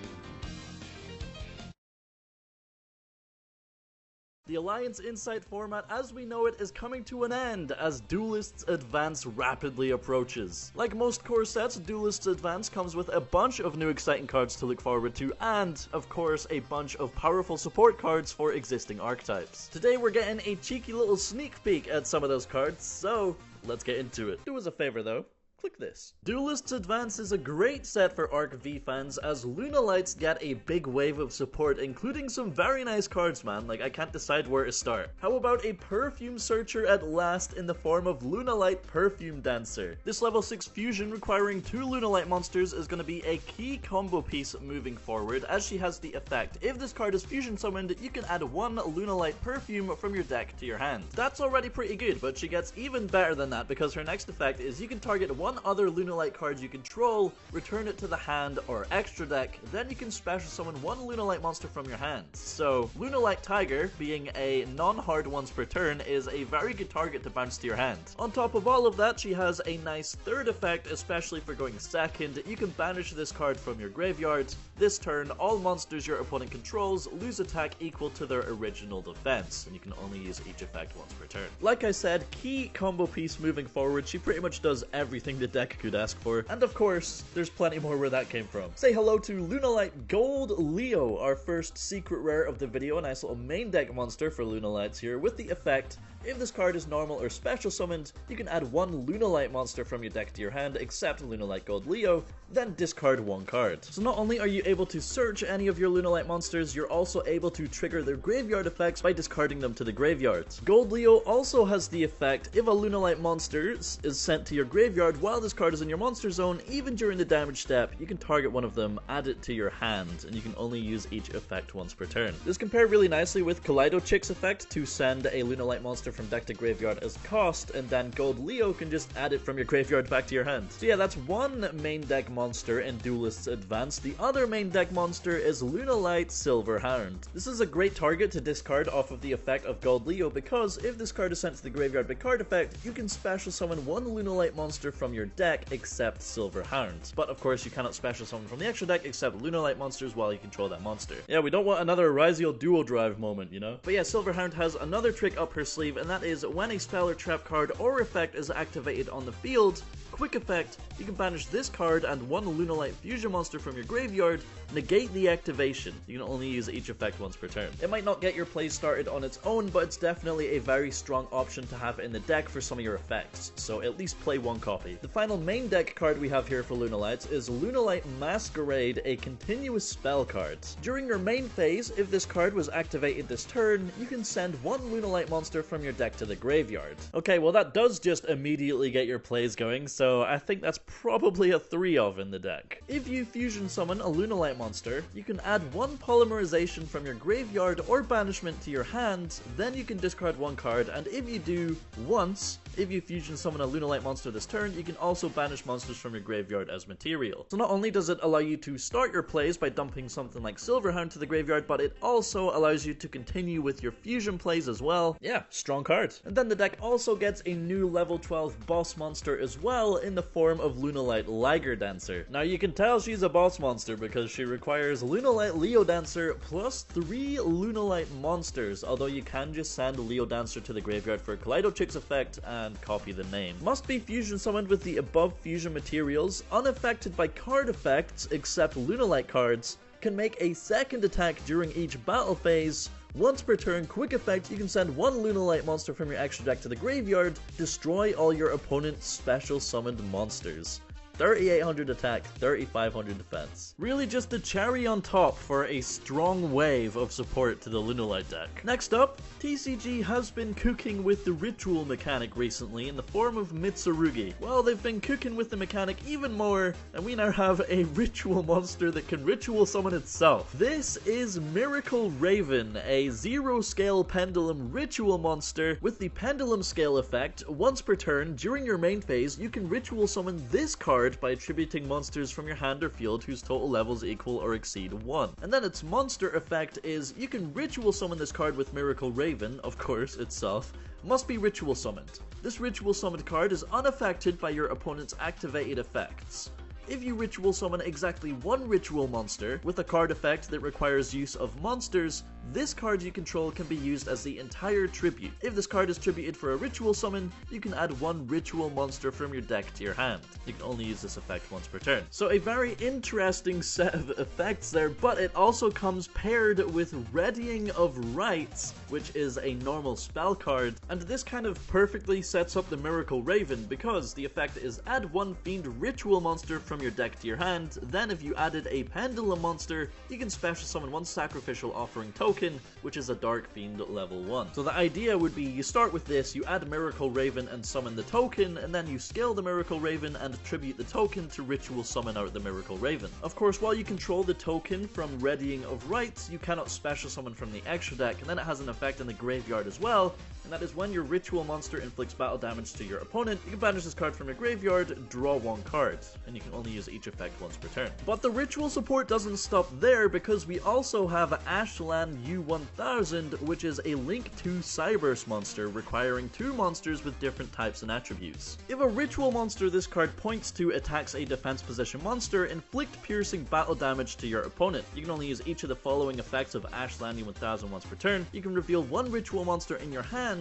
The Alliance Insight format as we know it is coming to an end as Duelists Advance rapidly approaches. Like most core sets, Duelists Advance comes with a bunch of new exciting cards to look forward to and, of course, a bunch of powerful support cards for existing archetypes. Today we're getting a cheeky little sneak peek at some of those cards, so let's get into it. Do us a favor though. Click this. Duelists Advance is a great set for Arc V fans as Luna Lights get a big wave of support, including some very nice cards, man. Like, I can't decide where to start. How about a Perfume Searcher at last in the form of Luna Light Perfume Dancer? This level 6 fusion requiring 2 Luna Light monsters is going to be a key combo piece moving forward, as she has the effect, if this card is fusion summoned, you can add 1 Luna Light Perfume from your deck to your hand. That's already pretty good, but she gets even better than that because her next effect is you can target 1 other Luna Light card you control, return it to the hand or extra deck, then you can special summon 1 Luna Light monster from your hand. So, Luna Light Tiger, being a non-hard once per turn, is a very good target to bounce to your hand. On top of all of that, she has a nice third effect, especially for going second. You can banish this card from your graveyard. This turn, all monsters your opponent controls lose attack equal to their original defense, and you can only use each effect once per turn. Like I said, key combo piece moving forward. She pretty much does everything the deck could ask for, and of course, there's plenty more where that came from. Say hello to Lunalight Gold Leo, our first secret rare of the video, a nice little main deck monster for Lunalights here, with the effect, if this card is normal or special summoned, you can add 1 Lunalight monster from your deck to your hand, except Lunalight Gold Leo, then discard 1 card. So not only are you able to search any of your Lunalight monsters, you're also able to trigger their graveyard effects by discarding them to the graveyard. Gold Leo also has the effect, if a Lunalight monster is sent to your graveyard while this card is in your monster zone, even during the damage step, you can target one of them, add it to your hand, and you can only use each effect once per turn. This compared really nicely with Kaleido Chick's effect to send a Lunalight monster from deck to graveyard as cost, and then Gold Leo can just add it from your graveyard back to your hand. So yeah, that's one main deck monster in Duelists Advance. The other main deck monster is Lunalight Silver Hound. This is a great target to discard off of the effect of Gold Leo because if this card is sent to the graveyard by card effect, you can special summon 1 Lunalight monster from your deck except Silver Hound. But of course you cannot special summon from the extra deck except Lunalight monsters while you control that monster. Yeah, we don't want another RYZEAL duo drive moment, you know? But yeah, Silver Hound has another trick up her sleeve, and that is when a spell or trap card or effect is activated on the field, quick effect, you can banish this card and 1 Lunalight fusion monster from your graveyard, negate the activation. You can only use each effect once per turn. It might not get your play started on its own, but it's definitely a very strong option to have in the deck for some of your effects, so at least play 1 copy. The final main deck card we have here for Lunalights is Lunalight Masquerade, a continuous spell card. During your main phase, if this card was activated this turn, you can send 1 Lunalight monster from your deck to the graveyard. Okay, well that does just immediately get your plays going, so so I think that's probably a 3 of in the deck. If you fusion summon a Lunalight monster, you can add 1 polymerization from your graveyard or banishment to your hand, then you can discard 1 card, and if you do once, if you fusion summon a Lunalight monster this turn, you can also banish monsters from your graveyard as material. So not only does it allow you to start your plays by dumping something like Silverhound to the graveyard, but it also allows you to continue with your fusion plays as well. Yeah, strong card. And then the deck also gets a new level 12 boss monster as well in the form of Lunalight Liger Dancer. Now you can tell she's a boss monster because she requires Lunalight Leo Dancer plus 3 Lunalight monsters, although you can just send Leo Dancer to the graveyard for a Kaleido Chicks effect and copy the name. Must be fusion summoned with the above fusion materials, unaffected by card effects except Lunalight cards, can make a second attack during each battle phase. Once per turn, quick effect, you can send 1 Lunalight monster from your extra deck to the graveyard, destroy all your opponent's special summoned monsters. 3800 attack, 3500 defense. Really just the cherry on top for a strong wave of support to the Lunalight deck. Next up, TCG has been cooking with the ritual mechanic recently in the form of Mitsurugi. Well, they've been cooking with the mechanic even more, and we now have a ritual monster that can ritual summon itself. This is Miracle Raven, a 0 scale pendulum ritual monster with the pendulum scale effect. Once per turn, during your main phase, you can ritual summon this card by attributing monsters from your hand or field whose total levels equal or exceed 1. And then its monster effect is you can ritual summon this card with Miracle Raven, of course, itself, must be ritual summoned. This ritual summoned card is unaffected by your opponent's activated effects. If you ritual summon exactly 1 ritual monster with a card effect that requires use of monsters, this card you control can be used as the entire tribute. If this card is tributed for a ritual summon, you can add 1 ritual monster from your deck to your hand. You can only use this effect once per turn. So a very interesting set of effects there, but it also comes paired with Readying of Rites, which is a normal spell card, and this kind of perfectly sets up the Miracle Raven because the effect is add 1 Fiend ritual monster from your deck to your hand, then if you added a Pendulum monster, you can special summon 1 Sacrificial Offering token, which is a Dark Fiend level 1. So the idea would be you start with this, you add Miracle Raven and summon the token, and then you scale the Miracle Raven and attribute the token to ritual summon out the Miracle Raven. Of course, while you control the token from Readying of Rites, you cannot special summon from the extra deck, and then it has an effect in the graveyard as well, and that is when your ritual monster inflicts battle damage to your opponent, you can banish this card from your graveyard, draw 1 card, and you can only use each effect once per turn. But the ritual support doesn't stop there because we also have Ashland U1000, which is a Link 2 Cyburst monster requiring 2 monsters with different types and attributes. If a ritual monster this card points to attacks a defense position monster, inflict piercing battle damage to your opponent. You can only use each of the following effects of Ashland U1000 once per turn. You can reveal 1 ritual monster in your hand,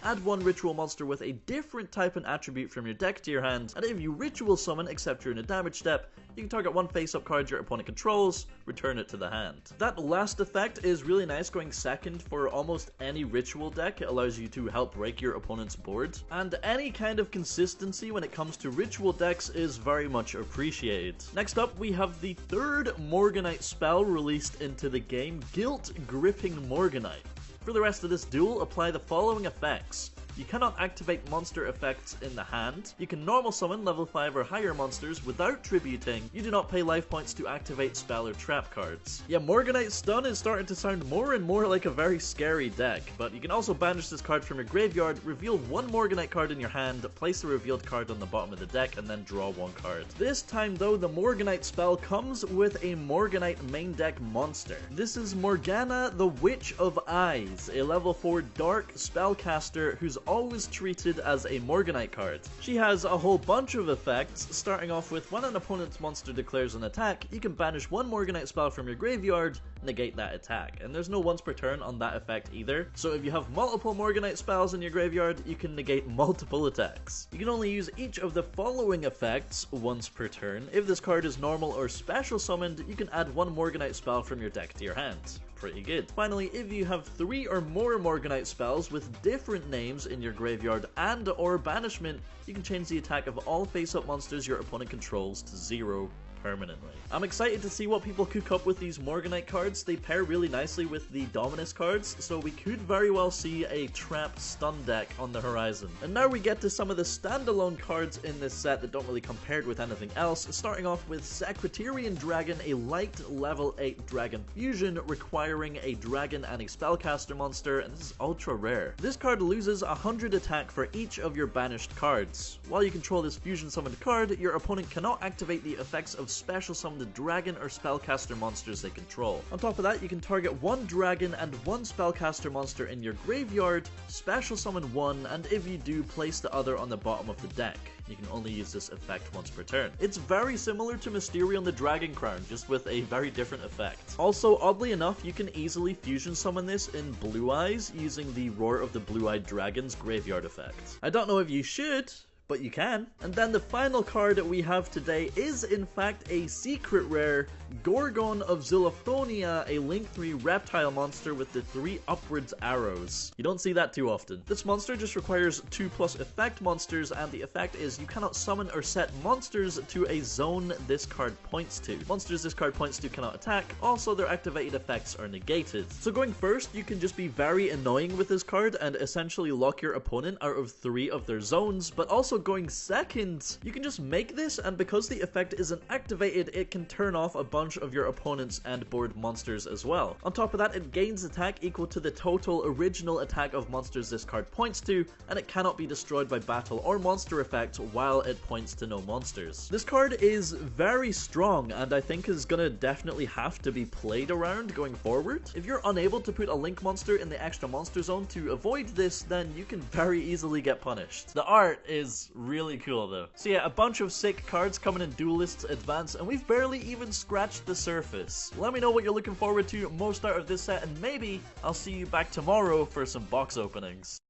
add 1 ritual monster with a different type and attribute from your deck to your hand, and if you ritual summon except you're in a damage step, you can target 1 face-up card your opponent controls, return it to the hand. That last effect is really nice, going second for almost any ritual deck. It allows you to help break your opponent's board, and any kind of consistency when it comes to ritual decks is very much appreciated. Next up, we have the 3rd Morganite spell released into the game, Guilt Gripping Morganite. For the rest of this duel, apply the following effects. You cannot activate monster effects in the hand. You can normal summon level 5 or higher monsters without tributing. You do not pay life points to activate spell or trap cards. Yeah, Morganite Stun is starting to sound more and more like a very scary deck, but you can also banish this card from your graveyard, reveal 1 Morganite card in your hand, place the revealed card on the bottom of the deck, and then draw 1 card. This time though, the Morganite spell comes with a Morganite main deck monster. This is Morgana the Witch of Eyes, a level 4 dark spellcaster who's always treated as a Morganite card. She has a whole bunch of effects, starting off with when an opponent's monster declares an attack, you can banish 1 Morganite spell from your graveyard, negate that attack, and there's no once per turn on that effect either, so if you have multiple Morganite spells in your graveyard, you can negate multiple attacks. You can only use each of the following effects once per turn. If this card is normal or special summoned, you can add 1 Morganite spell from your deck to your hand. Pretty good. Finally, if you have 3 or more Morganite spells with different names in your graveyard and or banishment, you can change the attack of all face-up monsters your opponent controls to 0 permanently. I'm excited to see what people cook up with these Morganite cards. They pair really nicely with the Dominus cards, so we could very well see a Trap Stun deck on the horizon. And now we get to some of the standalone cards in this set that don't really compare with anything else, starting off with Secretarian Dragon, a light level 8 Dragon Fusion requiring a Dragon and a Spellcaster monster, and this is ultra rare. This card loses 100 attack for each of your banished cards. While you control this fusion summoned card, your opponent cannot activate the effects of special summoned Dragon or Spellcaster monsters they control. On top of that, you can target one Dragon and one Spellcaster monster in your graveyard, special summon one, and if you do, place the other on the bottom of the deck. You can only use this effect once per turn. It's very similar to Mysterion the Dragon Crown, just with a very different effect. Also, oddly enough, you can easily fusion summon this in Blue Eyes using the Roar of the Blue-Eyed Dragon's graveyard effect. I don't know if you should, but you can. And then the final card that we have today is in fact a secret rare, Gorgon of Zilophonia, a Link 3 reptile monster with the 3 upwards arrows. You don't see that too often. This monster just requires 2+ effect monsters, and the effect is you cannot summon or set monsters to a zone this card points to. Monsters this card points to cannot attack, also their activated effects are negated. So going first, you can just be very annoying with this card and essentially lock your opponent out of 3 of their zones, but also going second, you can just make this, and because the effect isn't activated, it can turn off a bunch of your opponent's end board monsters as well. On top of that, it gains attack equal to the total original attack of monsters this card points to, and it cannot be destroyed by battle or monster effect while it points to no monsters. This card is very strong, and I think is gonna definitely have to be played around going forward. If you're unable to put a Link monster in the extra monster zone to avoid this, then you can very easily get punished. The art is really cool though. So yeah, a bunch of sick cards coming in Duelists Advance, and we've barely even scratched the surface. Let me know what you're looking forward to most out of this set, and maybe I'll see you back tomorrow for some box openings.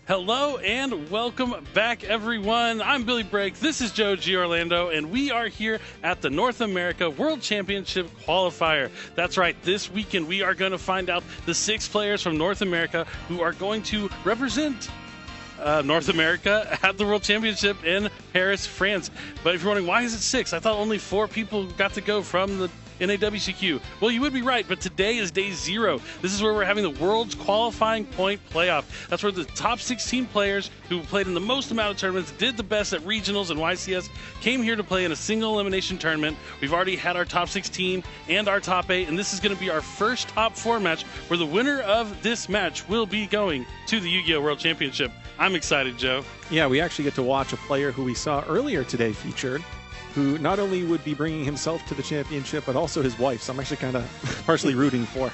Hello and welcome back, everyone. I'm Billy Brake. This is Joe G. Orlando, and we are here at the North America World Championship Qualifier. That's right. This weekend, we are going to find out the 6 players from North America who are going to represent North America at the World Championship in Paris, France. But if you're wondering, why is it 6? I thought only 4 people got to go from the NAWQP. Well, you would be right, but today is day 0. This is where we're having the world's qualifying point playoff. That's where the top 16 players who played in the most amount of tournaments, did the best at regionals and YCS, came here to play in a single elimination tournament. We've already had our top 16 and our top 8, and this is going to be our first top 4 match where the winner of this match will be going to the Yu-Gi-Oh! World Championship. I'm excited, Joe.
Yeah, we actually get to watch a player who we saw earlier today featured, who not only would be bringing himself to the championship, but also his wife. So I'm actually kind of partially rooting for.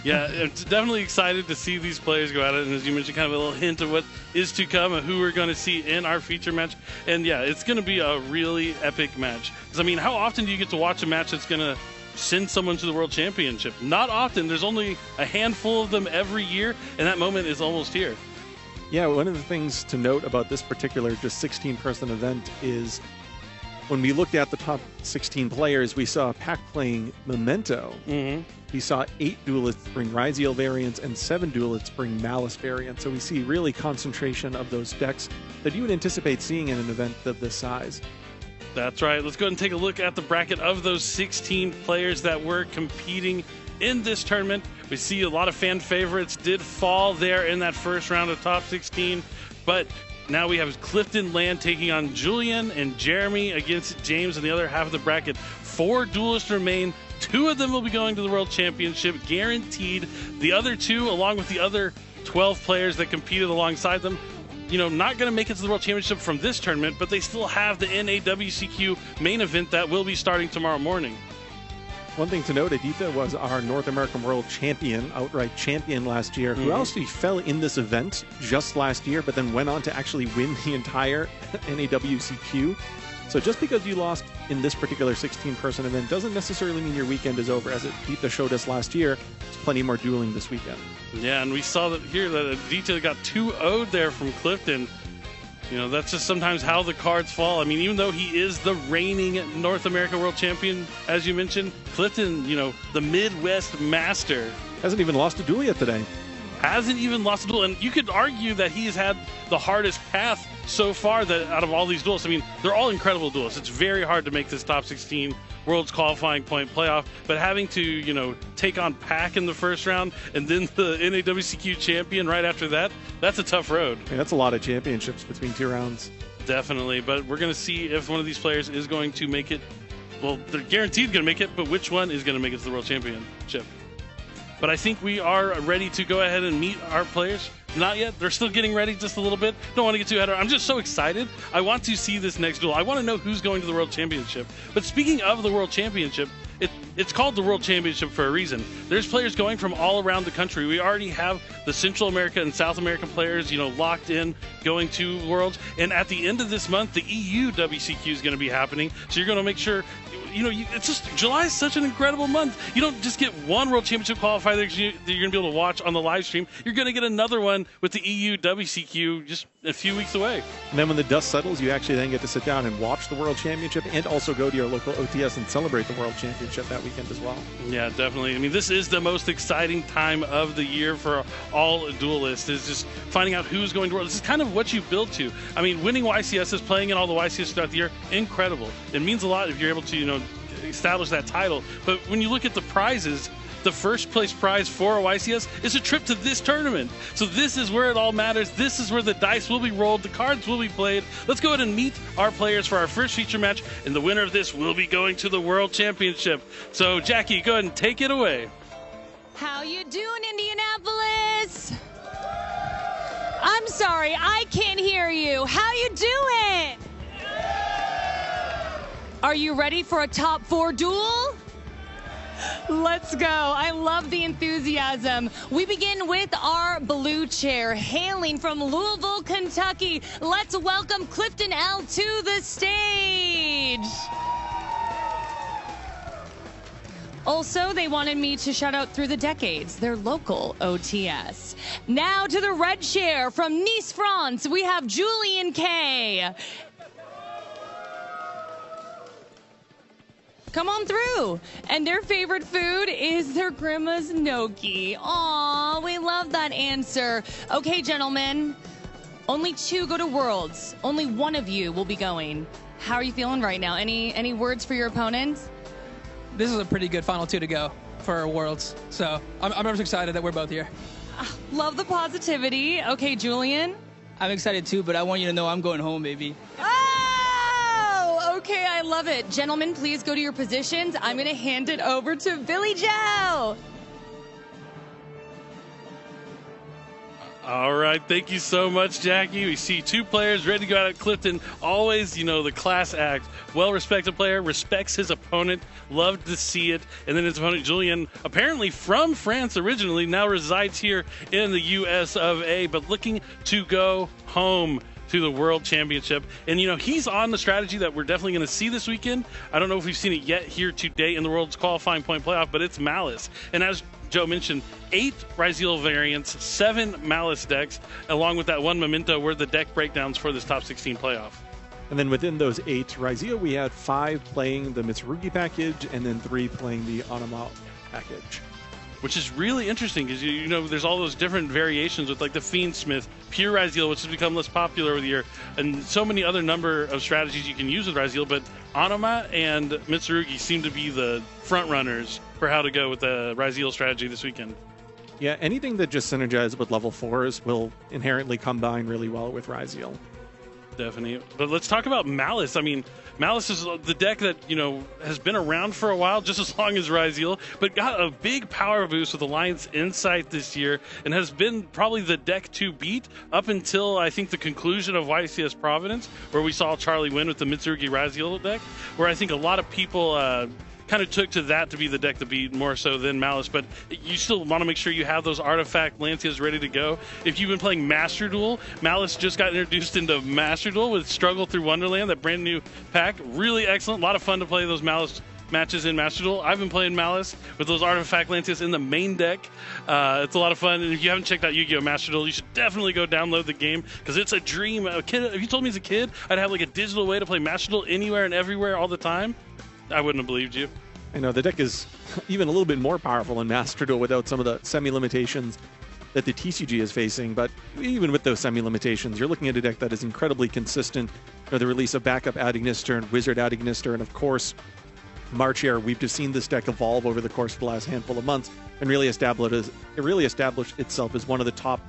Yeah, it's definitely excited to see these players go at it. And as you mentioned, kind of a little hint of what is to come and who we're going to see in our feature match. And yeah, it's going to be a really epic match. Because, I mean, how often do you get to watch a match that's going to send someone to the World Championship? Not often. There's only a handful of them every year, and that moment is almost here.
Yeah, one of the things to note about this particular just 16-person event is when we looked at the top 16 players, we saw Pack playing Memento. We saw 8 duelists bring RYZEAL variants and 7 duelists bring Malice variants. So we see really concentration of those decks that you would anticipate seeing in an event of this size.
That's right. Let's go ahead and take a look at the bracket of those 16 players that were competing in this tournament. We see a lot of fan favorites did fall there in that first round of top 16, but now we have Clifton Land taking on Julian and Jeremy against James in the other half of the bracket. 4 duelists remain. 2 of them will be going to the World Championship, guaranteed. The other 2, along with the other 12 players that competed alongside them, you know, not going to make it to the World Championship from this tournament, but they still have the NAWQP main event that will be starting tomorrow morning.
One thing to note, Aditya was our North American World Champion, outright champion last year, who actually fell in this event just last year, but then went on to actually win the entire NAWCQ. So just because you lost in this particular 16-person event doesn't necessarily mean your weekend is over. As Aditya showed us last year, there's plenty more dueling this weekend.
Yeah, and we saw that here that Aditya got 2-0'd there from Clifton. You know, that's just sometimes how the cards fall. I mean, even though he is the reigning North America World Champion, as you mentioned, Clifton, you know, the Midwest Master.
Hasn't even lost a duel yet today.
Hasn't even lost a duel. And you could argue that he's had the hardest path so far that out of all these duels. I mean, they're all incredible duels. It's very hard to make this top 16 World's qualifying point playoff, but having to, you know, take on Pac in the first round and then the NAWCQ champion right after that, that's a tough road.
Yeah, that's a lot of championships between 2 rounds.
Definitely, but we're going to see if one of these players is going to make it. Well, they're guaranteed going to make it, but which one is going to make it to the World Championship? But I think we are ready to go ahead and meet our players. Not yet. They're still getting ready just a little bit. Don't want to get too ahead of it. I'm just so excited. I want to see this next duel. I want to know who's going to the World Championship. But speaking of the World Championship, it's called the World Championship for a reason. There's players going from all around the country. We already have the Central America and South American players, you know, locked in, going to Worlds. And at the end of this month, the EU WCQ is going to be happening. So you're going to make sure, you know, it's just, July is such an incredible month. You don't just get one World Championship qualifier that you're going to be able to watch on the live stream. You're going to get another one with the EU WCQ just a few weeks away.
And then when the dust settles, you actually then get to sit down and watch the World Championship and also go to your local OTS and celebrate the World Championship that weekend as well.
Yeah, definitely. I mean, this is the most exciting time of the year for all duelists, is just finding out who's going to World. This is kind of what you build to. I mean, winning YCSs, playing in all the YCS throughout the year, incredible. It means a lot if you're able to, you know, establish that title. But when you look at the prizes, the first place prize for a YCS is a trip to this tournament. So this is where it all matters. This is where the dice will be rolled, the cards will be played. Let's go ahead and meet our players for our first feature match, and the winner of this will be going to the World Championship. So Jackie, go ahead and take it away.
How you doing, Indianapolis? I'm sorry, I can't hear you. How you doing? Are you ready for a top 4 duel? Let's go. I love the enthusiasm. We begin with our blue chair, hailing from Louisville, Kentucky. Let's welcome Clifton L to the stage. Also, they wanted me to shout out Through the Decades, their local OTS. Now to the red chair from Nice, France, we have Julian K. Come on through. And their favorite food is their grandma's gnocchi. Aw, we love that answer. Okay, gentlemen, only 2 go to Worlds. Only one of you will be going. How are you feeling right now? Any words for your opponents?
This is a pretty good final 2 to go for Worlds. So I'm just excited that we're both here.
Love the positivity. Okay, Julian?
I'm excited too, but I want you to know I'm going home, baby.
Oh, okay, I love it. Gentlemen, please go to your positions. I'm going to hand it over to Billy Joe.
All right, thank you so much, Jackie. We see 2 players ready to go out at Clifton. Always, you know, the class act. Well-respected player, respects his opponent. Loved to see it. And then his opponent, Julian, apparently from France originally, now resides here in the U.S. of A., but looking to go home to the World Championship. And, you know, he's on the strategy that we're definitely going to see this weekend. I don't know if we've seen it yet here today in the World's qualifying point playoff, but it's Malice. And as Joe mentioned, 8 RYZEAL variants, 7 Malice decks, along with that 1 Memento were the deck breakdowns for this top 16 playoff.
And then within those 8 RYZEAL, we had 5 playing the MITSURUGI package and then 3 playing the Aniteckzetto package.
Which is really interesting because, you know, there's all those different variations with like the Fiendsmith, Pure RYZEAL, which has become less popular over the year, and so many other number of strategies you can use with RYZEAL, but Aniteckzetto and MITSURUGI seem to be the front runners for how to go with the RYZEAL strategy this weekend.
Yeah, anything that just synergizes with level 4s will inherently combine really well with RYZEAL.
Definitely. But let's talk about Malice. I mean, Malice is the deck that, you know, has been around for a while, just as long as RYZEAL, but got a big power boost with Alliance Insight this year and has been probably the deck to beat up until, I think, the conclusion of YCS Providence, where we saw Charlie win with the MITSURUGI RYZEAL deck, where I think a lot of people kind of took to that to be the deck to beat more so than Malice, but you still want to make sure you have those artifact Lancias ready to go. If you've been playing Master Duel, Malice just got introduced into Master Duel with Struggle Through Wonderland, that brand new pack. Really excellent. A lot of fun to play those Malice matches in Master Duel. I've been playing Malice with those artifact Lancias in the main deck. It's a lot of fun, and if you haven't checked out Yu-Gi-Oh! Master Duel, you should definitely go download the game because it's a dream. A kid, if you told me as a kid I'd have like a digital way to play Master Duel anywhere and everywhere all the time, I wouldn't have believed you.
I know the deck is even a little bit more powerful in Master Duel without some of the semi-limitations that the TCG is facing, but even with those semi-limitations, you're looking at a deck that is incredibly consistent. You know, the release of Backup Aniteckzetto and Wizard Aniteckzetto, and of course, March here, we've just seen this deck evolve over the course of the last handful of months and really established itself as one of the top,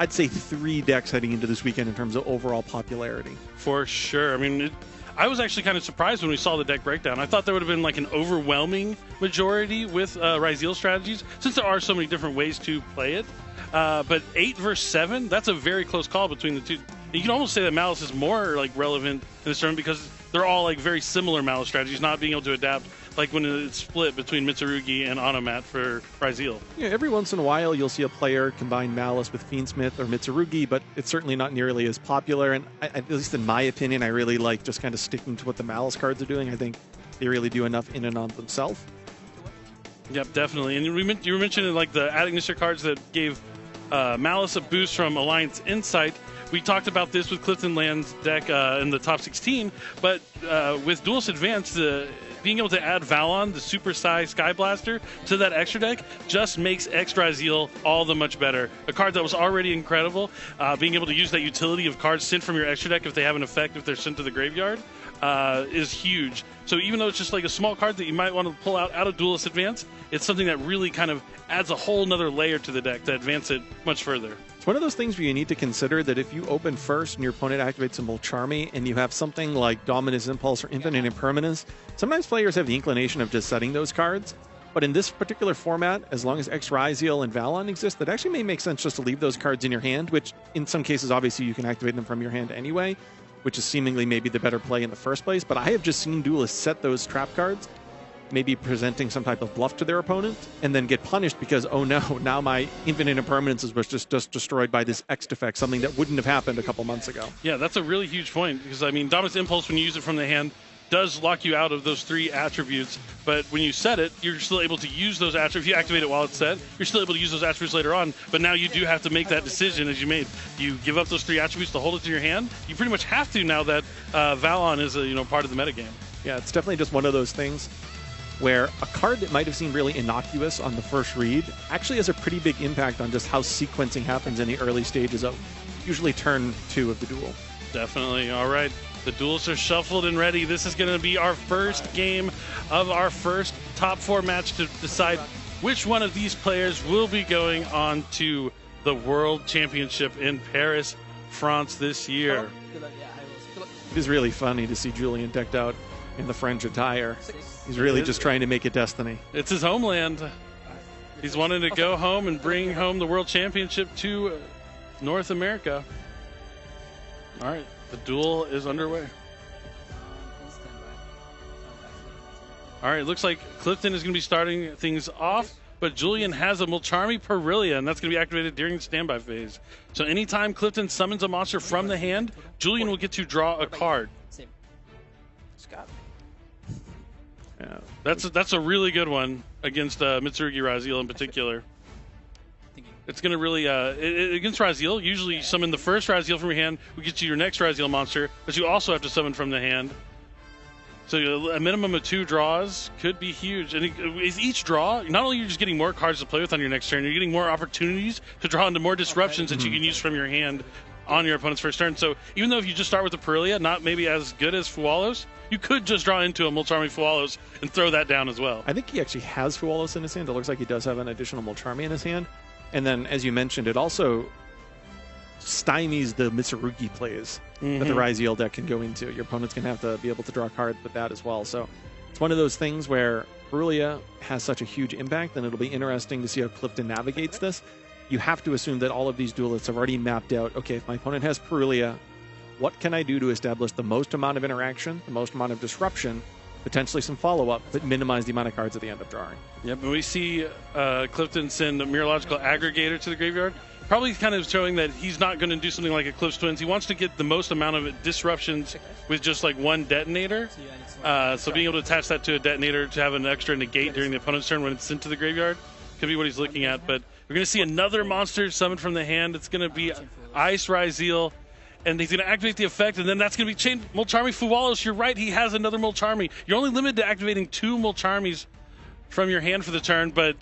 I'd say, 3 decks heading into this weekend in terms of overall popularity.
For sure. I mean, I was actually kind of surprised when we saw the deck breakdown. I thought there would have been like an overwhelming majority with RYZEAL strategies, since there are so many different ways to play it. But 8 versus 7, that's a very close call between the two. You can almost say that Malice is more like relevant in this tournament because they're all like very similar Malice strategies, not being able to adapt like when it's split between MITSURUGI and Aniteckzetto for RYZEAL.
Yeah, every once in a while you'll see a player combine Malice with Fiendsmith or MITSURUGI, but it's certainly not nearly as popular. And at least in my opinion, I really like just kind of sticking to what the Malice cards are doing. I think they really do enough in and of themselves.
Yep, definitely. And you were mentioning like the Aniteckzetto cards that gave Malice a boost from Alliance Insight. We talked about this with Clifton Land's deck in the top 16, but with Duelist Advance, being able to add Valon, the Super Size Sky Blaster, to that extra deck just makes extra RYZEAL all the much better. A card that was already incredible, being able to use that utility of cards sent from your extra deck if they have an effect, if they're sent to the graveyard, is huge. So even though it's just like a small card that you might want to pull out of Duelist Advance, it's something that really kind of adds a whole nother layer to the deck to advance it much further.
It's one of those things where you need to consider that if you open first and your opponent activates Symbol Charmy and you have something like Dominus Impulse or Infinite Impermanence, sometimes players have the inclination of just setting those cards. But in this particular format, as long as RYZEAL and Valon exist, it actually may make sense just to leave those cards in your hand, which in some cases, obviously, you can activate them from your hand anyway, which is seemingly maybe the better play in the first place. But I have just seen duelists set those trap cards, maybe presenting some type of bluff to their opponent, and then get punished because, oh no, now my Infinite Impermanences was just destroyed by this X defect, something that wouldn't have happened a couple months ago.
Yeah, that's a really huge point because, I mean, Dominus Impulse, when you use it from the hand, does lock you out of those 3 attributes, but when you set it, you're still able to use those attributes. If you activate it while it's set, you're still able to use those attributes later on, but now you do have to make that decision as you made. You give up those 3 attributes to hold it to your hand. You pretty much have to now that Valon is a part of the metagame.
Yeah, it's definitely just one of those things where a card that might have seemed really innocuous on the first read actually has a pretty big impact on just how sequencing happens in the early stages of usually turn 2 of the duel.
Definitely. All right. The duels are shuffled and ready. This is going to be our first game of our first top 4 match to decide which one of these players will be going on to the World Championship in Paris, France this year.
It is really funny to see Julian decked out in the French attire. He's really just trying to make it destiny.
It's his homeland. He's wanting to go home and bring home the World Championship to North America. All right. The duel is underway. All right, it looks like Clifton is going to be starting things off, but Julian has a Mulcharmy Perilia, and that's going to be activated during the standby phase. So anytime Clifton summons a monster from the hand, Julian will get to draw a card. Yeah, that's a really good one against MITSURUGI RYZEAL in particular. It's going to really, against RYZEAL, usually you summon the first RYZEAL from your hand, we get you your next RYZEAL monster, but you also have to summon from the hand. So a minimum of 2 draws could be huge. And each draw, not only are you just getting more cards to play with on your next turn, you're getting more opportunities to draw into more disruptions that you can use from your hand on your opponent's first turn. So even though if you just start with the Perilia, not maybe as good as Fualos, you could just draw into a Mulcharmy Fualos and throw that down as well.
I think he actually has Fualos in his hand. It looks like he does have an additional Mulcharmy in his hand. And then, as you mentioned, it also stymies the MITSURUGI plays that the RYZEAL deck can go into. Your opponent's going to have to be able to draw cards with that as well. So it's one of those things where Perilia has such a huge impact, and it'll be interesting to see how Clifton navigates this. You have to assume that all of these duelists have already mapped out, okay, if my opponent has Perilia, what can I do to establish the most amount of interaction, the most amount of disruption, potentially some follow-up, but minimize the amount of cards at the end of drawing.
Yep, and we see Clifton send a Mirological Aggregator to the graveyard, probably kind of showing that he's not going to do something like Eclipse Twins. He wants to get the most amount of disruptions with just like 1 detonator. So being able to attach that to a detonator to have an extra negate during the opponent's turn when it's sent to the graveyard could be what he's looking at. But we're going to see another monster summoned from the hand. It's going to be Ice RYZEAL. And he's going to activate the effect, and then that's going to be changed. Mulcharmy Fualos, you're right, he has another Mulcharmy. You're only limited to activating 2 Mulcharmies from your hand for the turn, but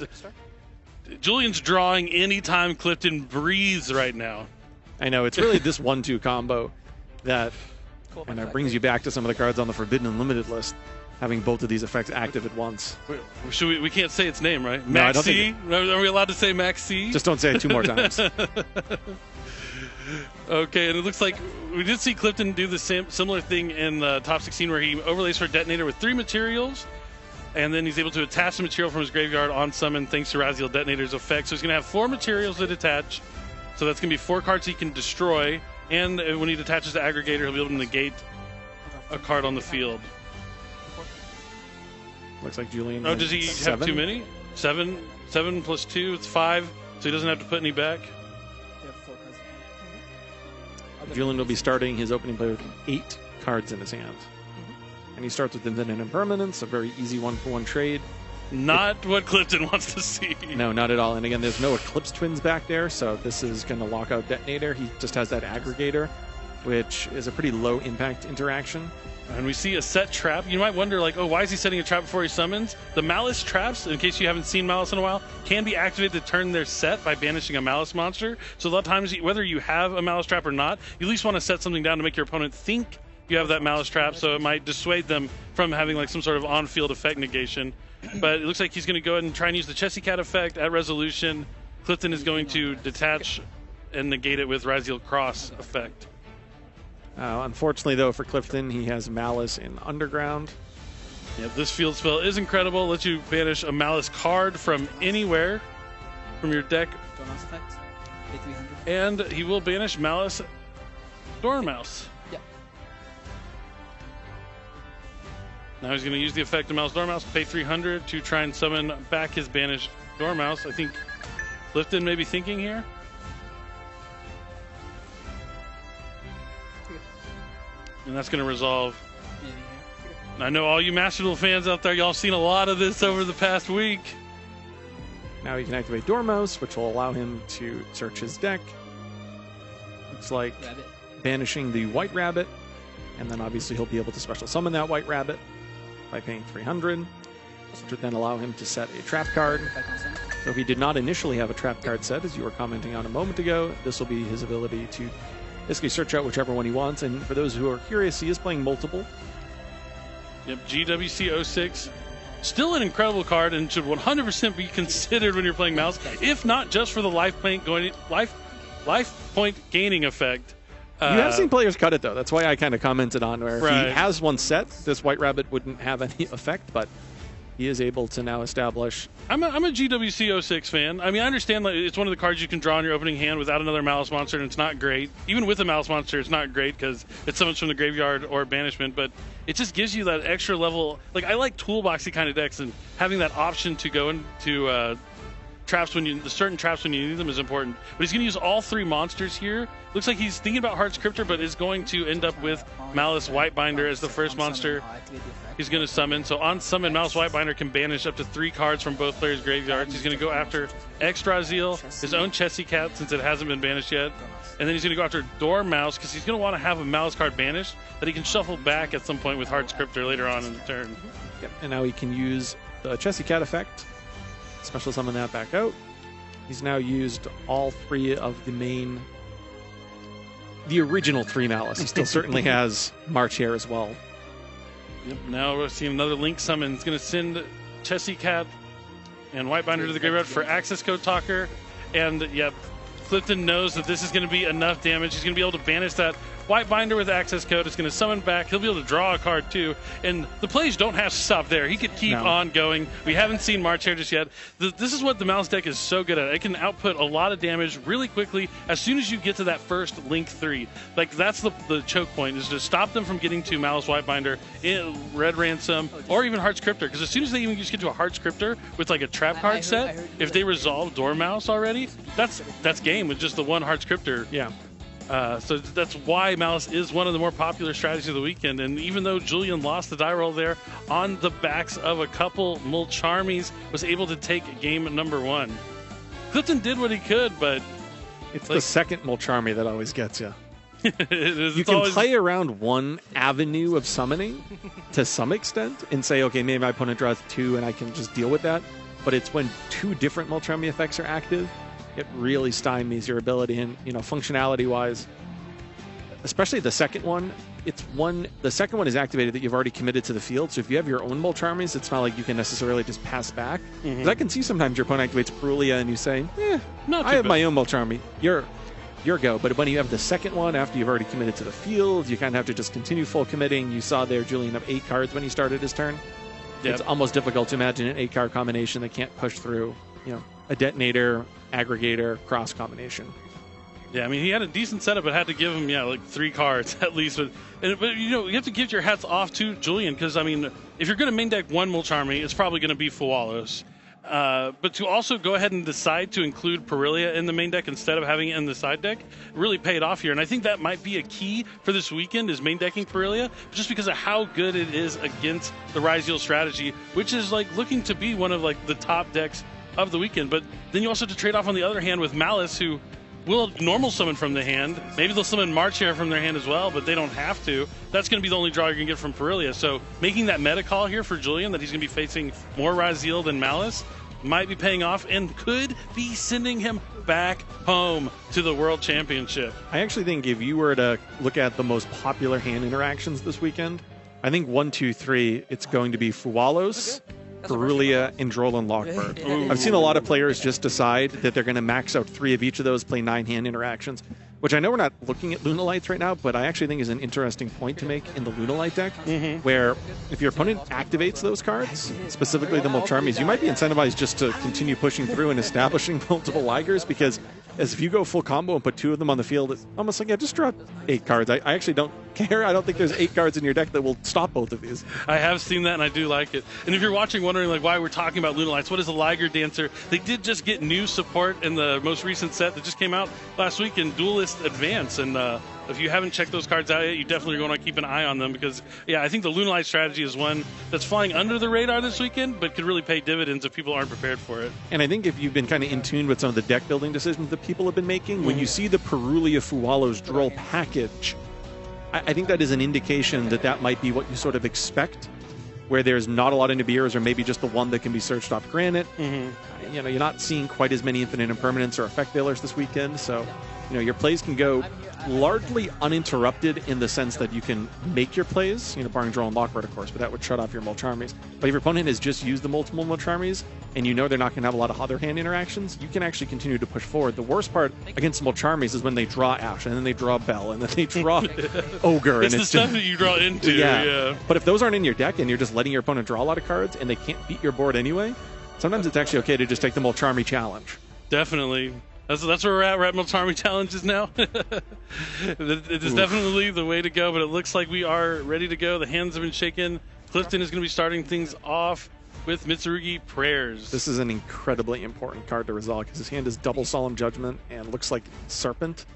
Julian's drawing anytime Clifton breathes right now.
I know, it's really this 1-2 combo that and that brings you back to some of the cards on the Forbidden Unlimited list, having both of these effects active at once.
We can't say its name, right?
No,
Max C? Are we allowed to say Max C?
Just don't say it 2 more times.
Okay, and it looks like we did see Clifton do the similar thing in the top 16 where he overlays for a detonator with 3 materials, and then he's able to attach the material from his graveyard on summon thanks to RYZEAL Detonator's effect. So he's going to have 4 materials that attach, so that's going to be 4 cards he can destroy, and when he attaches the Aggregator, he'll be able to negate a card on the field.
Looks like Julian.
Oh, does he have too many? 7 plus 2, it's 5, so he doesn't have to put any back.
Julian will be starting his opening play with 8 cards in his hand. And he starts with Infinite Impermanence, a very easy 1-for-1 trade.
Not what Clifton wants to see.
No, not at all. And again, there's no Eclipse Twins back there, so this is going to lock out Detonator. He just has that Aggregator, which is a pretty low impact interaction.
And we see a set trap. You might wonder, like, oh, why is he setting a trap before he summons? The Malice traps, in case you haven't seen Malice in a while, can be activated to turn their set by banishing a Malice monster. So a lot of times, whether you have a Malice trap or not, you at least want to set something down to make your opponent think you have that Malice trap, so it might dissuade them from having like some sort of on-field effect negation. But it looks like he's going to go ahead and try and use the Chessy Cat effect at resolution. Clifton is going to detach and negate it with RYZEAL Cross effect.
Unfortunately, though, for Clifton, he has Malice in Underground.
Yep, this field spell is incredible. Lets you banish a Malice card from anywhere from your deck. And he will banish Malice Dormouse.
Yep.
Now he's going to use the effect of Malice Dormouse, pay 300 to try and summon back his banished Dormouse. I think Clifton may be thinking here. And that's going to resolve I know all you Master Duel fans out there, y'all seen a lot of this over the past week.
Now he can activate Dormouse, which will allow him to search his deck. Looks like banishing the White Rabbit, and then obviously he'll be able to special summon that White Rabbit by paying 300, which would then allow him to set a trap card. So if he did not initially have a trap card set, as you were commenting on a moment ago, this will be his ability to basically search out whichever one he wants. And for those who are curious, he is playing multiple.
Yep, GWC 06. Still an incredible card and should 100% be considered when you're playing Mouse, if not just for the life point gaining effect.
You have seen players cut it, though. That's why I kind of commented on where if he has one set, this White Rabbit wouldn't have any effect, but he is able to now establish.
I'm a GWC 06 fan. I mean, I understand like, it's one of the cards you can draw in your opening hand without another Malice Monster, and it's not great. Even with a Malice Monster, it's not great because it summons from the graveyard or banishment, but it just gives you that extra level. Like, I like toolboxy kind of decks, and having that option to go into traps certain traps when you need them is important. But he's going to use all 3 monsters here. Looks like he's thinking about Heart's Cryptor, but is going to end up with Malice Whitebinder as the first monster he's going to summon. So on summon, Malice Whitebinder can banish up to 3 cards from both players' graveyards. He's going to go after RYZEAL, his own Chessy Cat since it hasn't been banished yet. And then he's going to go after Dormouse because he's going to want to have a Malice card banished that he can shuffle back at some point with Heart's Cryptor later on in the turn.
Yep. And now he can use the Chessy Cat effect. Special summon that back out. He's now used all 3 of the original 3 Malice. He still certainly has March here as well.
Yep. Now we're seeing another Link summon. It's going to send Chessy Cat and Whitebinder to the graveyard for Access Code Talker. And yep, Clifton knows that this is going to be enough damage. He's going to be able to banish that Whitebinder with Access Code. It's going to summon back. He'll be able to draw a card too. And the plays don't have to stop there. He could keep on going. We haven't seen March here just yet. This is what the Mouse deck is so good at. It can output a lot of damage really quickly as soon as you get to that first Link 3. Like, that's the choke point, is to stop them from getting to Malice Whitebinder, Red Ransom, or even Heart's Cryptor. Because as soon as they even just get to a Heart's Cryptor with like a trap card set, if they resolve Dormouse already, that's game with just the one Heart's Cryptor.
Yeah.
So that's why Malice is one of the more popular strategies of the weekend. And even though Julian lost the die roll there on the backs of a couple Mulcharmies, was able to take game number 1. Clifton did what he could, but
it's the second Mulcharmy that always gets you.
You
can play around one avenue of summoning to some extent and say, okay, maybe my opponent draws 2 and I can just deal with that. But it's when 2 different Mulcharmy effects are active, it really stymies your ability. And, you know, functionality-wise, especially the second one, the second one is activated that you've already committed to the field. So if you have your own Mulcharmies, it's not like you can necessarily just pass back. Because I can see sometimes your opponent activates Perulia and you say, I have my own Mulcharmy. Your go. But when you have the second one, after you've already committed to the field, you kind of have to just continue full committing. You saw there Julian have 8 cards when he started his turn. Yep. It's almost difficult to imagine an 8-card combination that can't push through, you know, a detonator, aggregator, cross combination.
Yeah, I mean, he had a decent setup, but had to give him, like 3 cards at least. But you know, you have to give your hats off to Julian, because, I mean, if you're going to main deck one Mulcharmy, it's probably going to be Fuwalos. But to also go ahead and decide to include Perulia in the main deck instead of having it in the side deck really paid off here. And I think that might be a key for this weekend, is main decking Perulia, just because of how good it is against the RYZEAL strategy, which is like looking to be one of like the top decks of the weekend. But then you also have to trade off on the other hand with Malice, who will normal summon from the hand. Maybe they'll summon March here from their hand as well, but they don't have to. That's going to be the only draw you're going to get from Perulia. So making that meta call here for Julian, that he's going to be facing more RYZEAL than Malice, might be paying off and could be sending him back home to the World Championship.
I actually think if you were to look at the most popular hand interactions this weekend, I think 1, 2, 3, it's going to be Fuwalos, Perulia, and Droll and Lockbird. I've seen a lot of players just decide that they're going to max out 3 of each of those, play 9 hand interactions, which I know we're not looking at Lunalights right now, but I actually think is an interesting point to make in the Lunalight deck, where if your opponent activates those cards, specifically the Mulcharmies, you might be incentivized just to continue pushing through and establishing multiple Ligers, because as if you go full combo and put 2 of them on the field, it's almost like, just draw 8 cards. I actually don't care. I don't think there's 8 cards in your deck that will stop both of these.
I have seen that, and I do like it. And if you're watching, wondering like why we're talking about Lunalights, what is a Liger Dancer? They did just get new support in the most recent set that just came out last week in Duelist Advance. And if you haven't checked those cards out yet, you definitely want to keep an eye on them because, yeah, I think the Lunalight strategy is one that's flying under the radar this weekend, but could really pay dividends if people aren't prepared for it.
And I think if you've been kind of in tune with some of the deck building decisions that people have been making, when you see the Perulia Fualo's Droll package, I think that is an indication that that might be what you sort of expect, where there's not a lot of Nibiru's or maybe just the one that can be searched off Granite. You know, you're not seeing quite as many Infinite Impermanence or Effect Veilers this weekend, so you know your plays can go largely uninterrupted in the sense that you can make your plays, you know, barring Droll and Lockbird, of course, but that would shut off your Molcharmies. But if your opponent has just used the multiple Molcharmies and you know they're not going to have a lot of other hand interactions, you can actually continue to push forward. The worst part against Molcharmies is when they draw Ash, and then they draw Bell, and then they draw Ogre.
It's
and
the stuff that you draw into, yeah.
But if those aren't in your deck and you're just letting your opponent draw a lot of cards and they can't beat your board anyway, sometimes it's actually okay to just take the Molcharmy challenge.
Definitely. That's where we're at. We're at Molcharmy challenges now. It is definitely the way to go, but it looks like we are ready to go. The hands have been shaken. Clifton is going to be starting things off with Mitsurugi Prayers.
This is an incredibly important card to resolve because his hand is double Solemn Judgment and looks like Serpent.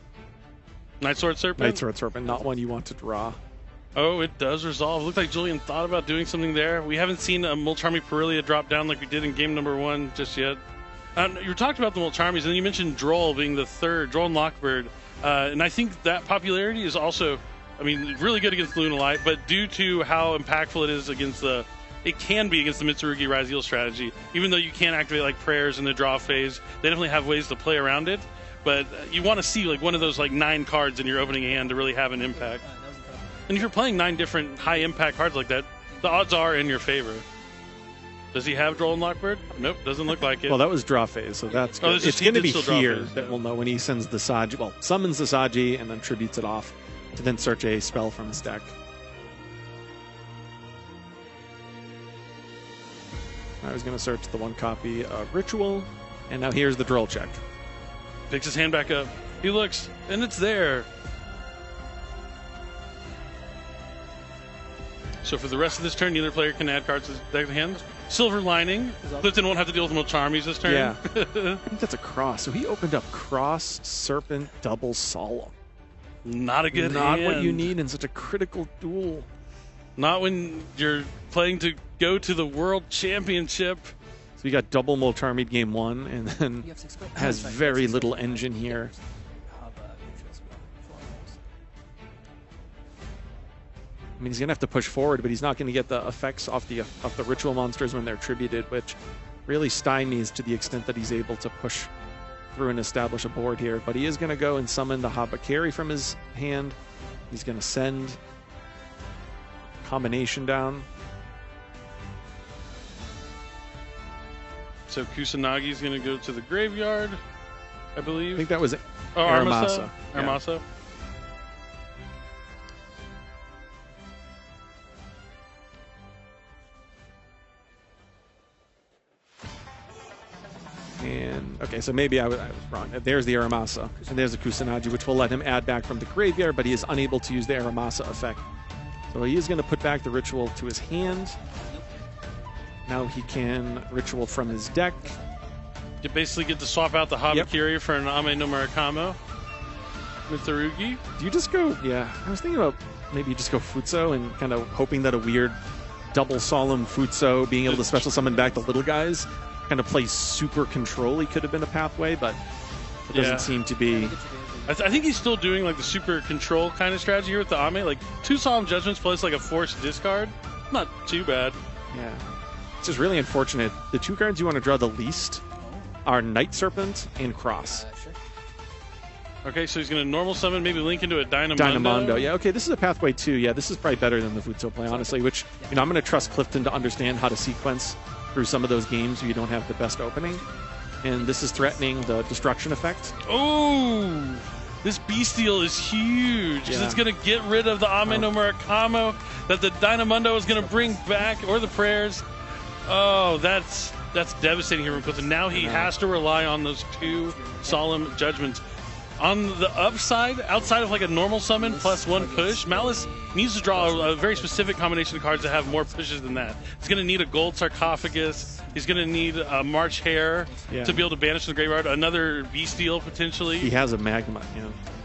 Night Sword Serpent?
Night Sword Serpent, not one you want to draw.
Oh, it does resolve. Looks like Julian thought about doing something there. We haven't seen a Molcharmy Perulia drop down like we did in game number 1 just yet. You talked about the Molcharmies, and then you mentioned Droll being the third, Droll and Lockbird. And I think that popularity is also, I mean, really good against Lunalight, but due to how impactful it is against it can be against the Mitsurugi RYZEAL strategy. Even though you can't activate like Prayers in the draw phase, they definitely have ways to play around it. But you want to see like one of those like 9 cards in your opening hand to really have an impact. And if you're playing 9 different high impact cards like that, the odds are in your favor. Does he have Droll and Lockbird? Nope, doesn't look like it.
Well, that was draw phase, so that's good. It's going to be here that we'll know when he sends the Saji, well, summons the Saji and then tributes it off to then search a spell from his deck. I was going to search the 1 copy of Ritual, and now here's the Droll check.
Picks his hand back up. He looks, and it's there. So for the rest of this turn, neither player can add cards to their hand. Silver Lining. Clifton won't have to deal with Molcharmies this turn.
Yeah. I think that's a cross. So he opened up Cross, Serpent, Double Solemn.
Not a good
Not
hand.
what you need in such a critical duel.
Not when you're playing to go to the World Championship.
So you got double Molcharmy game 1, and then has very little engine here. I mean, he's going to have to push forward, but he's not going to get the effects off the Ritual monsters when they're tributed, which really stymies to the extent that he's able to push through and establish a board here. But he is going to go and summon the Habakiri from his hand. He's going to send Combination down.
So Kusanagi's going to go to the graveyard, I believe.
I think that was
Aramasa.
Yeah.
Aramasa.
And okay, so maybe I was wrong. There's the Aramasa, and there's the Kusanagi, which will let him add back from the graveyard, but he is unable to use the Aramasa effect. So he is going to put back the Ritual to his hand. Now he can Ritual from his deck.
You basically get to swap out the Habakiri for an Ame no Murakamo. Mitsurugi.
Do you just go, yeah, I was thinking about maybe you just go Futso and kind of hoping that a weird double Solemn Futso, being able to special summon back the little guys, kind of play super control-y could have been a pathway, but it doesn't seem to be.
I think he's still doing like the super control kind of strategy here with the Ame. Like 2 Solemn Judgments plus like a forced discard. Not too bad.
Yeah. It's just really unfortunate. The 2 cards you want to draw the least are Night Serpent and Cross.
Okay, so he's going to normal summon, maybe link into a Dynamondo.
Dynamondo, yeah. Okay, this is a pathway too. Yeah, this is probably better than the Futso play, honestly, which, you know, I'm going to trust Clifton to understand how to sequence through some of those games where you don't have the best opening. And this is threatening the destruction effect.
Oh! This Bestial is huge.
Yeah.
It's going to get rid of the Ame no Murakamo that the Dynamondo is going to bring back, or the Prayers. Oh, that's devastating here from Clifton. Now he has to rely on those 2 Solemn Judgments. On the upside, outside of like a normal summon plus 1 push, Malice needs to draw a very specific combination of cards that have more pushes than that. He's going to need a gold sarcophagus. He's going to need a March Hare to be able to banish from the graveyard. Another Bestial potentially.
He has a Magma,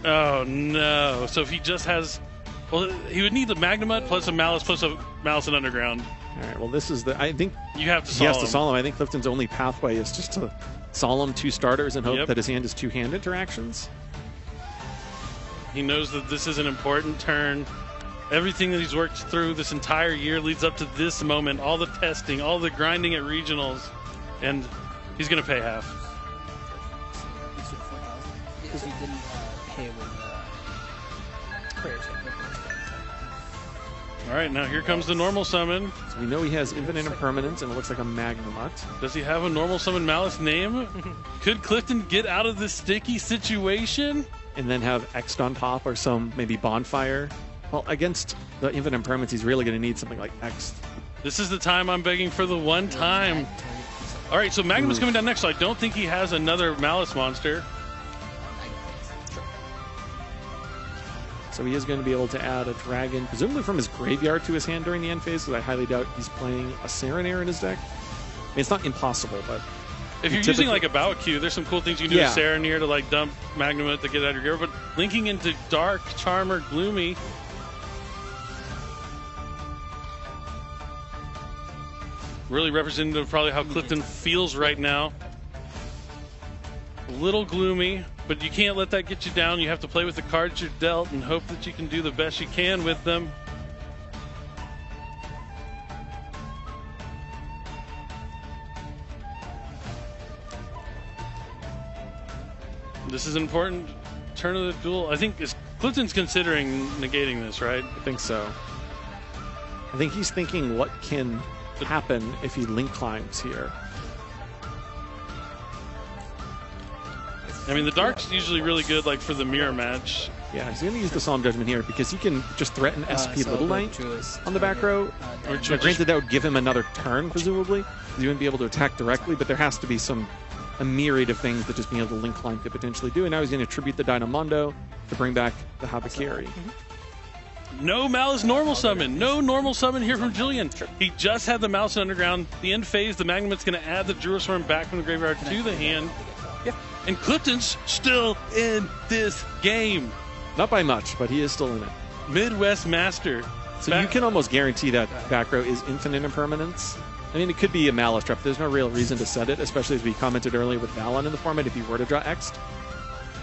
Oh no! So if he just has, well, he would need the Magnemite plus a Malice and Underground.
All right. Well, this is the. I think
you have to.
He has to Solemn. I think Clifton's only pathway is just to Solemn 2 starters and hope that his hand is 2-hand interactions.
He knows that this is an important turn. Everything that he's worked through this entire year leads up to this moment. All the testing, all the grinding at regionals, and he's going to pay half.
Because we didn't pay with prayers.
All right, now here comes the normal summon.
So we know he has infinite impermanence, and it looks like a Magnemite.
Does he have a normal summon Malice name? Could Clifton get out of this sticky situation?
And then have X'd on top or some maybe Bonfire. Well, against the infinite impermanence, he's really going to need something like X.
This is the time I'm begging for the one time. All right, so Magnum is coming down next, so I don't think he has another Malice monster.
So he is going to be able to add a dragon, presumably from his graveyard to his hand during the end phase, because I highly doubt he's playing a Serenair in his deck. I mean, it's not impossible, but...
If you're using like a WQP, there's some cool things you can do with Serenair to like dump Magnemite to get out of your graveyard, but linking into Dark, Charmer, Gloomy... Really representative of probably how Clifton feels right now. A little gloomy, but you can't let that get you down. You have to play with the cards you're dealt and hope that you can do the best you can with them. This is an important turn of the duel. I think Clifton's considering negating this, right?
I think so. I think he's thinking what can happen if he link climbs here.
I mean, the Dark's usually really good, like for the mirror match.
Yeah, he's going to use the Solemn Judgment here because he can just threaten SP Little Knight on the back row. Now, granted, that would give him another turn, presumably. He wouldn't be able to attack directly, but there has to be a myriad of things that just being able to link climb could potentially do. And now he's going to tribute the Dynamondo to bring back the Habakiri.
No Malice normal summon. No normal summon here from Julian. He just had the Malice Underground. The end phase, the Magnemite's going to add the Jurusworm back from the graveyard to the hand. And Clifton's still in this game.
Not by much, but he is still in it.
Midwest Master.
So you can almost guarantee that back row is infinite impermanence. I mean, it could be a Malice trap. There's no real reason to set it, especially as we commented earlier with Valen in the format. If he were to draw X,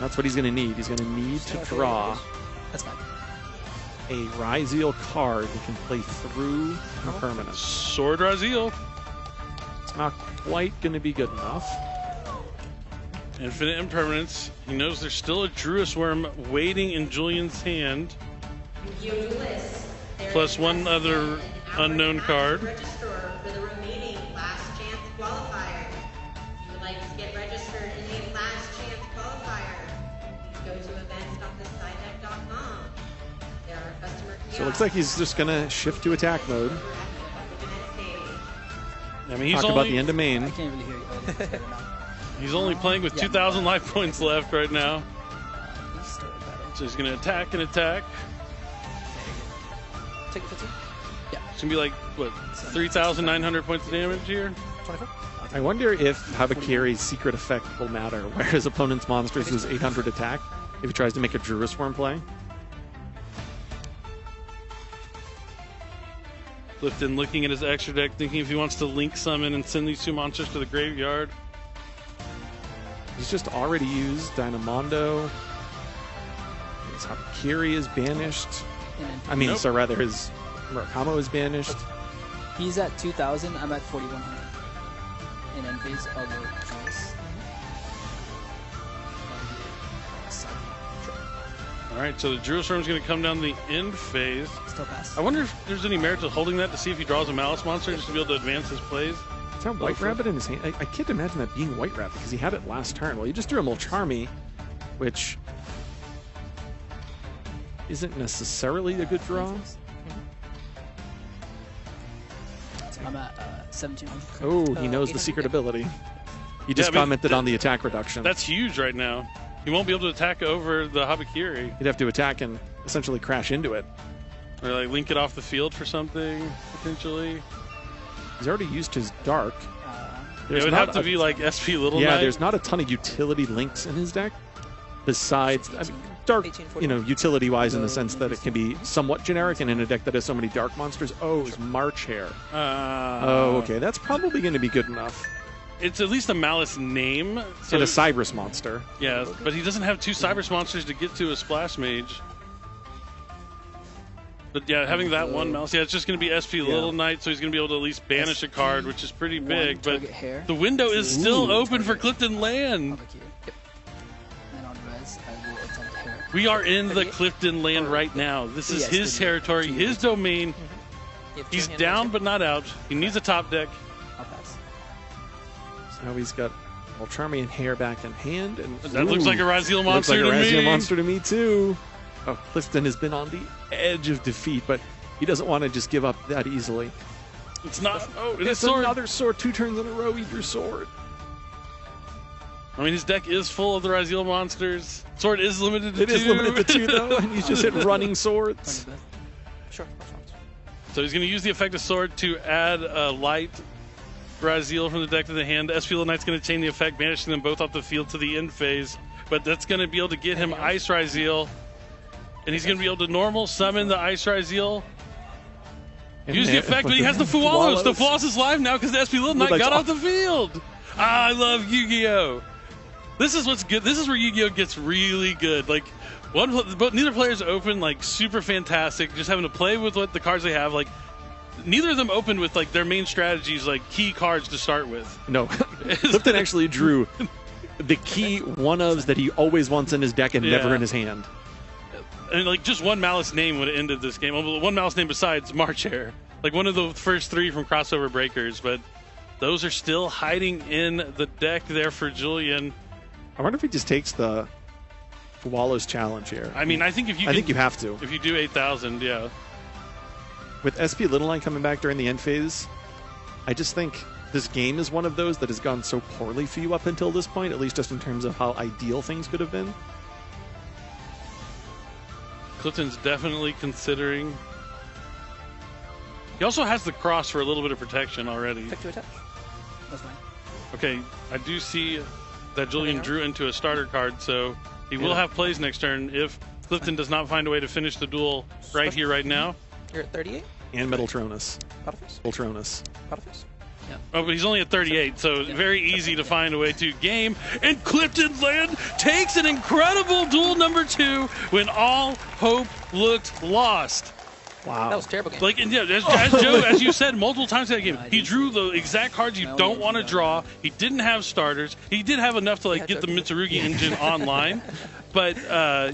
that's what he's going to need. He's going to need to draw a RYZEAL card that can play through impermanence.
Sword RYZEAL.
It's not quite going to be good enough.
Infinite impermanence. He knows there's still a Jurusworm waiting in Julian's hand. Plus one other unknown card.
Register for the remaining last chance qualifier. If you would like to get registered in the last chance qualifier, please go to events.thesidedeck.com. There are customer kiosks.
So it looks like he's just going to shift to attack mode.
I mean, he's
talk about the end of main.
I can't really hear you.
He's only playing with 2,000 life points left right now. So he's going to attack and attack.
Take 15? Yeah.
It's going to be like, what, 3,900 points of damage here?
24?
I wonder if Habakiri's secret effect will matter, where his opponent's monsters is 800 attack, if he tries to make a Jurusworm play.
Clifton looking at his extra deck, thinking if he wants to link summon and send these two monsters to the graveyard.
He's just already used Dynamondo. His Habakiri is banished. I mean, so rather his Murakamo is banished.
He's at 2,000. I'm at 4,100. And then phase of the choice.
All right, so the Jurusworm is going to come down the end phase.
Still pass.
I wonder if there's any merit to holding that to see if he draws a Malice monster just to be able to advance his plays.
Is that White Rabbit in his hand? I can't imagine that being White Rabbit because he had it last turn. Well, he just drew a Molcharmy, which isn't necessarily a good draw.
I'm at 1,700.
Oh, he knows the secret ability. He just commented on the attack reduction.
That's huge right now. He won't be able to attack over the Habakiri.
He'd have to attack and essentially crash into it.
Or like link it off the field for something, potentially.
He's already used his Dark.
It would have to be like SP Little Knight.
Yeah, there's not a ton of utility links in his deck. Besides, I mean, Dark, utility-wise in the sense that it can be somewhat generic, and in a deck that has so many Dark monsters. Oh, it's March Hare. Oh, okay. That's probably going to be good enough.
It's at least a Malice name. So
and a Cybers monster.
Yeah, but he doesn't have 2 Cybers monsters to get to a Splash Mage. But yeah, having that one Malice, it's just going to be SP Little Knight, so he's going to be able to at least banish a card, which is pretty big. But the window is still open for Clifton Land. We are in the Clifton Land right now. This is his territory, his domain. He's down but not out. He needs a top deck.
So now he's got Charmian Hare back in hand. And
that looks like a RYZEAL monster to me.
Looks like a RYZEAL monster to me, too. Oh, Clifton has been on the edge of defeat, but he doesn't want to just give up that easily.
It's not. Oh,
it's another sword. 2 turns in a row. Eat your sword.
I mean, his deck is full of the RYZEAL monsters. Sword is limited to 2.
It is limited to 2, though, and he's just hit running swords.
Sure.
So he's going to use the effect of sword to add a light RYZEAL from the deck to the hand. SP Little Knight's going to chain the effect, banishing them both off the field to the end phase. But that's going to be able to get him Ice RYZEAL. And he's going to be able to normal summon the Ice RYZEAL. Use the effect, but he has the Fualos. The Fualos is live now because the SP Little Knight got off the field. I love Yu-Gi-Oh! This is what's good. This is where Yu-Gi-Oh! Gets really good. Like, neither player's open, like, super fantastic. Just having to play with what the cards they have. Like, neither of them opened with, like, their main strategies, like, key cards to start with.
No. Clifton actually drew the key one-ofs that he always wants in his deck and never in his hand.
And, like, just one Malice name would have ended this game. One Malice name besides March Hare. Like, one of the first 3 from Crossover Breakers, but those are still hiding in the deck there for Julian.
I wonder if he just takes the Fualos challenge here.
I mean, I think if you
think you have to.
If you do 8,000, yeah.
With SP Little Line coming back during the end phase, I just think this game is one of those that has gone so poorly for you up until this point, at least just in terms of how ideal things could have been.
Clifton's definitely considering. He also has the cross for a little bit of protection already.
Pick to attach. That's fine.
Okay, I do see that Julian drew into a starter card, so he will have plays next turn if Clifton does not find a way to finish the duel right here, right now.
You're at 38?
And Metaltronus.
Metaltronus.
Yeah. Oh, but he's only at 38, so very easy to find a way to game. And Clifton Land takes an incredible duel number 2 when all hope looked lost.
Wow.
That was a terrible game.
Like, and yeah, as Joe, as you said multiple times in that game, he drew the exact cards you don't want to draw. He didn't have starters. He did have enough to like get the MITSURUGI engine online. But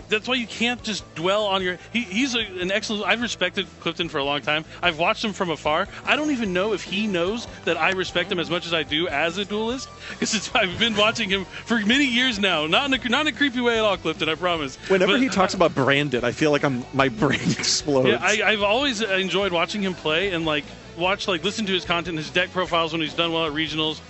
that's why you can't just dwell on your... He's an excellent... I've respected Clifton for a long time. I've watched him from afar. I don't even know if he knows that I respect him as much as I do as a duelist. Because I've been watching him for many years now. Not in a creepy way at all, Clifton, I promise.
Whenever he talks about Branded, I feel like my brain explodes.
Yeah, I've always enjoyed watching him play and listen to his content, his deck profiles when he's done well at regionals.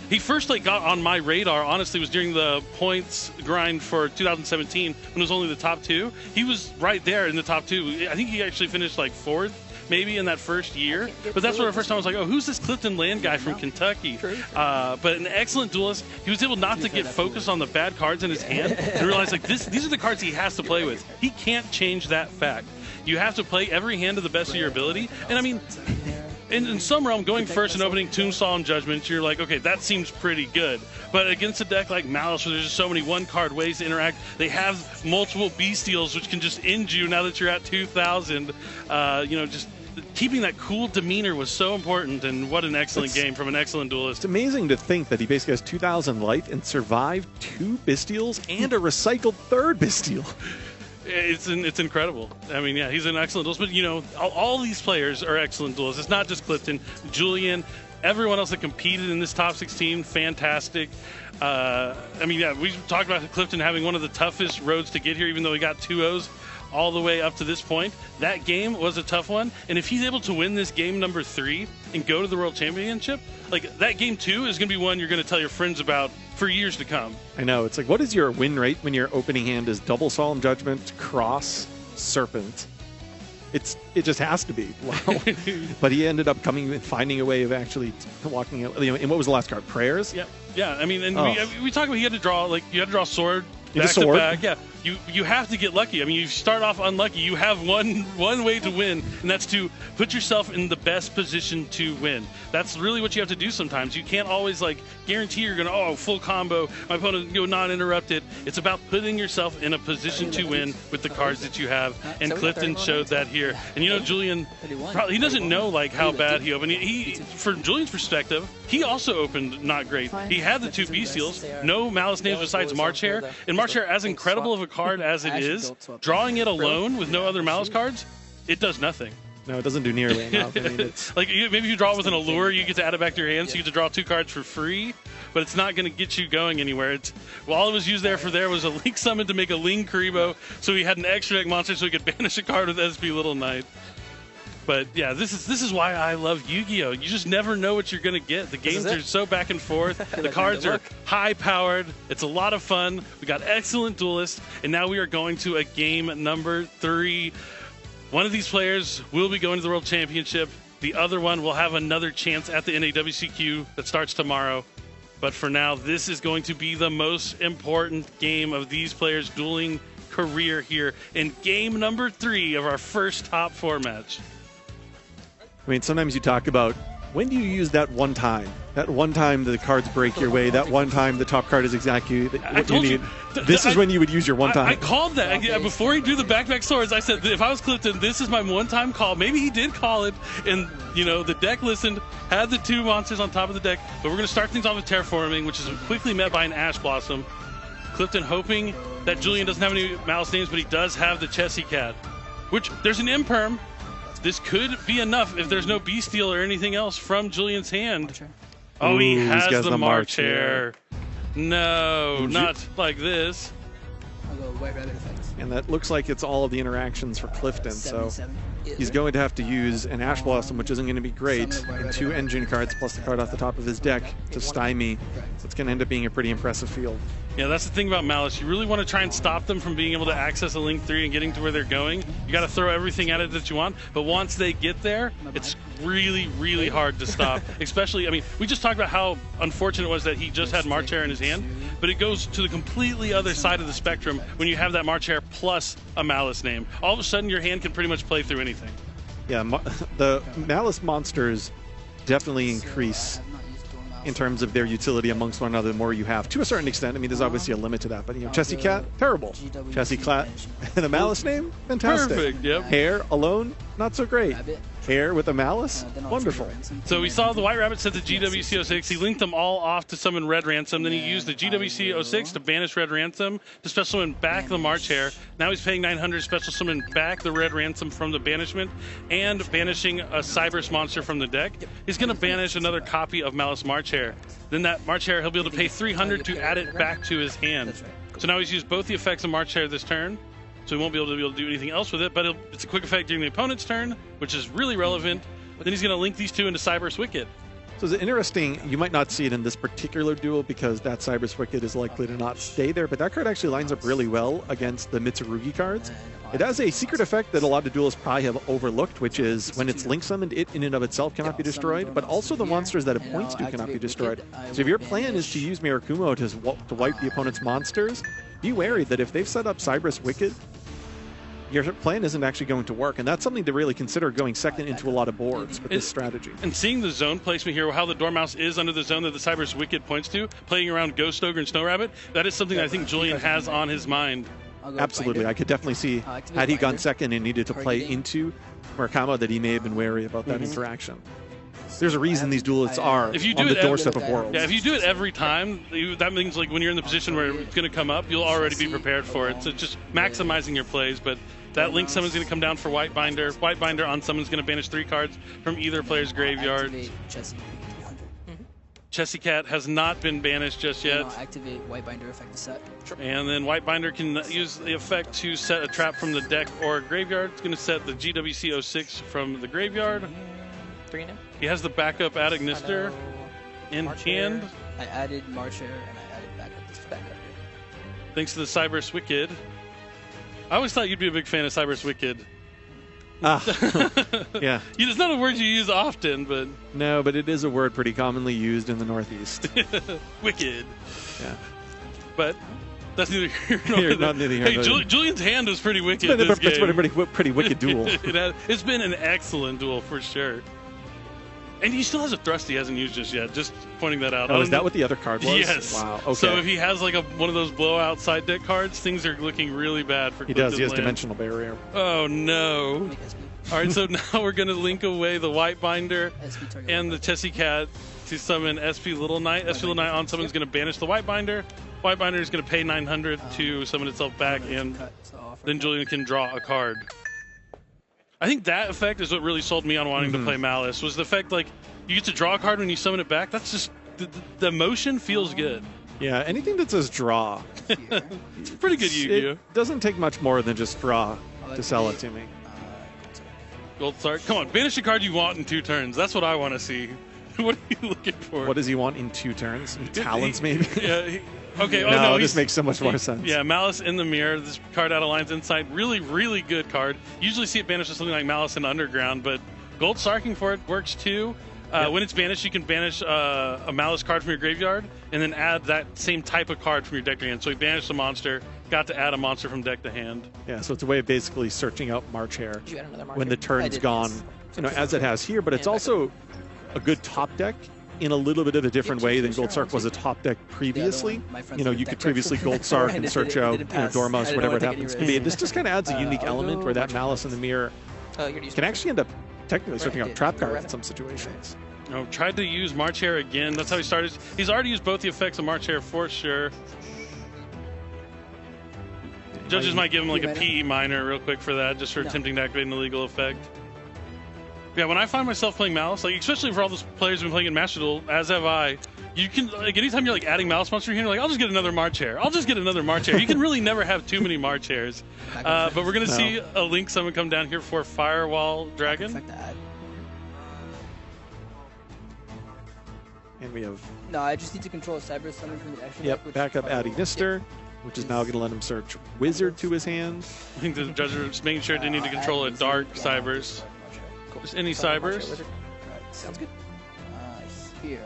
He first got on my radar, honestly, was during the points grind for 2017 when it was only the top 2. He was right there in the top 2. I think he actually finished 4th maybe in that first year. But that's where the first time I was like, oh, who's this Clifton Land guy from Kentucky? But an excellent duelist. He was able not to get focused on the bad cards in his hand and realize these are the cards he has to play with. He can't change that fact. You have to play every hand to the best of your ability. And I mean, in some realm, going first and opening Tombstone and Judgment, you're like, okay, that seems pretty good. But against a deck like Malice, where there's just so many one-card ways to interact, they have multiple bestials, which can just end you now that you're at 2,000. Just keeping that cool demeanor was so important, and what an excellent game from an excellent duelist.
It's amazing to think that he basically has 2,000 life and survived 2 bestials and a recycled 3rd bestial.
It's incredible. I mean, yeah, he's an excellent duelist. But, all these players are excellent duelists. It's not just Clifton, Julian, everyone else that competed in this top 16, fantastic. We talked about Clifton having one of the toughest roads to get here, even though he got 2-0s all the way up to this point. That game was a tough one, and if he's able to win this game number 3 and go to the World Championship, that game 2 is going to be one you're going to tell your friends about for years to come.
I know. It's like, what is your win rate when your opening hand is double Solemn Judgment, Cross, Serpent? It just has to be. Wow. But he ended up finding a way of actually walking out. And what was the last card? Prayers?
Yeah. I mean, and we talked about you had to draw sword. Back
sword.
to back, yeah. You have to get lucky. I mean, you start off unlucky. You have one way to win, and that's to put yourself in the best position to win. That's really what you have to do sometimes. You can't always guarantee you're gonna full combo, my opponent non-interrupted. It's about putting yourself in a position to win with the cards that you have, and Clifton showed that here. And Julian, he doesn't know how bad he opened. He from Julian's perspective, he also opened not great. He had the 2 B-Seals, no Malice names besides March Hare, and March Hare, as incredible of a card as it is, drawing it alone with no other Malice cards, it does nothing.
No, it doesn't do nearly enough. I mean, it's
maybe if you draw it with an Allure, you get to add it back to your hand, so you get to draw 2 cards for free, but it's not going to get you going anywhere. All it was used there was a Link Summon to make a Ling Karibo, so he had an extra deck monster so he could banish a card with SP Little Knight. But yeah, this is why I love Yu-Gi-Oh! You just never know what you're gonna get. The games are so back and forth. The cards are high powered. It's a lot of fun. We got excellent duelists, and now we are going to a game number 3. One of these players will be going to the World Championship. The other one will have another chance at the NAWCQ that starts tomorrow. But for now, this is going to be the most important game of these players' dueling career here in game number 3 of our first top 4 match.
I mean, sometimes you talk about, when do you use that one time? That one time the cards break your way, that one time the top card is exactly what you need. This is when you would use your one time.
I called that. Before he drew the back swords, I said, if I was Clifton, this is my one-time call. Maybe he did call it, and the deck listened, had the 2 monsters on top of the deck, but we're going to start things off with Terraforming, which is quickly met by an Ash Blossom. Clifton hoping that Julian doesn't have any Malice names, but he does have the Chessy Cat, which there's an Imperm. This could be enough if there's no B-Steal or anything else from Julian's hand. Oh, he has the March Hare. No, not like this.
I'll go White Rabbit effects.
And that looks like it's all of the interactions for Clifton, so he's going to have to use an Ash Blossom, which isn't going to be great, and 2 engine cards plus the card off the top of his deck to stymie. It's going to end up being a pretty impressive field.
Yeah, that's the thing about Malice. You really want to try and stop them from being able to access a Link 3 and getting to where they're going. You got to throw everything at it that you want, but once they get there, it's really, really hard to stop. Especially, I mean, we just talked about how unfortunate it was that he just had March Hare in his hand, but it goes to the completely other side of the spectrum when you have that March Hare plus a Malice name. All of a sudden, your hand can pretty much play through anything.
Yeah, the Malice monsters definitely increase in terms of their utility amongst one another the more you have, to a certain extent. I mean, there's obviously a limit to that, but Chessy Cat, terrible. Chessy Cat and a Malice name, fantastic.
Perfect, yep.
Hare alone, not so great. Hare with a Malice, wonderful.
So we saw the White Rabbit set the GWC06. He linked them all off to summon Red Ransom. Then he used the GWC06 to banish Red Ransom, to special summon back the March Hare. Now he's paying 900 special summon back the Red Ransom from the banishment and banishing a Cybers monster from the deck. He's going to banish another copy of Malice March Hare. Then that March Hare, he'll be able to pay 300 to add it back to his hand. So now he's used both the effects of March Hare this turn. So he won't be able to do anything else with it, but it's a quick effect during the opponent's turn, which is really relevant. Then he's going to link these 2 into Cybers Wicket.
So it's interesting, you might not see it in this particular duel because that Cybers Wicket is likely to not stay there, but that card actually lines up really well against the MITSURUGI cards. It has a secret effect that a lot of duelists probably have overlooked, which is when it's link summoned, it in and of itself cannot be destroyed, but also the monsters that it points to cannot be destroyed. So if your plan is to use Mirakumo to wipe the opponent's monsters, be wary that if they've set up Cybers Wicket, your plan isn't actually going to work, and that's something to really consider going second into a lot of boards with this strategy.
And seeing the zone placement here, how the Dormouse is under the zone that the Cybers Wicket points to, playing around Ghost Ogre and Snow Rabbit, that is something that I think Julian has on his mind.
Absolutely. I could definitely see, had he gone second and needed to play into Murakama, that he may have been wary about that interaction. There's a reason these duelists are on the doorstep of Worlds.
Yeah, if you do it every time, that means like when you're in the position where it's going to come up, you'll already be prepared for it. So just maximizing your plays, but that Link summon's going to come down for White Binder. White Binder on summon's going to banish 3 cards from either player's graveyard. Chessy Cat has not been banished just yet.
Activate White Binder effect to set.
And then White Binder can use the effect to set a trap from the deck or graveyard. It's going to set the GWC06 from the graveyard.
3 now.
He has the backup Adignister in hand.
I added March Hare and I added
thanks to the Cyberse Wicked. I always thought you'd be a big fan of Cyberse Wicked.
Yeah.
It's not a word you use often, but...
No, but it is a word pretty commonly used in the Northeast.
Wicked.
Yeah.
But that's neither here nor there.
Not neither here
Hey,
nor there.
Julian's hand was pretty wicked
It's
this
been
game.
a pretty wicked duel.
It's been an excellent duel for sure. And he still has a thrust he hasn't used just yet. Just pointing that out.
Oh, is that what the other card was?
Yes.
Wow. Okay.
So if he has like one of those blowout side deck cards, things are looking really bad for
he does. He has
Land.
dimensional barrier.
Oh no. All right, so now we're going to link away the White Binder and the Tessie Cat to summon SP Little Knight. SP Little Knight on someone's going to banish the White Binder. White Binder is going to pay 900 to summon itself back, and then Julian can draw a card. I think that effect is what really sold me on wanting to play Malice, was the effect like you get to draw a card when you summon it back. That's just, the motion feels good.
Yeah, anything that says draw.
It's pretty good Yu-Gi-Oh!
It doesn't take much more than just draw to sell it to me.
Gold Sark, come on, banish a card you want in 2 turns. That's what I want to see. What are you looking for?
What does he want in 2 turns? Talents, maybe?
Yeah. Okay. Oh,
no,
no,
this makes so much more sense.
Yeah, Malice in the Mirror. This card out of Lines Insight. Really, really good card. Usually see it banished with something like Malice in Underground, but Gold Sarking for it works too. When it's banished, you can banish a Malice card from your graveyard and then add that same type of card from your deck to hand. So he banished a monster, got to add a monster from deck to hand.
Yeah, so it's a way of basically searching out March Hare
Did you add another March
when
Hare?
the turn's gone, as it has here, but it's also a good top deck in a little bit of a different way than Gold Sark was a top deck previously. You could previously Gold Sark and search out Dormouse, whatever it happens to be. This just kind of adds a unique element where that Malice in the Mirror can actually end up technically searching out trap cards in some situations.
Oh, tried to use March Hare again. That's how he started. He's already used both the effects of March Hare for sure. Judges might give him like a PE minor real quick for that, just for attempting to activate an illegal effect. Yeah, when I find myself playing Malice, like especially for all those players who've been playing in Master Duel, as have I, you can, like anytime you're like adding Malice monster here, you're like, I'll just get another March Hare. I'll just get another March Hare. You can really never have too many March Hares. But we're going to see a Link summon come down here for Firewall Dragon.
And we have...
No, I just need to control a Cyber summon from the action
Yep, back up Aniteckzetto, which is now going to let him search Wizard to his hand.
I think the judges are just making sure they need to control a Dark Cybers. Just any Cybers.
Sounds good. Here,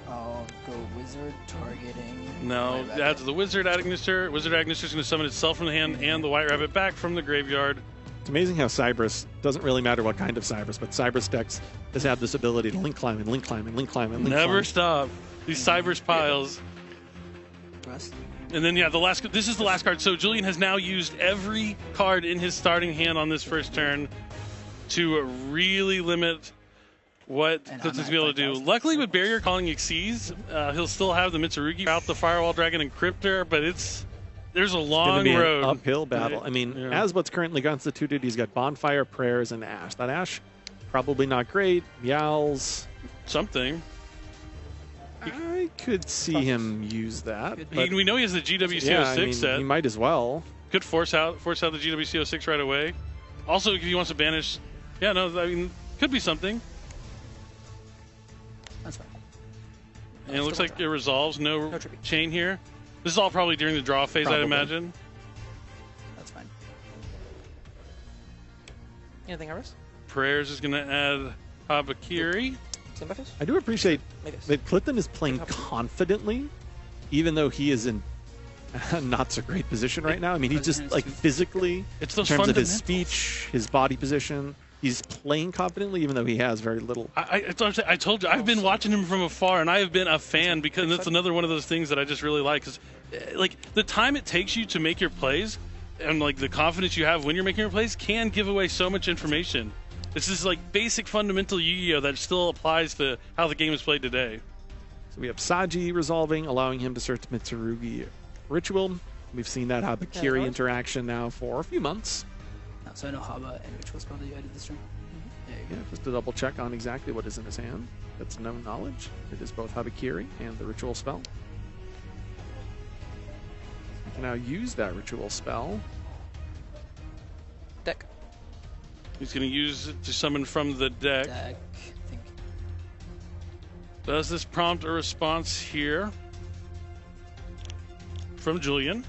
I'll go Wizard targeting.
No, that's the Wizard Agnister. Wizard Agnister is going to summon itself from the hand and the White Rabbit back from the graveyard.
It's amazing how Cyberse, doesn't really matter what kind of Cyberse, but Cyberse decks has had this ability to link climb and link climb and link climb and link climb.
Never stop. These Cybers piles. And then, yeah, this is the last card. So Julian has now used every card in his starting hand on this first turn to really limit what Clifton's going to be able to do. Luckily, with Barrier Calling Xyz, he'll still have the Mitsurugi out the Firewall Dragon and Cryptor, but there's a long road.
An uphill battle. I mean, as what's currently constituted, he's got Bonfire, Prayers, and Ash. That Ash, probably not great. Meows.
Something.
I could see him use that.
We know he has the GWC06 set.
He might as well.
Could force out the GWC06 right away. Also, if he wants to banish, could be something.
That's fine.
And it looks like it resolves. No chain here. This is all probably during the draw phase, I'd imagine.
That's fine.
Anything else?
Prayers is going to add Habakiri.
I do appreciate that Clifton is playing confidently, even though he is in a not so great position right now. I mean, he's just like physically, in terms of his speech, his body position, he's playing confidently, even though he has very little.
I told you, I've been watching him from afar, and I have been a fan because that's another one of those things that I just really like. Because, like, the time it takes you to make your plays and, like, the confidence you have when you're making your plays can give away so much information. This is, like, basic fundamental Yu-Gi-Oh! That still applies to how the game is played today.
So we have Saji resolving, allowing him to search Mitsurugi Ritual. We've seen that Habakiri interaction now for a few months.
So I know Haba and Ritual spell that you added this turn.
Yeah, just to double check on exactly what is in his hand. That's known knowledge. It is both Habakiri and the Ritual spell. We can now use that Ritual spell.
Deck.
He's going to use it to summon from the deck. Does this prompt a response here from Julian?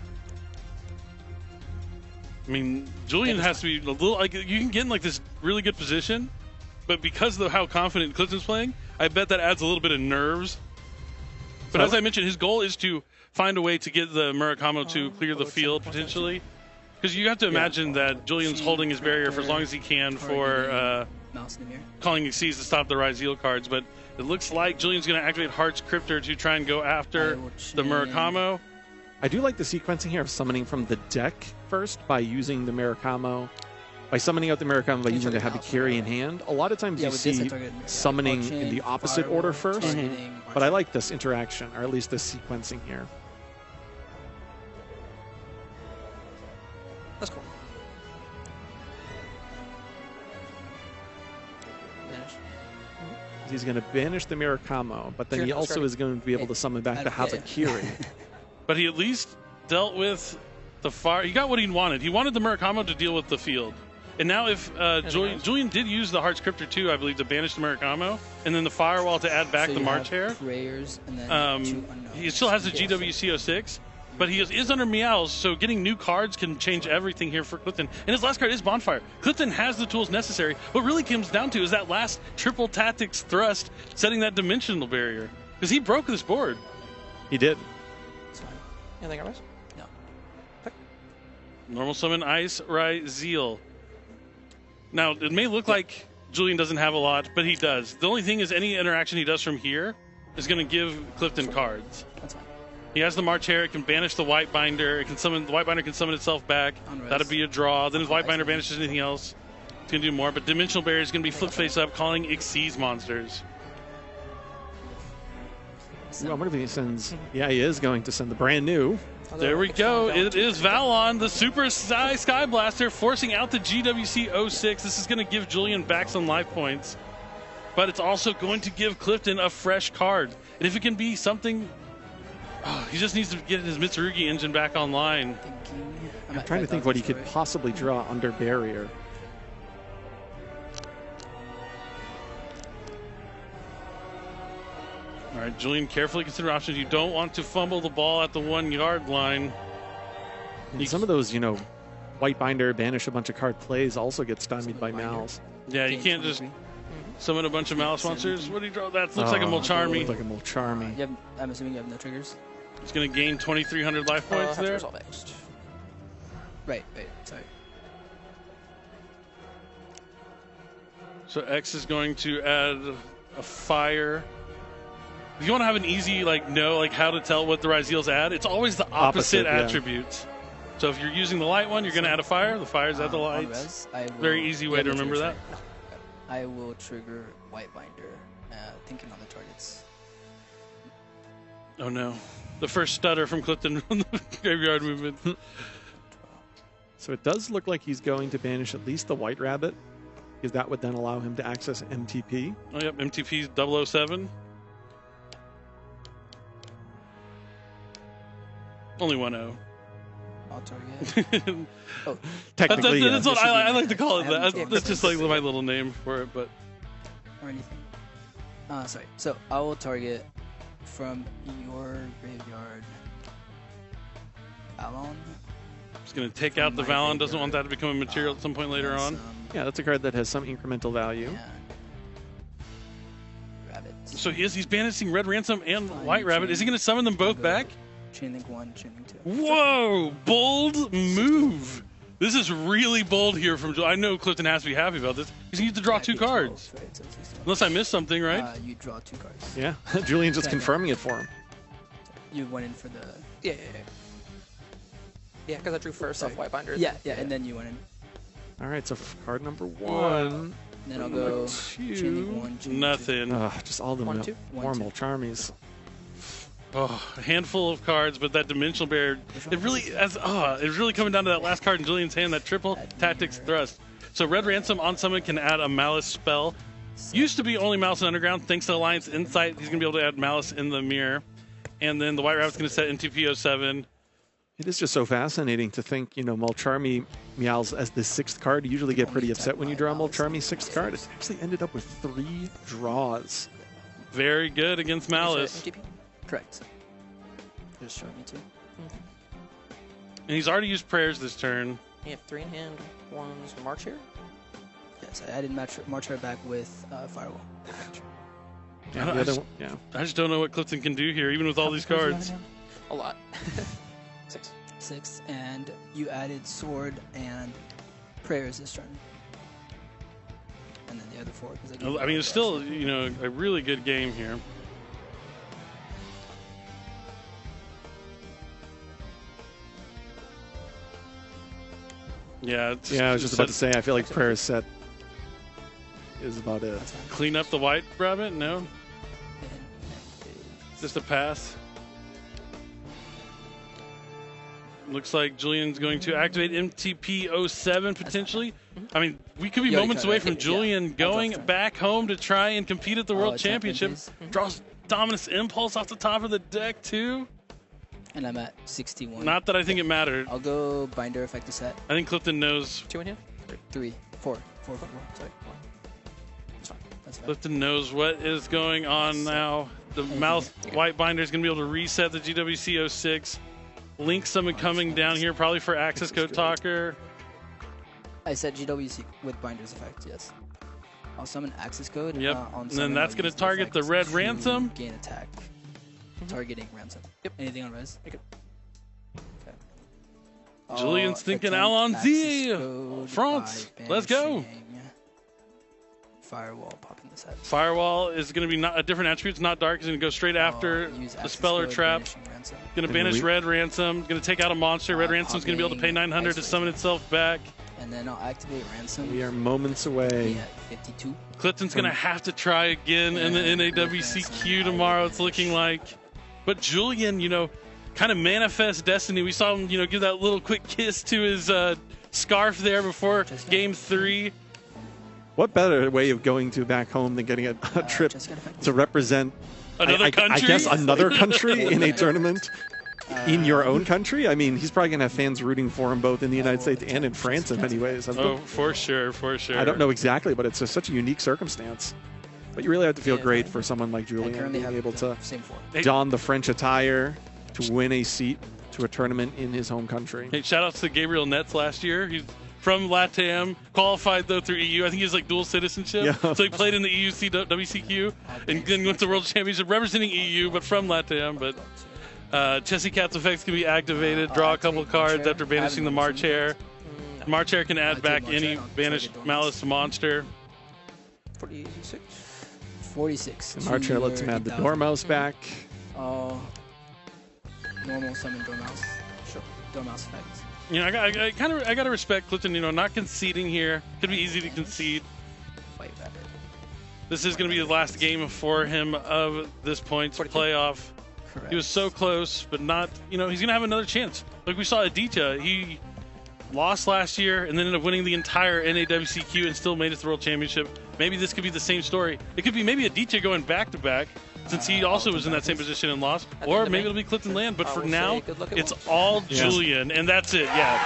I mean, Julian has to be a little like you can get in like this really good position, but because of how confident Clifton's playing, I bet that adds a little bit of nerves. But as I mentioned, his goal is to find a way to get the Murakamo to clear the field potentially, because you have to imagine that Julian's holding his barrier for as long as he can for calling Exceeds to stop the RYZEAL cards. But it looks like Julian's going to activate Heart's Cryptor to try and go after the Murakamo.
I do like the sequencing here of summoning from the deck first by using the Murakamo. By summoning out the Murakamo by using the Heavy Carry in hand. A lot of times you see summoning in the opposite order first, but I like this interaction, or at least this sequencing here.
That's cool.
He's going to banish the Murakamo, but then he also is going to be able to summon back the Hazakiri.
But he at least dealt with the fire. He got what he wanted. He wanted the Murakamo to deal with the field. And now if Julian did use the Heart's Cryptor too, I believe, to banish the Murakamo, and then the Firewall to add back the March Hare.
Prayers and then
he still has the GWC06, but he is under Meows, so getting new cards can change everything here for Clifton. And his last card is Bonfire. Clifton has the tools necessary. What really comes down to is that last triple tactics thrust, setting that dimensional barrier. Because he broke this board.
He did.
Anything else?
No.
Normal summon Ice RYZEAL. Now, it may look like Julian doesn't have a lot, but he does. The only thing is any interaction he does from here is going to give Clifton cards.
That's fine.
He has the March Hare. It can banish the White Binder. It can summon the White Binder can summon itself back. That'd be a draw. Then his White Binder banishes anything else. It's going to do more. But Dimensional Barrier is going to be flipped face up, calling Exceeds monsters.
Ooh, I wonder if he sends. Yeah, he is going to send the brand new.
There we go. It is Valon, the Super Sky Blaster, forcing out the GWC06. This is going to give Julian back some life points. But it's also going to give Clifton a fresh card. And if it can be something... Oh, he just needs to get his Mitsurugi engine back online.
I'm trying to think what he could possibly draw under barrier.
All right, Julian, carefully consider options. You don't want to fumble the ball at the 1 yard line.
And some of those, White Binder, banish a bunch of card plays also get stymied by Malice.
Yeah, you can't just summon a bunch of Malice monsters. What do you draw? That looks like a Molcharmi.
Looks like a Molcharmi.
I'm assuming you have no triggers.
It's going to gain 2,300 life points there.
Right, sorry.
So X is going to add a fire. If you want to have an easy, how to tell what the RYZEALs add, it's always the opposite attributes. So if you're using the light one, you're going to add a fire. The fire's at the lights. Very easy way to remember that.
I will trigger White Binder, thinking on the targets.
Oh no. The first stutter from Clifton from the graveyard movement.
So it does look like he's going to banish at least the White Rabbit, because that would then allow him to access MTP.
Oh, yep, MTP's 007. Only 1-0.
I'll target.
Oh, technically,
that's what I like to call it. That's just like my little name for it, but.
Or anything. Sorry. So I will target from your graveyard Valon.
Just going to take out the Valon. Doesn't want that to become a material at some point later on.
Yeah, that's a card that has some incremental value.
Yeah. Rabbit.
So he's banishing Red Ransom and White Rabbit. Is he going to summon them both back?
Chain Link 1, Chain Link 2.
Whoa! Bold move. This is really bold here from Julian. I know Clifton has to be happy about this. He's going to draw 2 cards. 12, right? So unless I missed something, right?
You draw 2 cards.
Yeah, Julian's just confirming it for him.
You went in for the...
Yeah, because I drew first off White Binder.
Yeah, and then you went in.
All right, so card number 1.
And then I'll go
2.
Chain Link 1, Chain Link
Nothing.
2.
Just all the normal Charmies.
Oh, a handful of cards, but that dimensional barrier, it's really coming down to that last card in Julian's hand, that triple tactics thrust. So Red Ransom on summon can add a Malice spell. Used to be only Malice in Underground. Thanks to Alliance Insight, he's going to be able to add Malice in the mirror. And then the White Rabbit's going to set NTP07.
It is just so fascinating to think, Molcharmi Meows as the 6th card. You usually get pretty upset when you draw Molcharmi 6th card. It actually ended up with 3 draws.
Very good against Malice.
Correct. Just showing me 2.
And he's already used prayers this turn.
You have 3 in hand. One's March here.
Yes, I added March Hare back with Firewall.
I just don't know what Clifton can do here, even with all these cards.
A lot. 6.
6, and you added Sword and Prayers this turn. And then the other 4.
I mean, it's still, you know, a really good game here. Yeah,
I was just about to say, I feel like Prayer set is about it.
Clean up the white rabbit? No? Just a pass. Looks like Julian's going to activate MTP-07 potentially. I mean, we could be moments away from Julian going back home to try and compete at the World Championship. Draws Dominus Impulse off the top of the deck, too.
And I'm at 61.
Not that I think it mattered.
I'll go Binder Effective Set.
I think Clifton knows.
2 in hand?
3. 4. 4. Sorry.
That's fine.
That's fine.
Clifton knows what is going on now. The mouse white binder is going to be able to reset the GWC-06. Link summon coming down here, probably for access code talker.
I said GWC with Binder's effect, yes. I'll summon access code.
Yep. And then that's going to target the red ransom.
Gain attack. Targeting ransom.
Yep.
Anything on res?
Okay.
Julian's thinking Alonzi. France. Let's go.
Firewall popping this head.
Firewall is going to be not a different attribute. It's not dark. It's going to go straight after the Speller Trap. Going to banish Red Ransom. Going to take out a monster. Red Ransom's going to be able to pay 900 to summon itself back.
And then I'll activate Ransom.
We are moments away.
At 52.
Clifton's going to have to try again in the NAWCQ tomorrow, it's looking like. But Julian, you know, kind of manifests destiny. We saw him, you know, give that little quick kiss to his scarf there before Game 3.
What better way of going to back home than getting a trip to represent
another country?
I guess another country in a tournament in your own country? I mean, he's probably going to have fans rooting for him both in the United States and in France in many ways.
Oh, for sure, for sure.
I don't know exactly, but it's such a unique circumstance. But you really have to feel great for someone like Julian being able to don the French attire to win a seat to a tournament in his home country.
Hey, shout outs to Gabriel Netz last year. He's from LATAM, qualified though through EU. I think he's like dual citizenship. Yeah. So he played in the EU WCQ and then went to the World Championship representing EU, but from LATAM. But Chessy Cat's effects can be activated. Draw a couple cards after banishing the March Hare. March Hare can add back any banished Malice monster.
46.
46.
And March Hare lets him add the Dormouse back.
Normal summon Dormouse. Sure. Dormouse effects.
You know, I gotta respect Clifton. You know, not conceding here. Could be easy to concede. This is gonna be the last game for him of this points playoff.
Correct.
He was so close, but not. You know, he's gonna have another chance. Like we saw Aditya, he lost last year and then ended up winning the entire NAWCQ and still made it to the World Championship. Maybe this could be the same story. It could be maybe Aditya going back to back, since he also was in that same position and lost. Or maybe it'll be Clifton Land. But for now, it's all Julian, and that's it. Yeah.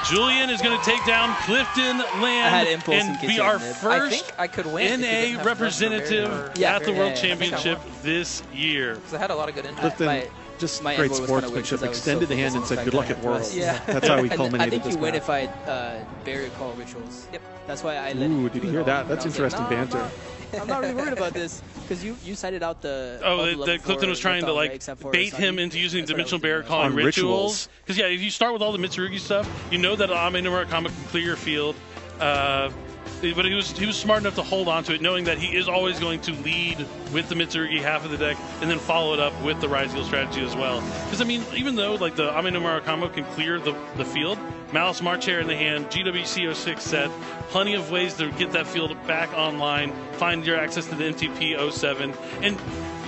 Julian is going to take down Clifton Land and be our first NA representative at the World Championship this year.
Because I had a lot of good
Clifton, just great sportsmanship. Extended the hand and said, "Good luck at Worlds."
Yeah.
That's how we culminated this.
I think you win if I barrier call rituals.
Yep.
That's why I let.
Ooh, did you hear that? That's interesting banter.
I'm not really worried about this because you cited out the.
That Clifton was trying to like bait him into using dimensional barrier calling rituals. Because yeah, if you start with all the Mitsurugi stuff, you know that Ame no Murakami can clear your field. But he was smart enough to hold on to it, knowing that he is always going to lead with the Mitsurugi half of the deck, and then follow it up with the RYZEAL strategy as well. Because I mean, even though like the Ame no Murakami can clear the field, Malice March Hare in the hand, GWC-06 set, plenty of ways to get that field back online, find your access to the MTP-07, and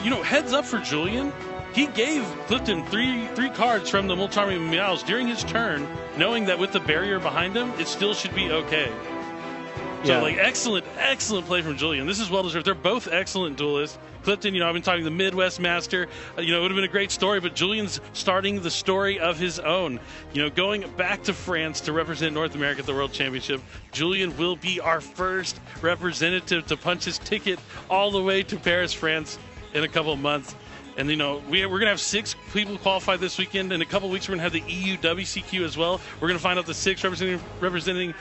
you know, heads up for Julian. He gave Clifton three cards from the Multarmi Meows during his turn, knowing that with the barrier behind him, it still should be okay. So, like, excellent play from Julian. This is well-deserved. They're both excellent duelists. Clifton, you know, I've been talking to the Midwest Master. You know, it would have been a great story, but Julian's starting the story of his own. You know, going back to France to represent North America at the World Championship. Julian will be our first representative to punch his ticket all the way to Paris, France in a couple of months. And, you know, we're going to have 6 people qualified this weekend. In a couple weeks, we're going to have the EU WCQ as well. We're going to find out the 6 representing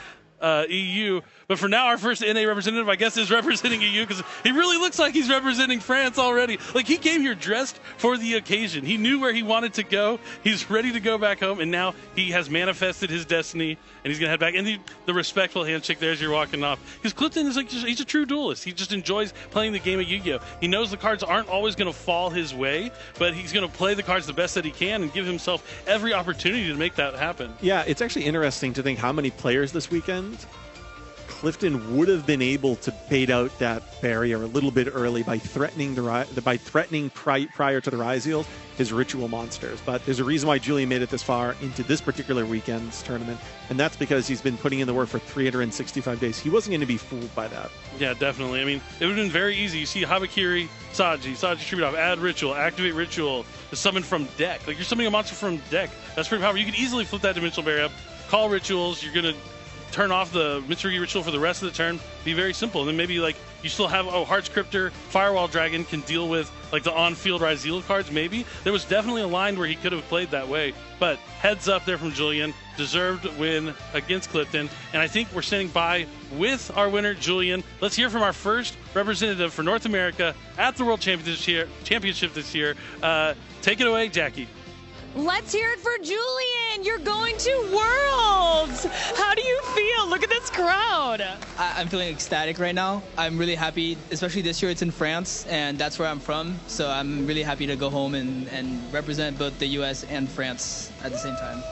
EU. But for now, our first NA representative, I guess, is representing EU because he really looks like he's representing France already. Like, he came here dressed for the occasion. He knew where he wanted to go. He's ready to go back home, and now he has manifested his destiny, and he's going to head back. And the respectful handshake there as you're walking off. Because Clifton is like, he's a true duelist. He just enjoys playing the game of Yu-Gi-Oh! He knows the cards aren't always going to fall his way, but he's going to play the cards the best that he can and give himself every opportunity to make that happen.
Yeah, it's actually interesting to think how many players this weekend Clifton would have been able to bait out that barrier a little bit early by threatening prior to the RYZEAL his ritual monsters. But there's a reason why Julian made it this far into this particular weekend's tournament, and that's because he's been putting in the work for 365 days. He wasn't going to be fooled by that.
Yeah, definitely. I mean, it would have been very easy. You see Habakiri, Saji tribute off, add ritual, activate ritual, the summon from deck. Like, you're summoning a monster from deck. That's pretty powerful. You could easily flip that dimensional barrier up, call rituals. You're going to turn off the MITSURUGI ritual for the rest of the turn. Be very simple. And then maybe, like, you still have, Hearts Cryptor, Firewall Dragon can deal with, like, the on-field RYZEAL cards, maybe. There was definitely a line where he could have played that way. But heads up there from Julian. Deserved win against Clifton. And I think we're standing by with our winner, Julian. Let's hear from our first representative for North America at the World Championship this year. Take it away, Jackie.
Let's hear it for Julian. You're going to Worlds. How do you feel? Look at this crowd.
I'm feeling ecstatic right now. I'm really happy, especially this year it's in France, and that's where I'm from. So I'm really happy to go home and represent both the U.S. and France at the same time.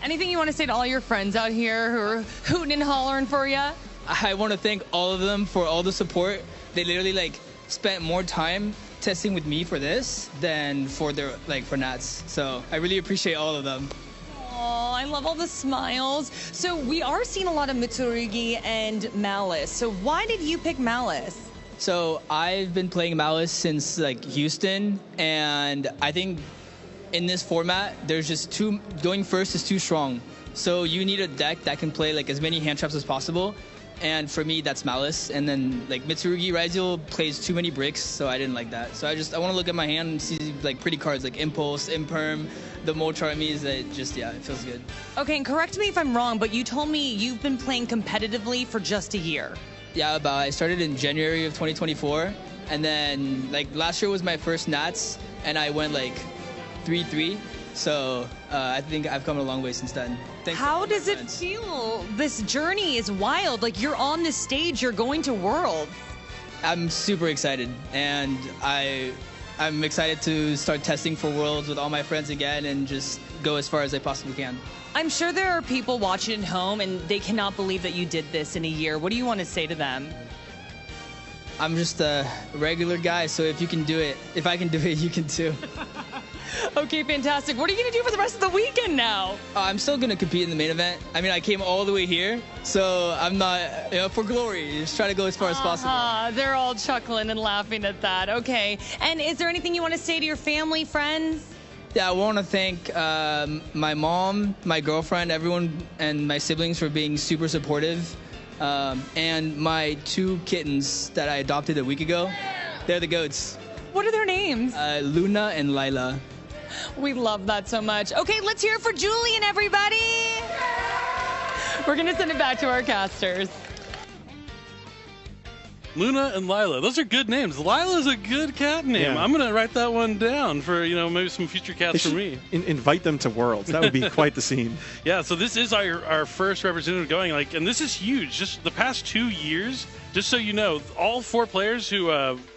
Anything you want to say to all your friends out here who are hooting and hollering for you?
I want to thank all of them for all the support. They literally, spent more time testing with me for this than for for Nats. So I really appreciate all of them.
Oh, I love all the smiles. So we are seeing a lot of MITSURUGI and Malice. So why did you pick Malice?
So I've been playing Malice since Houston, and I think in this format there's just going first is too strong. So you need a deck that can play as many hand traps as possible. And for me, that's Malice. And then MITSURUGI RYZEAL plays too many bricks, so I didn't like that. So I want to look at my hand and see pretty cards like Impulse, Imperm, the Molchar Armies. That it feels good. Okay, and correct me if I'm wrong, but you told me you've been playing competitively for just a year. Yeah, I started in January of 2024, and then last year was my first Nats, and I went 3-3. So I think I've come a long way since then.
How does it feel? This journey is wild. You're on this stage, you're going to Worlds.
I'm super excited, and I'm excited to start testing for Worlds with all my friends again and just go as far as I possibly can.
I'm sure there are people watching at home and they cannot believe that you did this in a year. What do you want to say to them?
I'm just a regular guy, so if I can do it, you can too.
Okay, fantastic. What are you going to do for the rest of the weekend now?
I'm still going to compete in the main event. I mean, I came all the way here, so I'm not, for glory. Just try to go as far as possible.
They're all chuckling and laughing at that. Okay. And is there anything you want to say to your family, friends?
Yeah, I want to thank my mom, my girlfriend, everyone, and my siblings for being super supportive. And my 2 kittens that I adopted a week ago. They're the goats.
What are their names?
Luna and Lila.
We love that so much. Okay, let's hear it for Julian, everybody. We're going to send it back to our casters.
Luna and Lila. Those are good names. Lila's a good cat name.
Yeah.
I'm going to write that one down for, maybe some future cats for me.
Invite them to Worlds. That would be quite the scene.
Yeah, so this is our first representative going, and this is huge. Just the past 2 years, just so you know, all 4 players who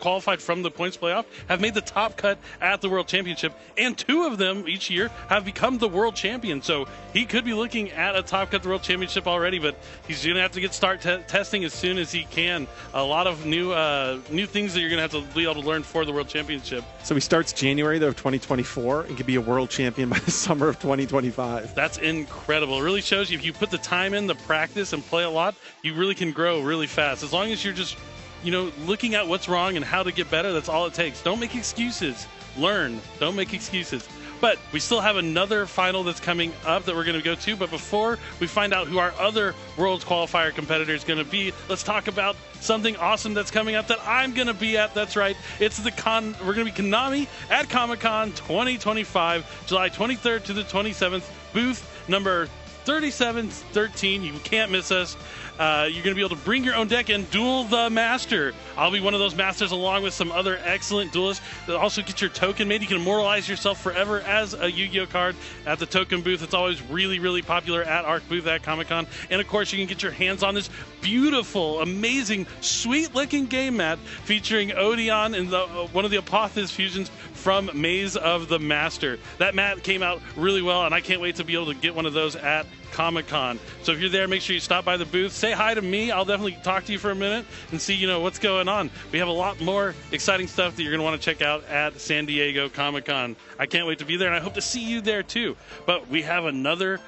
qualified from the points playoff have made the top cut at the World Championship, and 2 of them each year have become the World Champion. So he could be looking at a top cut at the World Championship already, but he's going to have to start testing as soon as he can. A lot of new things that you're going to have to be able to learn for the World Championship.
So he starts January of 2024 and can be a world champion by the summer of 2025.
That's incredible. It really shows you if you put the time in, the practice, and play a lot, you really can grow really fast. As long as you're just, looking at what's wrong and how to get better, that's all it takes. Don't make excuses. Learn. Don't make excuses. But we still have another final that's coming up that we're going to go to. But before we find out who our other Worlds Qualifier competitor is going to be, let's talk about something awesome that's coming up that I'm going to be at. That's right. It's the con. We're going to be Konami at Comic-Con 2025, July 23rd to the 27th, booth number 3713. You can't miss us. You're going to be able to bring your own deck and duel the master. I'll be one of those masters along with some other excellent duelists. Also get your token made. You can immortalize yourself forever as a Yu-Gi-Oh card at the token booth. It's always really, really popular at ARC booth at Comic-Con. And of course, you can get your hands on this beautiful, amazing, sweet-looking game mat featuring Odeon and one of the Apophis fusions from Maze of the Master. That mat came out really well, and I can't wait to be able to get one of those at Comic-Con. So if you're there, make sure you stop by the booth. Say hi to me. I'll definitely talk to you for a minute and see, what's going on. We have a lot more exciting stuff that you're going to want to check out at San Diego Comic-Con. I can't wait to be there, and I hope to see you there too. But we have another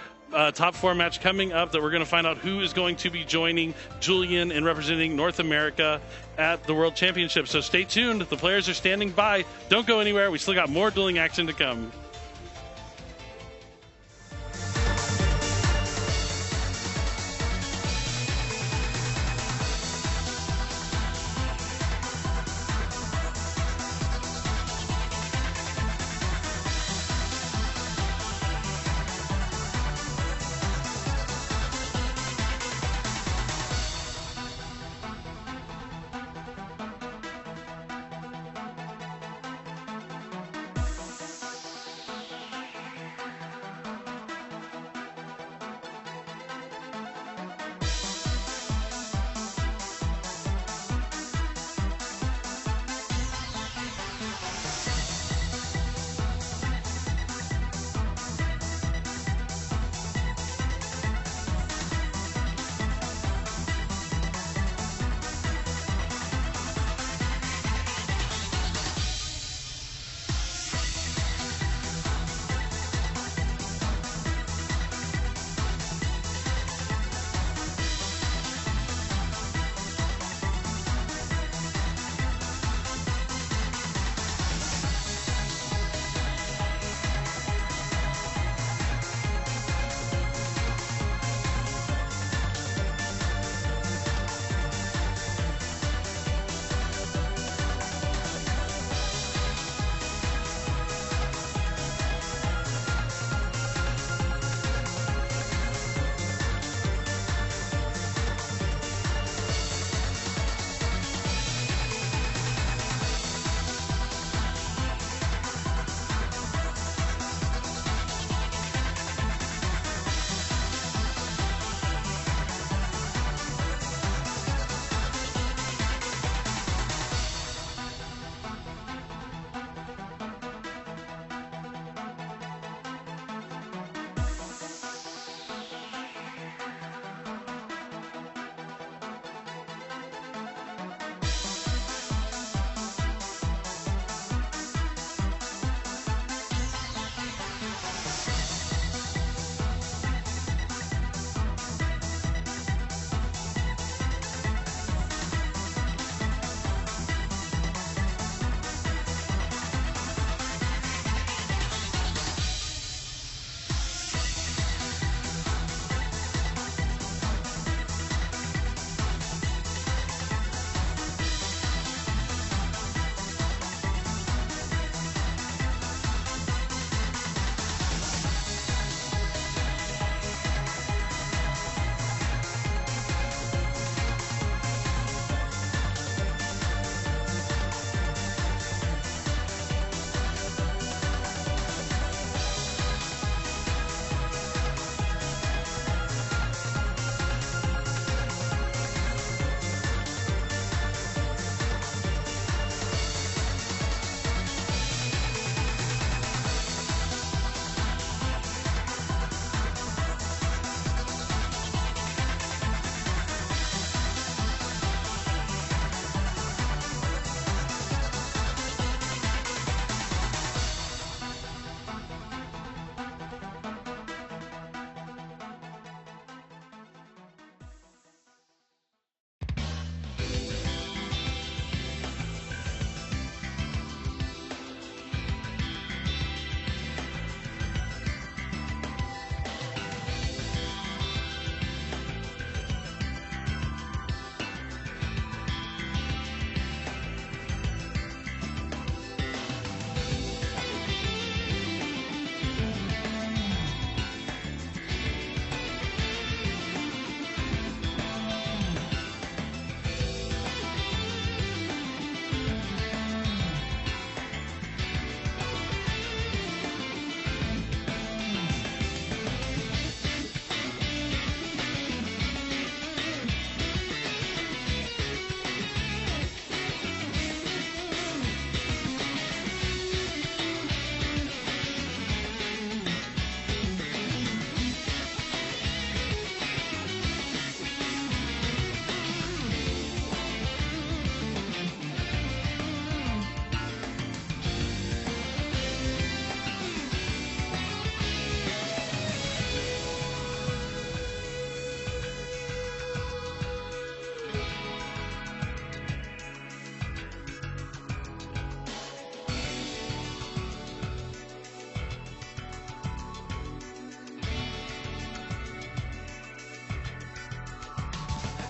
top 4 match coming up that we're going to find out who is going to be joining Julian and representing North America at the World Championship. So stay tuned. The players are standing by. Don't go anywhere. We still got more dueling action to come.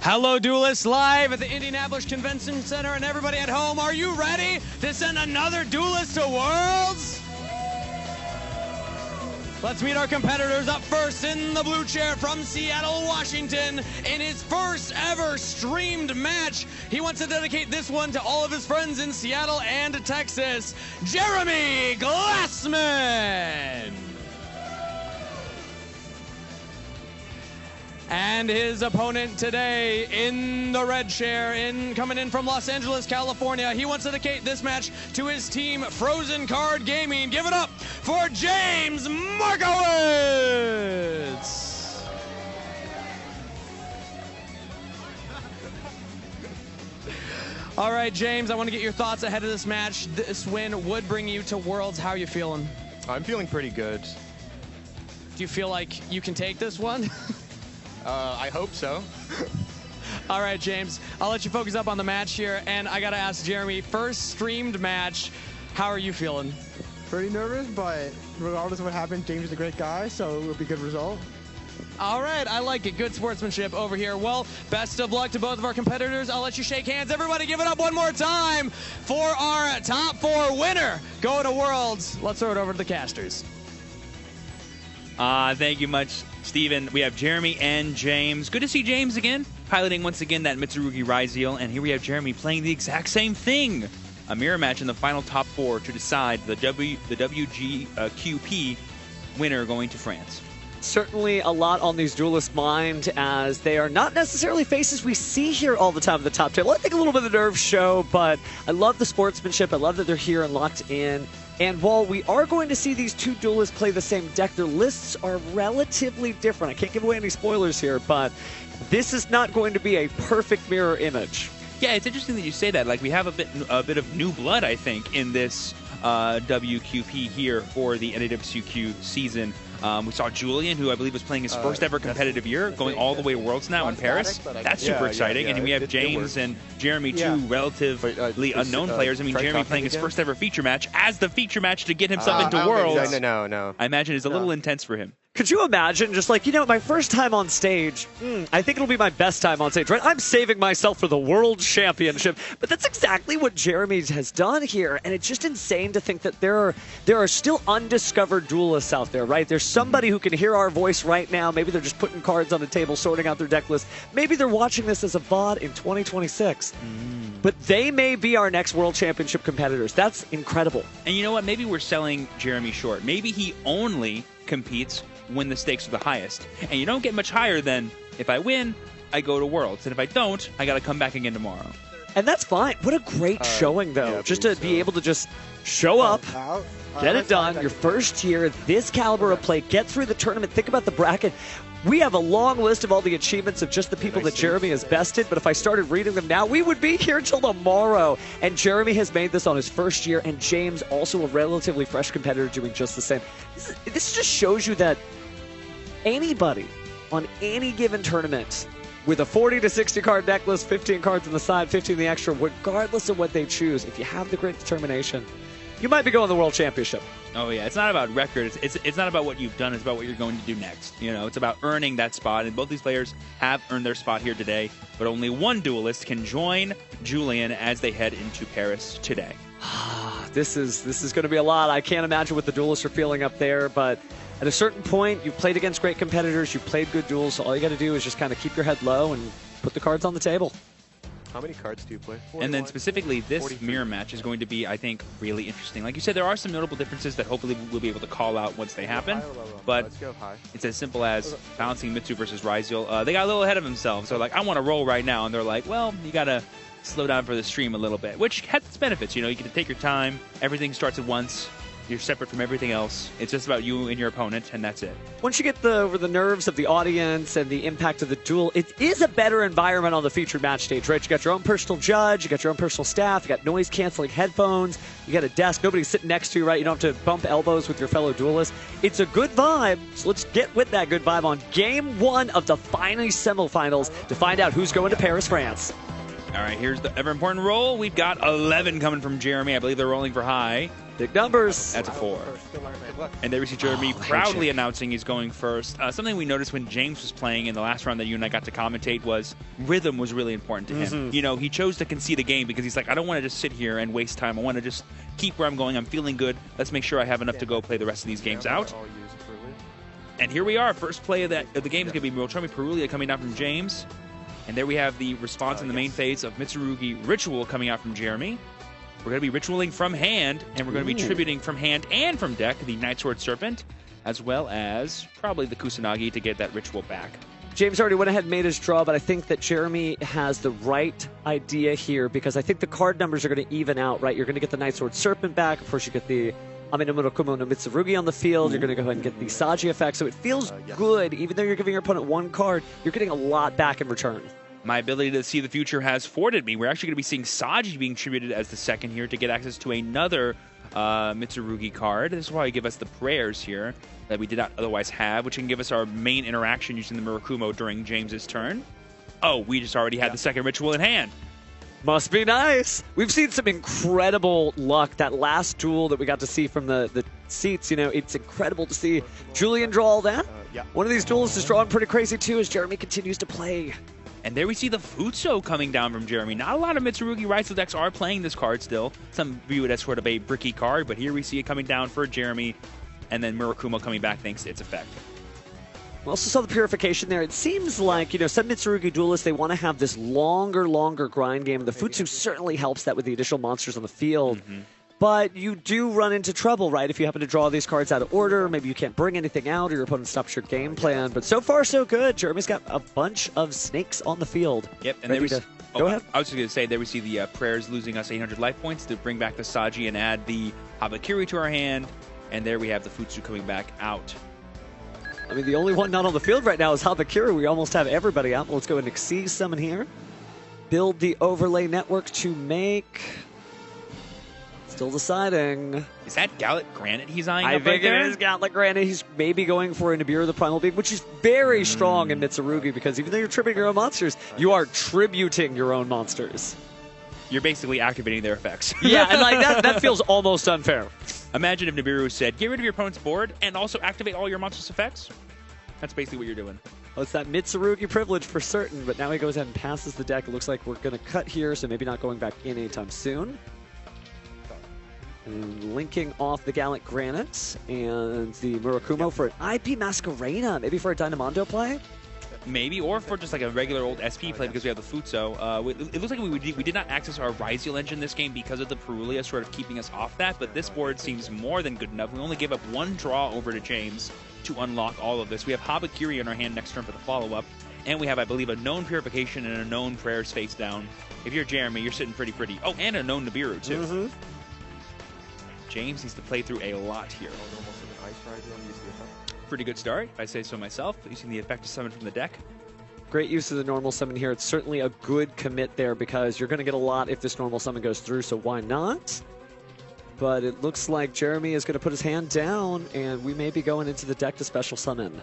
Hello, Duelists, live at the Indianapolis Convention Center, and everybody at home, are you ready to send another Duelist to Worlds? Let's meet our competitors. Up first in the blue chair from Seattle, Washington, in his first ever streamed match. He wants to dedicate this one to all of his friends in Seattle and Texas, Jeremy Glassman. And his opponent today in the red chair, coming in from Los Angeles, California. He wants to dedicate this match to his team, Frozen Card Gaming. Give it up for James Markowitz. All right, James, I want to get your thoughts ahead of this match. This win would bring you to Worlds. How are you feeling?
I'm feeling pretty good.
Do you feel like you can take this one?
I hope so.
All right, James, I'll let you focus up on the match here, and I gotta ask Jeremy, first streamed match, how are you feeling?
Pretty nervous, but regardless of what happens, James is a great guy, so it will be a good result.
All right, I like it. Good sportsmanship over here. Well, best of luck to both of our competitors. I'll let you shake hands. Everybody give it up one more time for our top 4 winner going to Worlds. Let's throw it over to the casters.
Thank you much, Steven. We have Jeremy and James. Good to see James again, piloting once again that MITSURUGI RYZEAL. And here we have Jeremy playing the exact same thing. A mirror match in the final top 4 to decide the WQP winner going to France.
Certainly a lot on these duelists' mind, as they are not necessarily faces we see here all the time at the top table. I think a little bit of the nerves show, but I love the sportsmanship. I love that they're here and locked in. And while we are going to see these two duelists play the same deck, their lists are relatively different. I can't give away any spoilers here, but this is not going to be a perfect mirror image.
Yeah, it's interesting that you say that. Like, we have a bit of new blood, I think, in this WQP here for the NAWQP season. We saw Julian, who I believe was playing his first ever competitive year, going all the way to Worlds now in Paris. That's super exciting. And we have James and Jeremy, two relatively unknown players. I mean, Jeremy playing his first ever feature match as the feature match to get himself into Worlds.
No.
I imagine it's a little intense for him.
Could you imagine just like, my first time on stage, I think it'll be my best time on stage, right? I'm saving myself for the World Championship. But that's exactly what Jeremy has done here. And it's just insane to think that there are still undiscovered duelists out there, right? There's somebody who can hear our voice right now. Maybe they're just putting cards on the table, sorting out their deck list. Maybe they're watching this as a VOD in 2026. But they may be our next World Championship competitors. That's incredible.
And you know what? Maybe we're selling Jeremy short. Maybe he only competes when the stakes are the highest. And you don't get much higher than, if I win, I go to Worlds. And if I don't, I got to come back again tomorrow.
And that's fine. What a great showing, though. Just to be able to just show up, get it done, your first year, this caliber of play, get through the tournament, think about the bracket. We have a long list of all the achievements of just the people that Jeremy has bested, but if I started reading them now, we would be here till tomorrow. And Jeremy has made this on his first year, and James, also a relatively fresh competitor, doing just the same. This just shows you that anybody on any given tournament with a 40 to 60 card deck list, 15 cards on the side, 15 the extra, regardless of what they choose, if you have the great determination, you might be going to the World Championship.
Oh, yeah. It's not about record. It's not about what you've done. It's about what you're going to do next. It's about earning that spot. And both these players have earned their spot here today. But only one duelist can join Julian as they head into Paris today.
This is going to be a lot. I can't imagine what the duelists are feeling up there. But at a certain point, you've played against great competitors. You've played good duels. So all you got to do is just kind of keep your head low and put the cards on the table.
How many cards do you play? 41?
And then specifically, this
43.
mirror match is going to be, I think, really interesting. Like you said, there are some notable differences that hopefully we'll be able to call out once they happen. But
let's go high.
It's as simple as balancing Mitsu versus RYZEAL. They got a little ahead of themselves. So like, I want to roll right now. And they're like, well, you got to slow down for the stream a little bit, which has its benefits. You can take your time. Everything starts at once. You're separate from everything else. It's just about you and your opponent, and that's it.
Once you get over the nerves of the audience and the impact of the duel, it is a better environment on the featured match stage, right? You got your own personal judge, you got your own personal staff, you got noise-canceling headphones, you got a desk, nobody's sitting next to you, right? You don't have to bump elbows with your fellow duelists. It's a good vibe, so let's get with that good vibe on Game 1 of the final semifinals to find out who's going to Paris, France.
All right, here's the ever-important roll. We've got 11 coming from Jeremy. I believe they're rolling for high.
Big numbers.
That's a 4. And there we see Jeremy proudly announcing he's going first. Something we noticed when James was playing in the last round that you and I got to commentate was rhythm was really important to him. You know, he chose to concede a game because he's like, I don't want to just sit here and waste time. I want to just keep where I'm going. I'm feeling good. Let's make sure I have enough to go play the rest of these games out. And here we are. First play of the game is going to be Motomi Perulia coming down from James. And there we have the response in the main phase of Mitsurugi Ritual coming out from Jeremy. We're going to be ritualing from hand, and we're going to be tributing from hand and from deck the Nightsword Serpent, as well as probably the Kusanagi to get that ritual back.
James already went ahead and made his draw, but I think that Jeremy has the right idea here because I think the card numbers are going to even out, right? You're going to get the Nightsword Serpent back. Of course, you get the Amenomurokumo no Mitsurugi on the field. You're going to go ahead and get the Saji effect. So it feels good. Even though you're giving your opponent one card, you're getting a lot back in return.
My ability to see the future has afforded me. We're actually going to be seeing Saji being tributed as the second here to get access to another Mitsurugi card. This is why you give us the prayers here that we did not otherwise have, which can give us our main interaction using the Murakumo during James's turn. Oh, we just already had the second ritual in hand.
Must be nice. We've seen some incredible luck. That last duel that we got to see from the seats, you know, it's incredible to see Julian draw all that. One of these duels is drawing pretty crazy too as Jeremy continues to play.
And there we see the Futso coming down from Jeremy. Not a lot of Mitsurugi RYZEAL decks are playing this card still. Some view it as sort of a bricky card, but here we see it coming down for Jeremy, and then Murakumo coming back thanks to its effect.
We also saw the purification there. It seems like, you know, some Mitsurugi duelists, they want to have this longer grind game. The Futsu certainly helps that with the additional monsters on the field. But you do run into trouble, right? If you happen to draw these cards out of order, maybe you can't bring anything out or your opponent stops your game plan. But so far, so good. Jeremy's got a bunch of snakes on the field.
Yep, and
ready to go ahead.
I was just going to say, there we see the prayers losing us 800 life points to bring back the Saji and add the Habakiri to our hand. And there we have the Futsu coming back out.
I mean, the only one not on the field right now is Habakiri. We almost have everybody out. Let's go and Xyz summon here. Build the overlay network to make... Still deciding.
Is that Gallic Granite he's eyeing
I
up
think
right there?
it is Gallic Granite. He's maybe going for a Nibiru the Primal Being, which is very strong in Mitsurugi because even though you're tributing your own monsters, you are tributing your own monsters.
You're basically activating their effects.
Yeah, and like that feels almost unfair.
Imagine if Nibiru said, get rid of your opponent's board and also activate all your monster's effects. That's basically what you're doing.
Well, it's that Mitsurugi privilege for certain, but now he goes ahead and passes the deck. It looks like we're going to cut here, so maybe not going back in anytime soon. And linking off the Gallic Granite and the Murakumo for an IP Masquerena, maybe for a Dynamondo play?
Maybe, or for just like a regular old SP play because we have the Futso. It looks like we did not access our RYZEAL engine this game because of the Perulia sort of keeping us off that, but this board seems more than good enough. We only gave up one draw over to James to unlock all of this. We have Habakiri in our hand next turn for the follow-up, and we have, I believe, a known Purification and a known Prayers face down. If you're Jeremy, you're sitting pretty. Oh, and a known Nibiru, too. James needs to play through a lot here. Pretty good start, if I say so myself, using the effect to summon from the deck.
Great use of the normal summon here. It's certainly a good commit there because you're going to get a lot if this normal summon goes through, so why not? But it looks like Jeremy is going to put his hand down, and we may be going into the deck to special summon.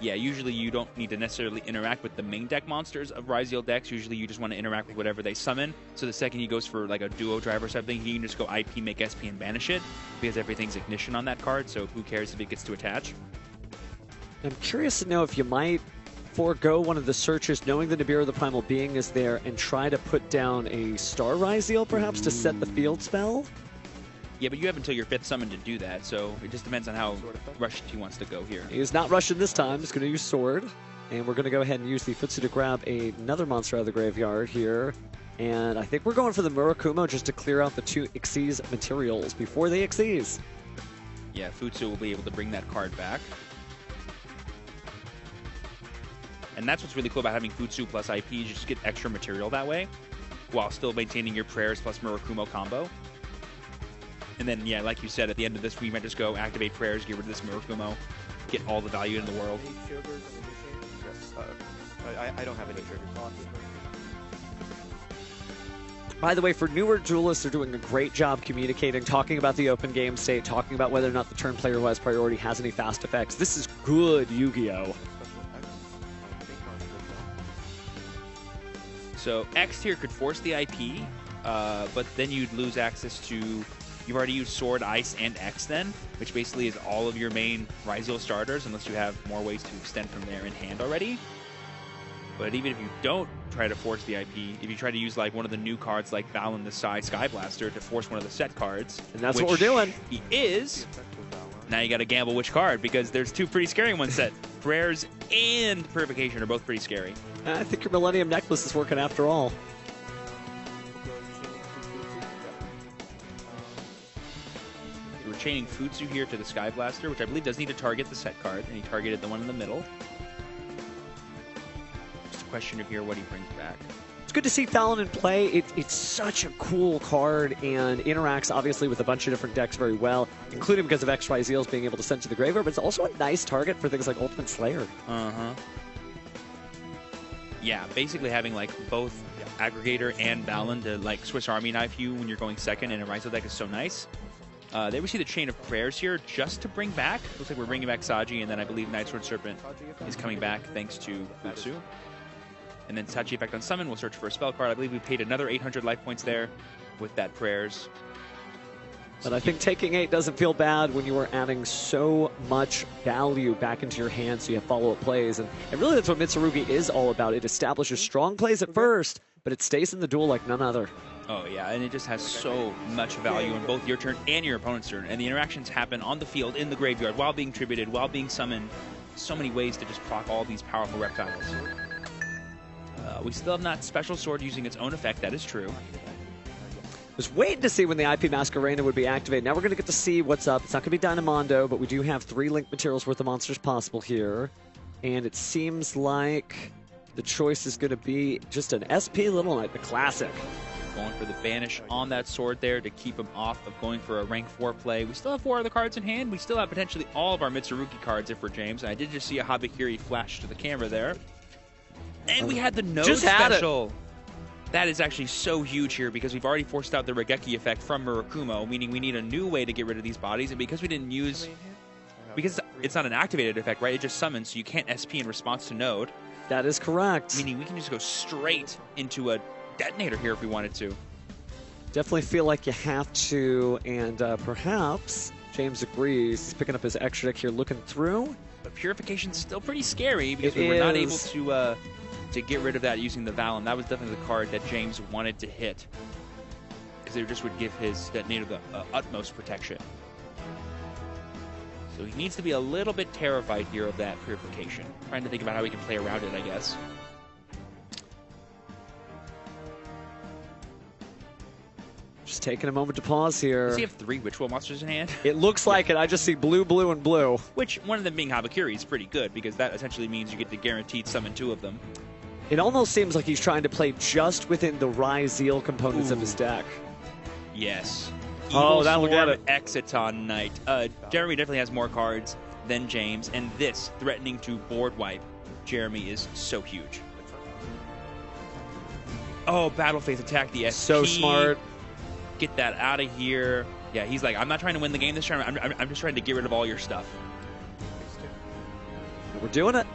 Yeah, usually you don't need to necessarily interact with the main deck monsters of RYZEAL decks. Usually you just want to interact with whatever they summon. So the second he goes for like a duo drive or something, he can just go IP, make SP, and banish it because everything's ignition on that card, so who cares if it gets to attach?
I'm curious to know if you might forego one of the searches, knowing the Nibiru the Primal Being is there, and try to put down a Star RYZEAL perhaps to set the field spell?
Yeah, but you have until your 5th summon to do that, so it just depends on how rushed he wants to go here.
He's not rushing this time. He's going to use Sword. And we're going to go ahead and use the Futsu to grab another monster out of the graveyard here. And I think we're going for the Murakumo just to clear out the 2 Xyz materials before they Xyz.
Yeah, Futsu will be able to bring that card back. And that's what's really cool about having Futsu plus IP. You just get extra material that way, while still maintaining your Prayers plus Murakumo combo. And then, yeah, like you said, at the end of this, we might just go activate Prayers, get rid of this Murakumo, get all the value in the world.
I don't have any triggers.
By the way, for newer duelists, they're doing a great job communicating, talking about the open game state, talking about whether or not the turn player who has priority has any fast effects. This is good Yu-Gi-Oh!
So X tier could force the IP, but then you'd lose access to You've already used Sword, Ice, and X then, which basically is all of your main RYZEAL starters, unless you have more ways to extend from there in hand already. But even if you don't try to force the IP, if you try to use like one of the new cards like Valen the Sky Blaster to force one of the set cards,
and that's what we're doing.
He is. Now you got to gamble which card, because there's two pretty scary ones set. Prayers and Purification are both pretty scary.
I think your Millennium Necklace is working after all.
We're chaining Futsu here to the Sky Blaster, which I believe does need to target the set card, and he targeted the one in the middle. Just a question of here what he brings back.
It's good to see Valen in play. It's such a cool card and interacts obviously with a bunch of different decks very well, including because of RYZEAL's being able to send to the graveyard, but it's also a nice target for things like Ultimate Slayer.
Yeah, basically having like both Aggregator and Valen to like Swiss Army knife you when you're going second in a RYZEAL deck is so nice. There we see the Chain of Prayers here just to bring back. Looks like we're bringing back Saji, and then I believe Night Sword Serpent is coming back thanks to Futsu. And then Sachi effect on summon, we'll search for a spell card. I believe we paid another 800 life points there with that Prayers.
But I think taking 8 doesn't feel bad when you are adding so much value back into your hand so you have follow-up plays. And really that's what MITSURUGI is all about. It establishes strong plays at first, but it stays in the duel like none other.
Oh yeah, and it just has so much value in both your turn and your opponent's turn. And the interactions happen on the field, in the graveyard, while being tributed, while being summoned. So many ways to just proc all these powerful reptiles. We still have not Special Sword using its own effect, that is true.
Was waiting to see when the IP Masquerena would be activated. Now we're going to get to see what's up. It's not going to be Dynamondo, but we do have 3 link materials worth of monsters possible here. And it seems like the choice is going to be just an SP Little Knight, the classic.
Going for the Banish on that sword there to keep him off of going for a rank 4 play. We still have 4 other cards in hand. We still have potentially all of our MITSURUGI cards if we're James. And I did just see a Habakiri flash to the camera there. And we had the Node special. That is actually so huge here because we've already forced out the Regeki effect from Murakumo, meaning we need a new way to get rid of these bodies. And because we didn't use... Because it's not an activated effect, right? It just summons, so you can't SP in response to Node.
That is correct.
Meaning we can just go straight into a detonator here if we wanted to.
Definitely feel like you have to, and perhaps James agrees. He's picking up his extra deck here, looking through.
But Purification's still pretty scary because we were not able to get rid of that using the Valen. That was definitely the card that James wanted to hit, because it just would give his detonator the utmost protection. So he needs to be a little bit terrified here of that Purification. Trying to think about how we can play around it, I guess.
Just taking a moment to pause here.
Does he have 3 Ritual monsters in hand?
It looks like it. I just see blue, blue, and blue.
Which, one of them being Habakiri is pretty good, because that essentially means you get to guaranteed summon 2 of them.
It almost seems like he's trying to play just within the RYZEAL components of his deck.
Yes.
Oh, that'll get it.
Exciton Knight. Jeremy definitely has more cards than James, and this, threatening to board wipe Jeremy, is so huge. Oh, Battle Faith attack the SP.
So smart.
Get that out of here. Yeah, he's like, I'm not trying to win the game this turn. I'm just trying to get rid of all your stuff.
We're doing it.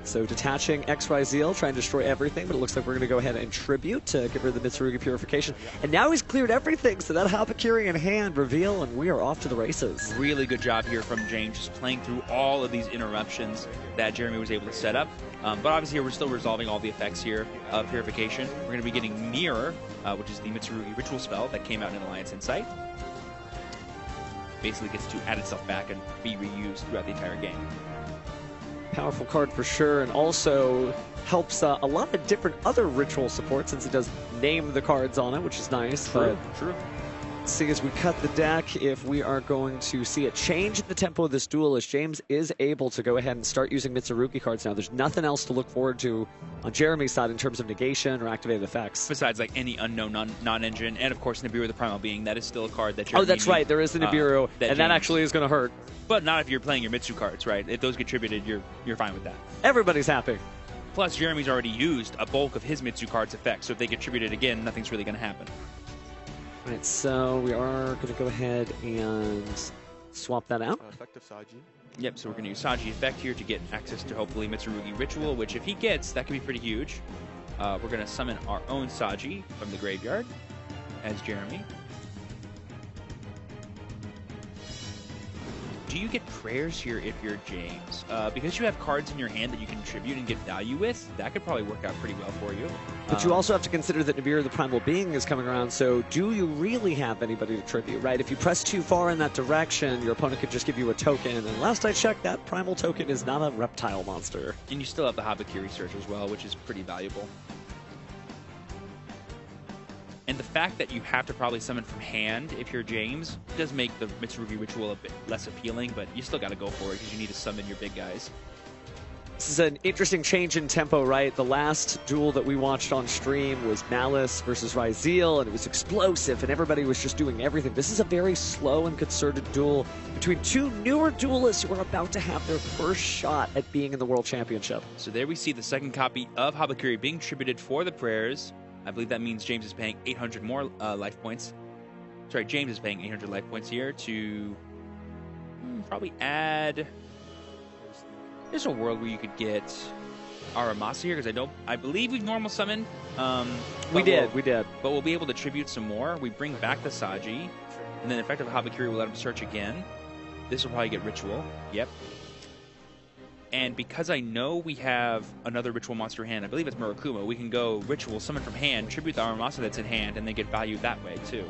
So detaching RYZEAL, trying to destroy everything, but it looks like we're going to go ahead and tribute to get rid of the MITSURUGI Purification. And now he's cleared everything, so that Habakiri in hand, reveal, and we are off to the races.
Really good job here from James, just playing through all of these interruptions that Jeremy was able to set up. But obviously we're still resolving all the effects here of Purification. We're going to be getting Mirror, which is the MITSURUGI ritual spell that came out in Alliance Insight. Basically gets to add itself back and be reused throughout the entire game.
Powerful card for sure, and also helps a lot of different other ritual support since it does name the cards on it, which is nice.
True.
Let's see as we cut the deck if we are going to see a change in the tempo of this duel as James is able to go ahead and start using MITSURUGI cards now. There's nothing else to look forward to on Jeremy's side in terms of negation or activated effects.
Besides like any unknown non-engine, and of course Nibiru the Primal Being, that is still a card that Jeremy
Oh, that's right, there is the Nibiru, and that actually is going to hurt.
But not if you're playing your Mitsu cards, right? If those get tributed, you're fine with that.
Everybody's happy.
Plus, Jeremy's already used a bulk of his Mitsu cards' effects, so if they get tributed again, nothing's really going to happen.
All right, so we are going to go ahead and swap that out.
Effective Saji.
Yep, so we're going to use Saji effect here to get access to hopefully MITSURUGI Ritual, which if he gets, that could be pretty huge. We're going to summon our own Saji from the graveyard as Jeremy. do you get prayers here if you're James? Because you have cards in your hand that you can tribute and get value with, that could probably work out pretty well for you.
But you also have to consider that Nibiru the Primal Being is coming around, so do you really have anybody to tribute, right? If you press too far in that direction, your opponent could just give you a token, and last I checked, that Primal token is not a reptile monster.
And you still have the Habakiri Search as well, which is pretty valuable. And the fact that you have to probably summon from hand if you're James does make the Mitsurugi Ritual a bit less appealing, but you still got to go for it because you need to summon your big guys.
This is an interesting change in tempo, right? The last duel that we watched on stream was Malice versus RYZEAL, and it was explosive, and everybody was just doing everything. This is a very slow and concerted duel between two newer duelists who are about to have their first shot at being in the World Championship.
So there we see the second copy of Habakiri being tributed for the prayers. I believe that means James is paying 800 more life points. Sorry, James is paying 800 life points here to probably add... There's a world where you could get Aramasa here, because I believe we've normal summoned.
We did.
But we'll be able to tribute some more. We bring back the Saji, and then effective Habakiri will let him search again. This will probably get Ritual. Yep. And because I know we have another Ritual monster in hand, I believe it's Murakumo, we can go Ritual, summon from hand, tribute the Aramasa that's in hand, and then get value that way, too.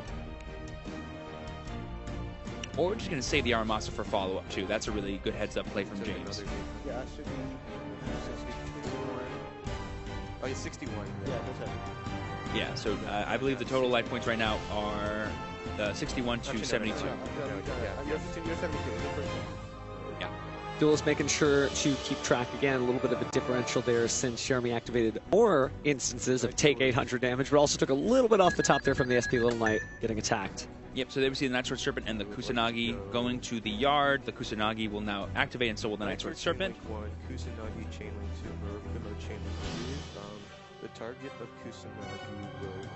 Or we're just going to save the Aramasa for follow-up, too. That's a really good heads-up play from James.
Yeah, it should be 61. Oh, yeah, 61.
Yeah, so I believe the total life points right now are 61 to 72. Yeah.
Duelist making sure to keep track again, a little bit of a differential there since Jeremy activated more instances of take 800 damage, but also took a little bit off the top there from the SP Little Knight getting attacked.
Yep, so there we see the Night Sword Serpent and the Kusanagi going to the yard. The Kusanagi will now activate, and so will the Night Sword Serpent.
Kusanagi chain link 2, Murakumo chain link 2. The target of Kusanagi will be...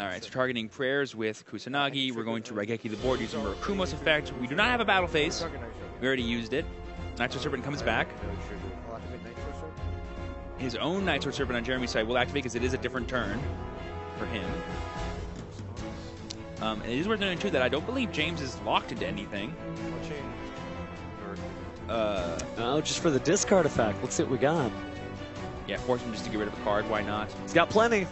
Alright, so targeting prayers with Kusanagi. We're going to Raigeki the board using Murakumo's effect. We do not have a battle phase. We already used it. Night Sword Serpent comes back. His own Night Sword Serpent on Jeremy's side will activate because it is a different turn for him. And it is worth noting, too, that I don't believe James is locked into anything.
No, just for the discard effect. Let's see what we got.
Yeah, force him just to get rid of a card. Why not?
He's got plenty.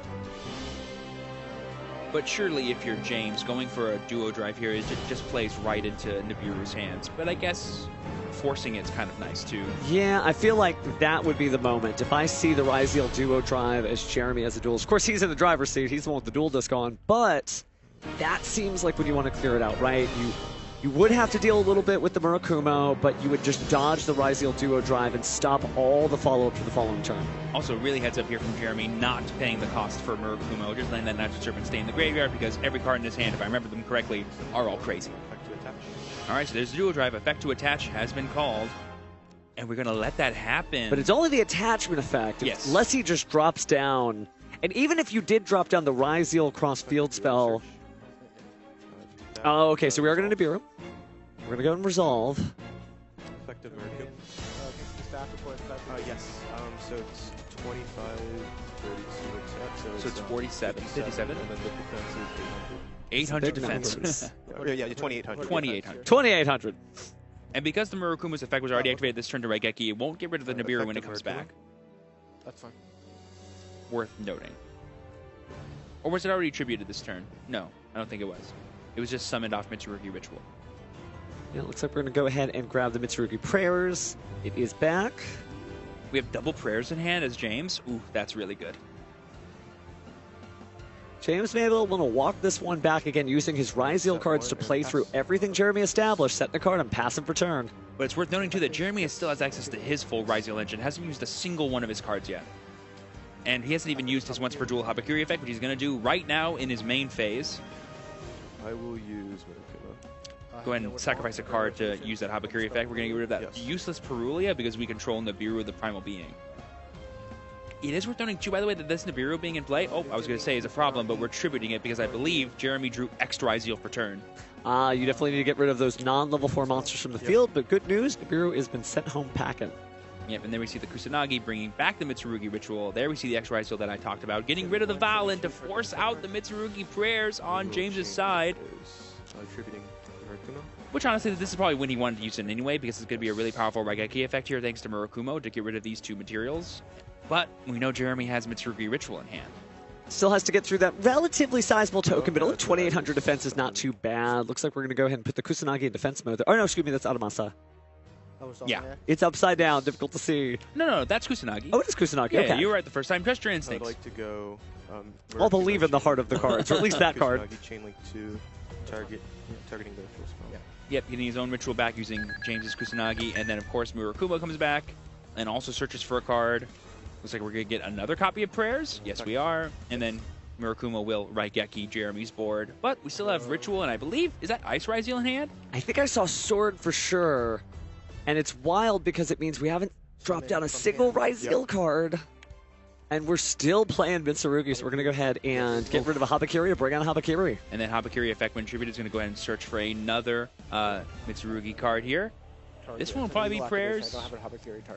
But surely, if you're James, going for a duo drive here is just plays right into Nibiru's hands. But I guess forcing it's kind of nice, too.
Yeah, I feel like that would be the moment. If I see the RYZEAL duo drive as Jeremy as a duelist. Of course, he's in the driver's seat. He's the one with the dual disc on. But that seems like when you want to clear it out, right? You would have to deal a little bit with the Murakumo, but you would just dodge the RYZEAL duo drive and stop all the follow-up to the following turn.
Also, really heads up here from Jeremy, not paying the cost for Murakumo, just letting that Night Sword Serpent stay in the graveyard because every card in his hand, if I remember them correctly, are all crazy. Alright, so there's the duo drive. Effect to attach has been called, and we're going to let that happen.
But it's only the attachment effect.
Yes.
Unless he just drops down. And even if you did drop down the RYZEAL cross-field spell... Oh, okay, so we are going to Nibiru. We're going to go and resolve.
Effective Murakumo. Yes. So it's 25, 32 attack.
So it's 47, 57.
And then the defense is
800 defense.
Yeah, 2,800.
2,800.
2,800.
And because the Murakumo's effect was already activated this turn to Raigeki, it won't get rid of the Nibiru when it comes back.
That's fine.
Worth noting. Or was it already attributed this turn? No, I don't think it was. It was just summoned off Mitsurugi Ritual.
Yeah, it looks like we're going to go ahead and grab the Mitsurugi Prayers. It is back.
We have double prayers in hand as James. Ooh, that's really good.
James may be able to walk this one back again using his RYZEAL cards to play through everything Jeremy established, setting the card and passive for turn.
But it's worth noting, too, that Jeremy still has access to his full RYZEAL engine. Hasn't used a single one of his cards yet. And he hasn't even used his once per duel Habakiri effect, which he's going to do right now in his main phase.
I will use Murakumo.
Go ahead and sacrifice a card to use that Habakiri effect. We're going to get rid of that useless Perulia because we control Nibiru, the Primal Being. It is worth noting, too, by the way, that this Nibiru being in play, I was going to say is a problem, but we're tributing it because I believe Jeremy drew extra RYZEAL for turn.
You definitely need to get rid of those non-level 4 monsters from the field, but good news, Nibiru has been sent home packing.
Yep, and then we see the Kusanagi bringing back the Mitsurugi Ritual. There we see the extra RYZEAL that I talked about, getting rid of the Valen to force out the Mitsurugi Prayers on James's side.
Tributing Murakumo.
Which, honestly, this is probably when he wanted to use it anyway, because it's going to be a really powerful Raigeki effect here, thanks to Murakumo, to get rid of these two materials. But we know Jeremy has Mitsurugi Ritual in hand.
Still has to get through that relatively sizable token, but only 2,800 defense is not too bad. Looks like we're going to go ahead and put the Kusanagi in defense mode. Oh, no, excuse me, that's Aramasa.
Yeah.
It's upside down, difficult to see.
No, that's Kusanagi.
Oh, it is Kusanagi,
Yeah,
okay.
you were right the first time. Trust your instincts.
I'd like to go...
I'll believe in the heart of the cards, or at least that card.
Kusanagi, Chain Link 2, targeting the full spell. Yeah.
Yep, getting his own ritual back using James's Kusanagi, and then of course Murakumo comes back and also searches for a card. Looks like we're gonna get another copy of Prayers. Yes, we are. And then Murakumo will Raigeki Jeremy's board, but we still have Ritual, and I believe is that Ice RYZEAL in hand?
I think I saw Sword for sure, and it's wild because it means we haven't dropped down a single RYZEAL card. And we're still playing Mitsurugi, so we're going to go ahead and get rid of a Habakiri, bring on a Habakiri.
And then Habakiri effect when tribute is going to go ahead and search for another Mitsurugi card here. This one will probably be Prayers.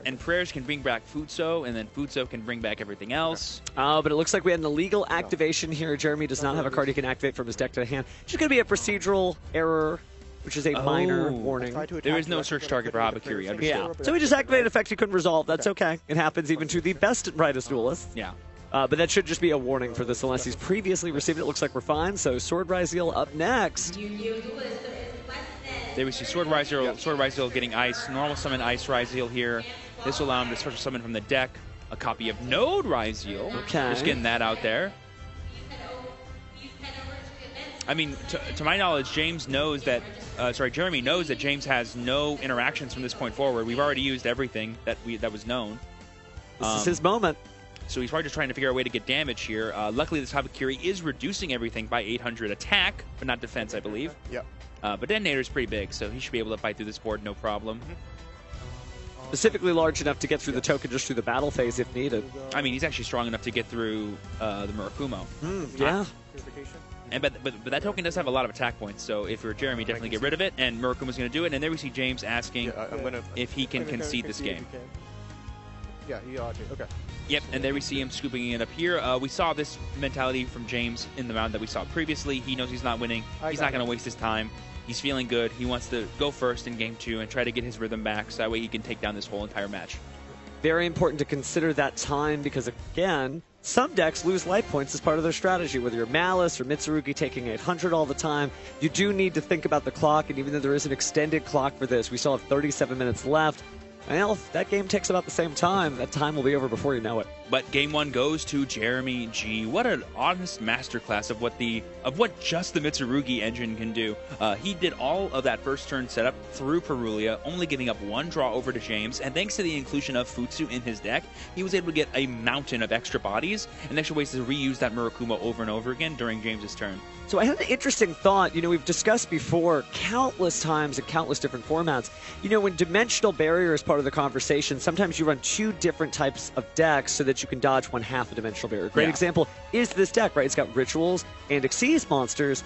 And Prayers can bring back Futso, and then Futso can bring back everything else.
Oh, but it looks like we had an illegal activation here. Jeremy does not have a card he can activate from his deck to the hand. Just going to be a procedural error, which is a minor warning.
There is no search target for Habakiri. Understood.
Yeah, so we just activated an effect he couldn't resolve. That's okay. It happens even to the best and brightest duelists.
Yeah.
But that should just be a warning for this unless he's previously received it. It looks like we're fine. So Sword RYZEAL up next.
There we see Sword RYZEAL getting Ice. Normal summon Ice RYZEAL here. This will allow him to special summon from the deck a copy of Node RYZEAL.
Okay.
Just getting that out there. I mean, to my knowledge, Jeremy knows that James has no interactions from this point forward. We've already used everything that was known.
This is his moment.
So he's probably just trying to figure out a way to get damage here. Luckily, this Habakiri is reducing everything by 800 attack, but not defense, I believe.
Yep.
But Detonator's pretty big, so he should be able to fight through this board no problem.
Specifically large enough to get through the token just through the battle phase if needed.
I mean, he's actually strong enough to get through the Murakumo.
Yeah.
And but that token does have a lot of attack points, so if you're Jeremy, definitely get rid of it. And Murakumo's going to do it. And there we see James asking if he can concede this game.
Yeah, he ought to. Okay.
Yep, and there we see him scooping it up here. We saw this mentality from James in the round that we saw previously. He knows he's not winning. He's not going to waste his time. He's feeling good. He wants to go first in game 2 and try to get his rhythm back so that way he can take down this whole entire match.
Very important to consider that time because, again, some decks lose life points as part of their strategy. Whether you're Malice or Mitsurugi taking 800 all the time, you do need to think about the clock, and even though there is an extended clock for this, we still have 37 minutes left. Well, if that game takes about the same time, that time will be over before you know it.
But game 1 goes to Jeremy G. What an honest masterclass of what just the Mitsurugi engine can do. He did all of that first turn setup through Perulia, only giving up 1 draw over to James, and thanks to the inclusion of Futsu in his deck, he was able to get a mountain of extra bodies and extra ways to reuse that Murakumo over and over again during James's turn.
So I had an interesting thought. You know, we've discussed before countless times in countless different formats. You know, when Dimensional Barrier is part of the conversation, sometimes you run 2 different types of decks so that you can dodge 1/2 a Dimensional Barrier. Great example is this deck, right? It's got Rituals and Xyz monsters.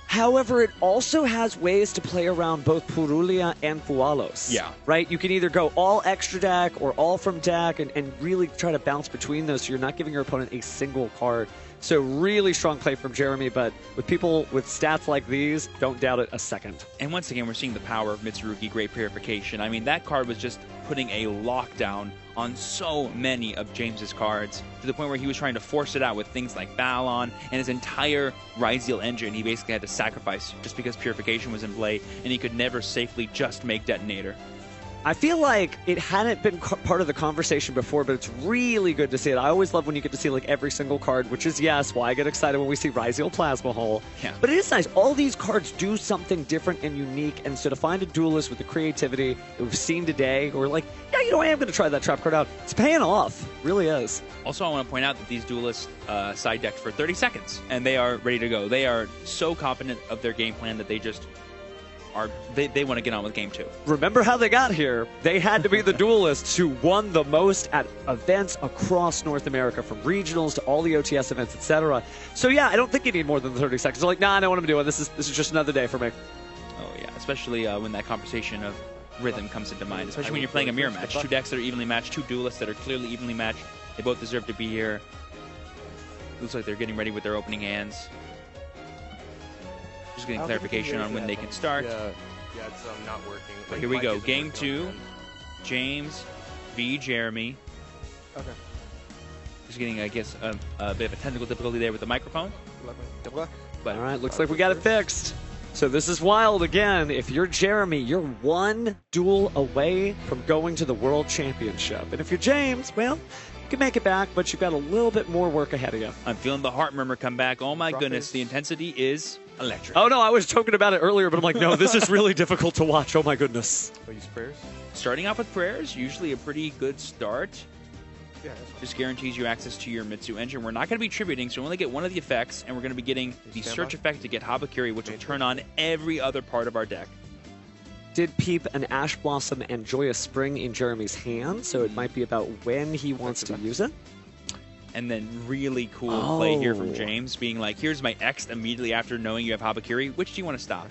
However, it also has ways to play around both Purulia and Fualos.
Yeah.
Right? You can either go all extra deck or all from deck and really try to bounce between those so you're not giving your opponent a single card. So really strong play from Jeremy, but with people with stats like these, don't doubt it a second.
And once again, we're seeing the power of Mitsurugi Great Purification. I mean, that card was just putting a lockdown on so many of James's cards to the point where he was trying to force it out with things like Balon and his entire RYZEAL engine. He basically had to sacrifice just because Purification was in play, and he could never safely just make Detonator.
I feel like it hadn't been part of the conversation before, but it's really good to see it. I always love when you get to see like every single card, which is, yes, why I get excited when we see RYZEAL Plasma Hull.
Yeah.
But it is nice. All these cards do something different and unique, and so to find a duelist with the creativity that we've seen today, or like, yeah, you know, I am going to try that trap card out. It's paying off. It really is.
Also, I want to point out that these duelists side decked for 30 seconds, and they are ready to go. They are so confident of their game plan that they just they want to get on with game 2.
Remember how they got here. They had to be the duelists who won the most at events across North America, from regionals to all the OTS events, etc. So yeah, I don't think you need more than 30 seconds. They're like, nah, I know what I'm doing. This is just another day for me.
Oh yeah, especially when that conversation of rhythm comes into mind, especially when you're playing a mirror match. 2 decks that are evenly matched, 2 duelists that are clearly evenly matched. They both deserve to be here. Looks like they're getting ready with their opening hands. Just getting clarification on when they can start.
Yeah, it's not working.
But here we go. Game 2. James v. Jeremy.
Okay.
Just getting, I guess, a bit of a technical difficulty there with the microphone. But
all right, looks like we got it fixed. So this is wild again. If you're Jeremy, you're one duel away from going to the World Championship. And if you're James, well, you can make it back, but you've got a little bit more work ahead of you.
I'm feeling the heart murmur come back. Oh my goodness, the intensity is electric.
Oh no, I was joking about it earlier, but I'm like, no, this is really difficult to watch. Oh my goodness.
I'll use prayers.
Starting off with prayers, usually a pretty good start.
Yeah,
just guarantees you access to your Mitsu engine. We're not going to be tributing, so we only get one of the effects, and we're going to be getting the search effect to get Habakiri, which will turn on every other part of our deck.
Did peep an Ash Blossom and Joyous Spring in Jeremy's hand, so it might be about when he wants to use it.
And then really cool play here from James, being like, here's my X immediately after knowing you have Habakiri. Which do you want to stop?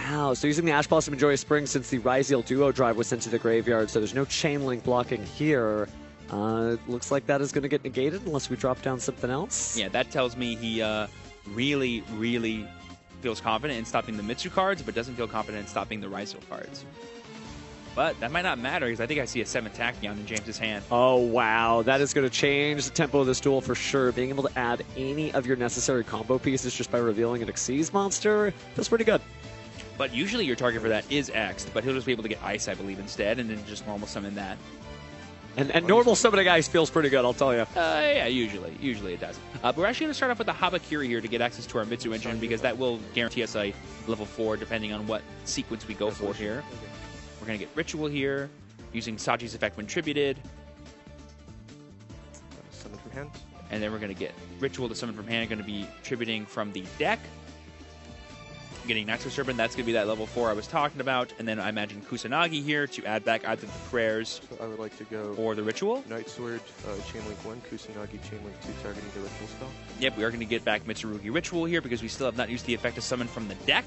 Wow, so using the Ash Blossom and Joyous Spring since the RYZEAL Duo Drive was sent to the graveyard, so there's no chain link blocking here. Looks like that is going to get negated unless we drop down something else.
Yeah, that tells me he really, really feels confident in stopping the Mitsu cards, but doesn't feel confident in stopping the RYZEAL cards. But that might not matter, because I think I see a 7 Tachyon in James's hand.
Oh, wow. That is going to change the tempo of this duel for sure. Being able to add any of your necessary combo pieces just by revealing an Xyz monster feels pretty good.
But usually your target for that is X, but he'll just be able to get Ice, I believe, instead, and then just normal summon that.
And normal summoning Ice feels pretty good, I'll tell you.
Yeah, usually it does. But we're actually going to start off with the Habakiri here to get access to our Mitsu engine, because that will guarantee us a level 4 depending on what sequence we go for here. We're going to get Ritual here, using Saji's effect when tributed.
Summon from hand.
And then we're going to get Ritual to summon from hand, going to be tributing from the deck. Getting Naxos Serpent, that's going to be that level 4 I was talking about. And then I imagine Kusanagi here to add back either the prayers
so I would like to go
or the Ritual.
Night Sword, Chainlink 1, Kusanagi, Chainlink 2, targeting the Ritual spell.
Yep, we are going to get back Mitsurugi Ritual here because we still have not used the effect to summon from the deck.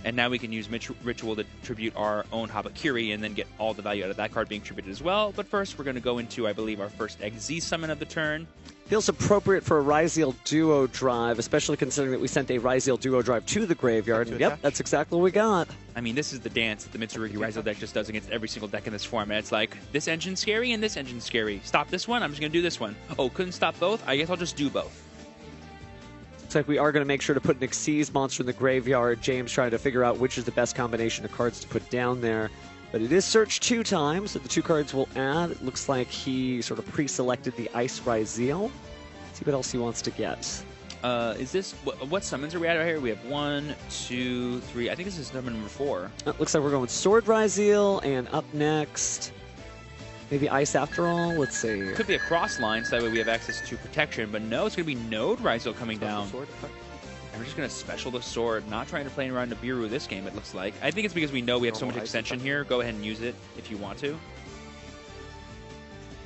And now we can use Ritual to tribute our own Habakiri and then get all the value out of that card being tributed as well. But first, we're going to go into, I believe, our first XZ summon of the turn.
Feels appropriate for a RYZEAL Duo Drive, especially considering that we sent a RYZEAL Duo Drive to the graveyard. And yep, that's exactly what we got.
I mean, this is the dance that the Mitsurugi RYZEAL deck just does against every single deck in this format. It's like, this engine's scary and this engine's scary. Stop this one, I'm just going to do this one. Oh, couldn't stop both? I guess I'll just do both.
Looks like we are going to make sure to put an Xyz monster in the graveyard. James trying to figure out which is the best combination of cards to put down there. But it is searched 2 times, so the 2 cards will add. It looks like he sort of pre-selected the Ice RYZEAL. See what else he wants to get.
Is this what summons are we at right here? We have 1, 2, 3. I think this is number 4.
It looks like we're going Sword RYZEAL, and up next, maybe Ice after all. Let's see.
Could be a cross line, so that way we have access to protection. But no, it's going to be Node RYZEAL coming down. And we're just going to special the sword. Not trying to play around Nibiru this game, it looks like. I think it's because we know we have so much extension here. Go ahead and use it if you want to.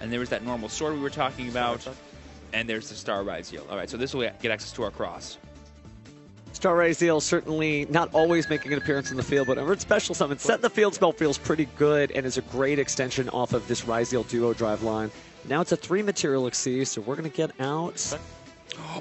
And there was that normal sword we were talking about. And there's the Star RYZEAL. All right, so this will get access to our cross.
Star RYZEAL certainly not always making an appearance in the field, but whenever it's special summon, Set in the Field spell feels pretty good and is a great extension off of this RYZEAL Duo Drive line. Now it's a 3 material Xyz, so we're going to get out.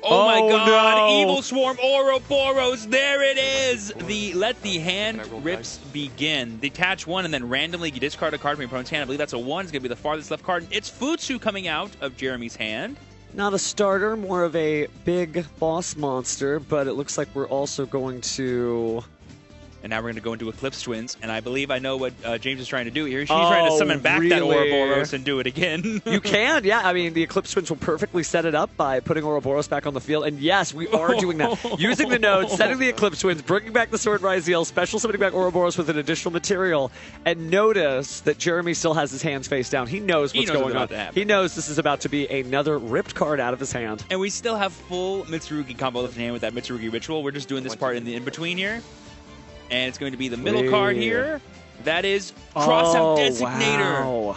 Oh my god,
no.
Evil Swarm Ouroboros, there it is! Let the hand rips begin. Detach 1 and then randomly you discard a card from your opponent's hand. I believe that's a 1. It's going to be the farthest left card. It's Futsu coming out of Jeremy's hand.
Not a starter, more of a big boss monster, but it looks like we're also going to...
And now we're going to go into Eclipse Twins, and I believe I know what James is trying to do here. She's trying to summon back that Ouroboros and do it again.
You can, yeah. I mean, the Eclipse Twins will perfectly set it up by putting Ouroboros back on the field. And yes, we are doing that. Using the node, setting the Eclipse Twins, bringing back the Sword RYZEAL, special summoning back Ouroboros with an additional material. And notice that Jeremy still has his hands face down. He knows what's going on. He knows this is about to be another ripped card out of his hand.
And we still have full Mitsurugi combo left in hand with that Mitsurugi Ritual. We're just doing this part in the in-between here. And it's going to be the middle card here. That is Crossout Designator.
Wow.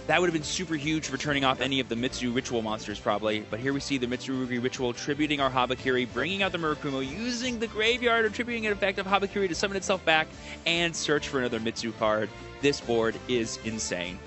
That would have been super huge for turning off any of the Mitsu Ritual monsters, probably. But here we see the Mitsurugi Ritual tributing our Habakiri, bringing out the Murakumo, using the graveyard or tributing an effect of Habakiri to summon itself back and search for another Mitsu card. This board is insane.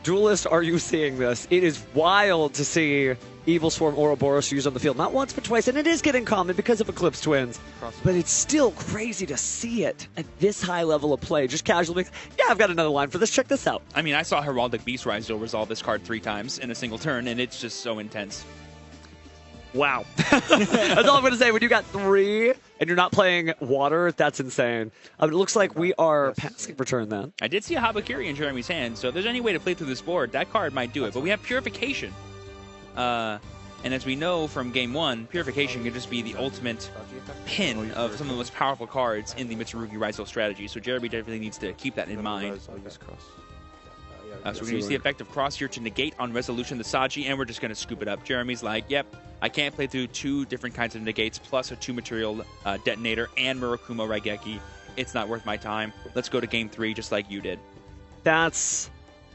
Duelist, are you seeing this? It is wild to see Evil Swarm Ouroboros used on the field. Not once, but twice. And it is getting common because of Eclipse Twins. But it's still crazy to see it at this high level of play. Just casually, yeah, I've got another line for this. Check this out.
I mean, I saw Heraldic Beast RYZEAL resolve this card 3 times in a single turn, and it's just so intense.
Wow. That's all I'm going to say. When you got 3 and you're not playing water, that's insane. It looks like we are passing for turn then.
I did see a Habakiri in Jeremy's hand, so if there's any way to play through this board, that card might do it. But we have Purification. And as we know from Game 1, Purification can just be the ultimate pin of some of the most powerful cards in the Mitsurugi RYZEAL strategy. So Jeremy definitely needs to keep that in mind. So we're going to use the effect of Cross here to negate on Resolution the Saji, and we're just going to scoop it up. Jeremy's like, yep, I can't play through 2 different kinds of negates, plus a 2-material detonator and Murakumo Raigeki. It's not worth my time. Let's go to Game 3 just like you did.
That's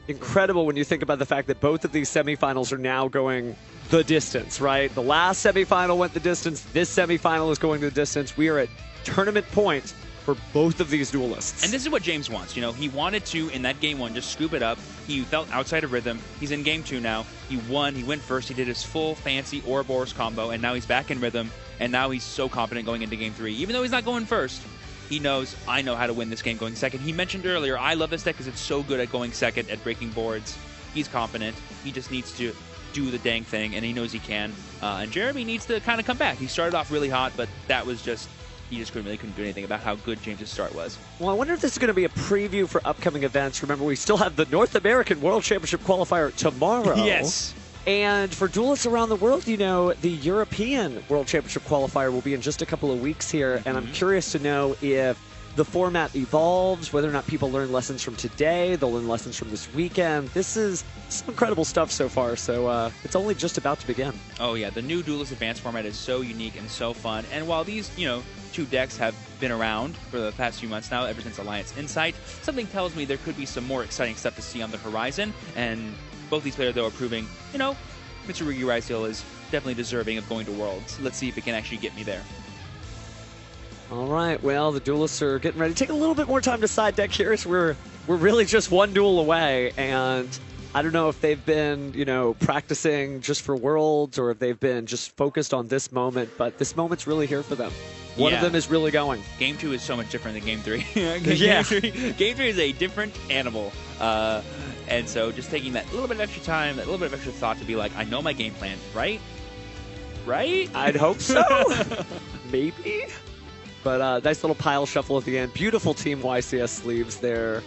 incredible when you think about the fact that both of these semifinals are now going the distance, right? The last semifinal went the distance. This semifinal is going the distance. We are at tournament point for both of these duelists.
And this is what James wants. You know, he wanted to, in that Game 1, just scoop it up. He felt outside of rhythm. He's in Game 2 now. He won. He went first. He did his full fancy Ouroboros combo, and now he's back in rhythm. And now he's so confident going into Game 3. Even though he's not going first, he knows, I know how to win this game going second. He mentioned earlier, I love this deck because it's so good at going second, at breaking boards. He's confident. He just needs to do the dang thing, and he knows he can. And Jeremy needs to kind of come back. He started off really hot, but that was just, he just couldn't do anything about how good James's start was.
Well, I wonder if this is going to be a preview for upcoming events. Remember, we still have the North American World Championship qualifier tomorrow.
Yes.
And for duelists around the world, you know, the European World Championship qualifier will be in just a couple of weeks here. And I'm curious to know if the format evolves, whether or not people learn lessons from today, they'll learn lessons from this weekend. This is some incredible stuff so far, so it's only just about to begin.
Oh yeah, the new Duelist Advanced format is so unique and so fun. And while these, you know, 2 decks have been around for the past few months now, ever since Alliance Insight, something tells me there could be some more exciting stuff to see on the horizon. And both these players, though, are proving, you know, Mitsurugi RYZEAL is definitely deserving of going to Worlds. Let's see if it can actually get me there.
All right, well, the duelists are getting ready. Take a little bit more time to side deck here. So we're really just 1 duel away, and I don't know if they've been, you know, practicing just for Worlds or if they've been just focused on this moment, but this moment's really here for them. One of them is really going.
Game 2 is so much different than Game 3. Game 3 is a different animal. And so just taking that little bit of extra time, that little bit of extra thought to be like, I know my game plan, right? Right?
I'd hope so. Maybe. But nice little pile shuffle at the end. Beautiful Team YCS sleeves there.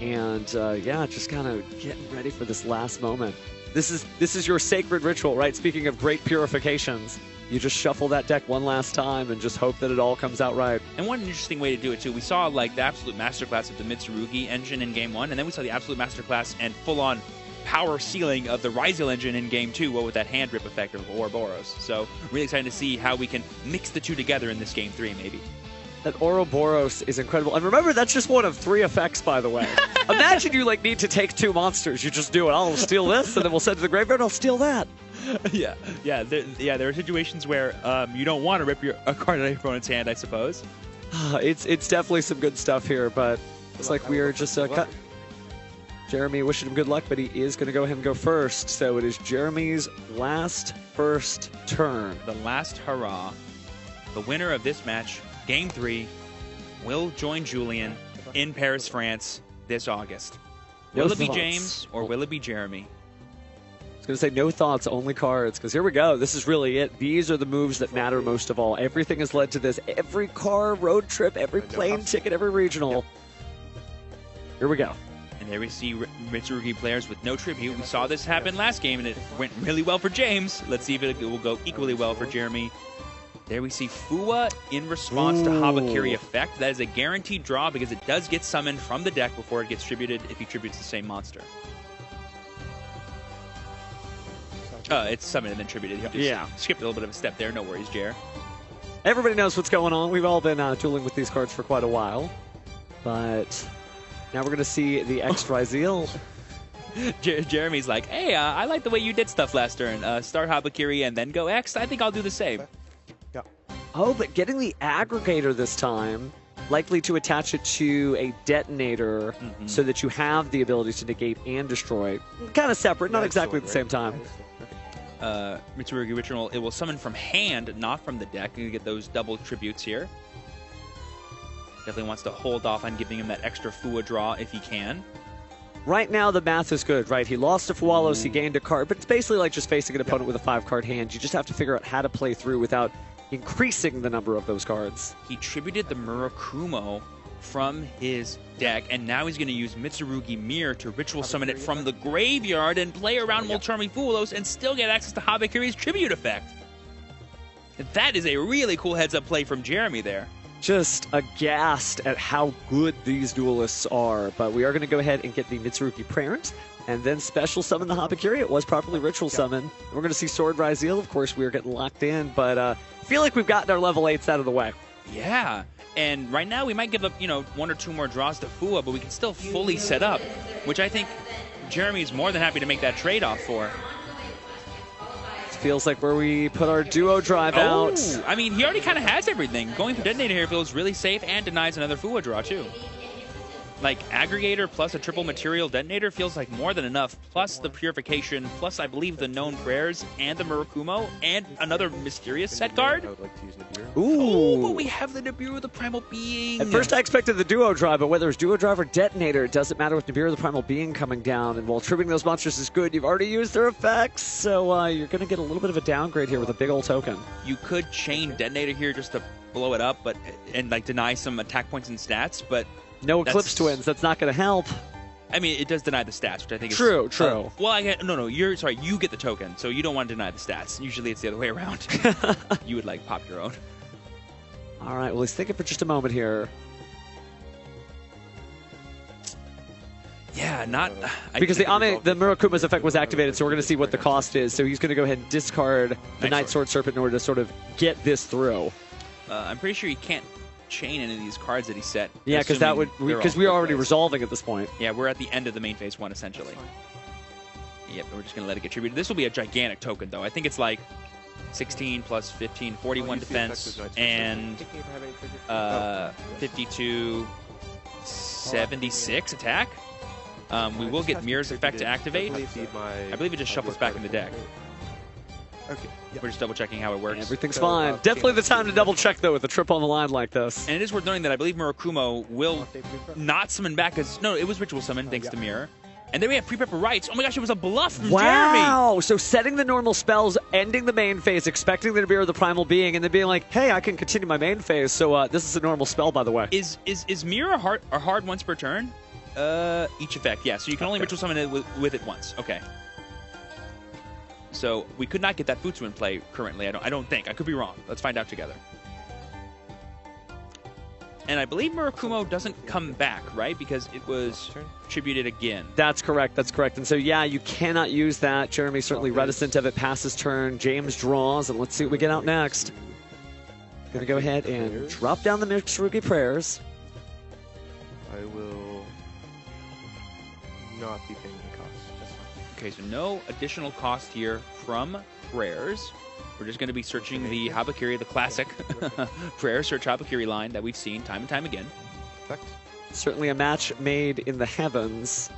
And yeah, just kind of getting ready for this last moment. This is your sacred ritual, right? Speaking of great purifications, you just shuffle that deck one last time and just hope that it all comes out right.
And one interesting way to do it, too, we saw like the absolute masterclass of the Mitsurugi engine in Game 1, and then we saw the absolute masterclass and full-on power ceiling of the RYZEAL engine in Game 2, what with that hand grip effect of Ouroboros. So really excited to see how we can mix the 2 together in this Game 3, maybe.
That Ouroboros is incredible. And remember, that's just one of 3 effects, by the way. Imagine you like need to take 2 monsters. You just do it. I'll steal this, and then we'll send to the graveyard, and I'll steal that.
There are situations where you don't want to rip a card out of your opponent's hand, I suppose.
It's definitely some good stuff here, but it's like we are just cut. Jeremy wishing him good luck, but he is going to go ahead and go first. So it is Jeremy's last first turn.
The last hurrah. The winner of this match, Game 3, will join Julian in Paris, France this August. Will it be James or will it be Jeremy?
I was going to say no thoughts, only cards, because here we go. This is really it. These are the moves that matter most of all. Everything has led to this. Every car, road trip, every plane ticket, every regional. Here we go.
And there we see Mitsurugi players with no tribute. We saw this happen last game, and it went really well for James. Let's see if it will go equally well for Jeremy. There we see Fua in response to Habakiri effect. That is a guaranteed draw because it does get summoned from the deck before it gets tributed if he tributes the same monster. It's summoned and then tributed. Yeah. Skipped a little bit of a step there. No worries, Jer.
Everybody knows what's going on. We've all been dueling with these cards for quite a while. But now we're going to see the X RYZEAL.
Jeremy's like, hey, I like the way you did stuff last turn. Start Habakiri and then go X. I think I'll do the same.
Oh, but getting the aggregator this time likely to attach it to a detonator so that you have the ability to negate and destroy. Kind of separate, not exactly at the same time.
Mitsurugi Ritual, it will summon from hand, not from the deck. You get those double tributes here. Definitely wants to hold off on giving him that extra Fua draw if he can.
Right now, the math is good, right? He lost to Fualos, he gained a card, but it's basically like just facing an opponent with a 5-card hand. You just have to figure out how to play through without increasing the number of those cards.
He tributed the Murakumo from his deck, and now he's going to use Mitsurugi Mirror to ritual summon it from the graveyard and play around Molcharming Fualos and still get access to Habakiri's tribute effect. That is a really cool heads-up play from Jeremy there.
Just aghast at how good these duelists are, but we are going to go ahead and get the Mitsurugi Parent and then special summon the Habakiri. It was properly ritual summon. We're going to see Sword RYZEAL. Of course, we are getting locked in, but I feel like we've gotten our level 8s out of the way.
Yeah, and right now we might give up, 1 or 2 more draws to Fua, but we can still fully set up, which I think Jeremy's more than happy to make that trade-off for.
Feels like where we put our duo drive out.
I mean, he already kind of has everything. Going for Detonator here feels really safe and denies another Fua draw, too. Like, Aggregator plus a triple material Detonator feels like more than enough, plus the Purification, plus I believe the known prayers, and the Murakumo, and another mysterious set card.
Ooh.
Oh, but we have the Nibiru, the Primal Being.
At first I expected the duo drive, but whether it's duo drive or Detonator, it doesn't matter with Nibiru, the Primal Being coming down, and while tripping those monsters is good, you've already used their effects, so you're going to get a little bit of a downgrade here with a big old token.
You could chain Detonator here just to blow it up, and deny some attack points and stats, but
no Eclipse Twins, that's not going to help.
I mean, it does deny the stats, which I think is...
True.
Well, you get the token, so you don't want to deny the stats. Usually it's the other way around. You would, pop your own.
All right, well, he's thinking for just a moment here.
Yeah, not...
Because the Murakuma's effect was activated, so we're going to see what the cost is. So he's going to go ahead and discard the Night Sword Serpent in order to sort of get this through.
I'm pretty sure he can't chain any of these cards that he set.
Yeah, because we're already resolving at this point.
Yeah, we're at the end of the main phase 1 essentially. Yep, we're just gonna let it get tributed. This will be a gigantic token though. I think it's like 16 plus 15, 41 defense, and 52, 76 attack. We will get Mirror's effect to activate. I believe it just shuffles back in the deck.
Okay. Yep.
We're just double checking how it works.
Everything's fine. Definitely the time to double check though with a trip on the line like this.
And it is worth noting that I believe Murakumo will not summon back as it was ritual summon thanks to Mirror. And then we have pre-prep rights. Oh my gosh, it was a bluff from Jeremy.
Wow! So setting the normal spells, ending the main phase, expecting there to be the Primal Being, and then being like, hey, I can continue my main phase. So this is a normal spell, by the way.
Is Mirror hard once per turn? Each effect, yeah. So you can only ritual summon it with it once. Okay. So we could not get that Futsu in play currently. I don't think. I could be wrong. Let's find out together. And I believe Murakumo doesn't come back, right? Because it was tributed again.
That's correct. That's correct. And so, yeah, you cannot use that. Jeremy's certainly reticent of it past his turn. James draws, and let's see what we get out next. Going to go ahead and drop down the Mitsurugi Prayers.
I will not be paying any costs. That's fine.
Okay, so no additional cost here from Prayers. We're just going to be searching the Habakiri, the classic Prayer Search Habakiri line that we've seen time and time again.
Perfect.
Certainly a match made in the heavens.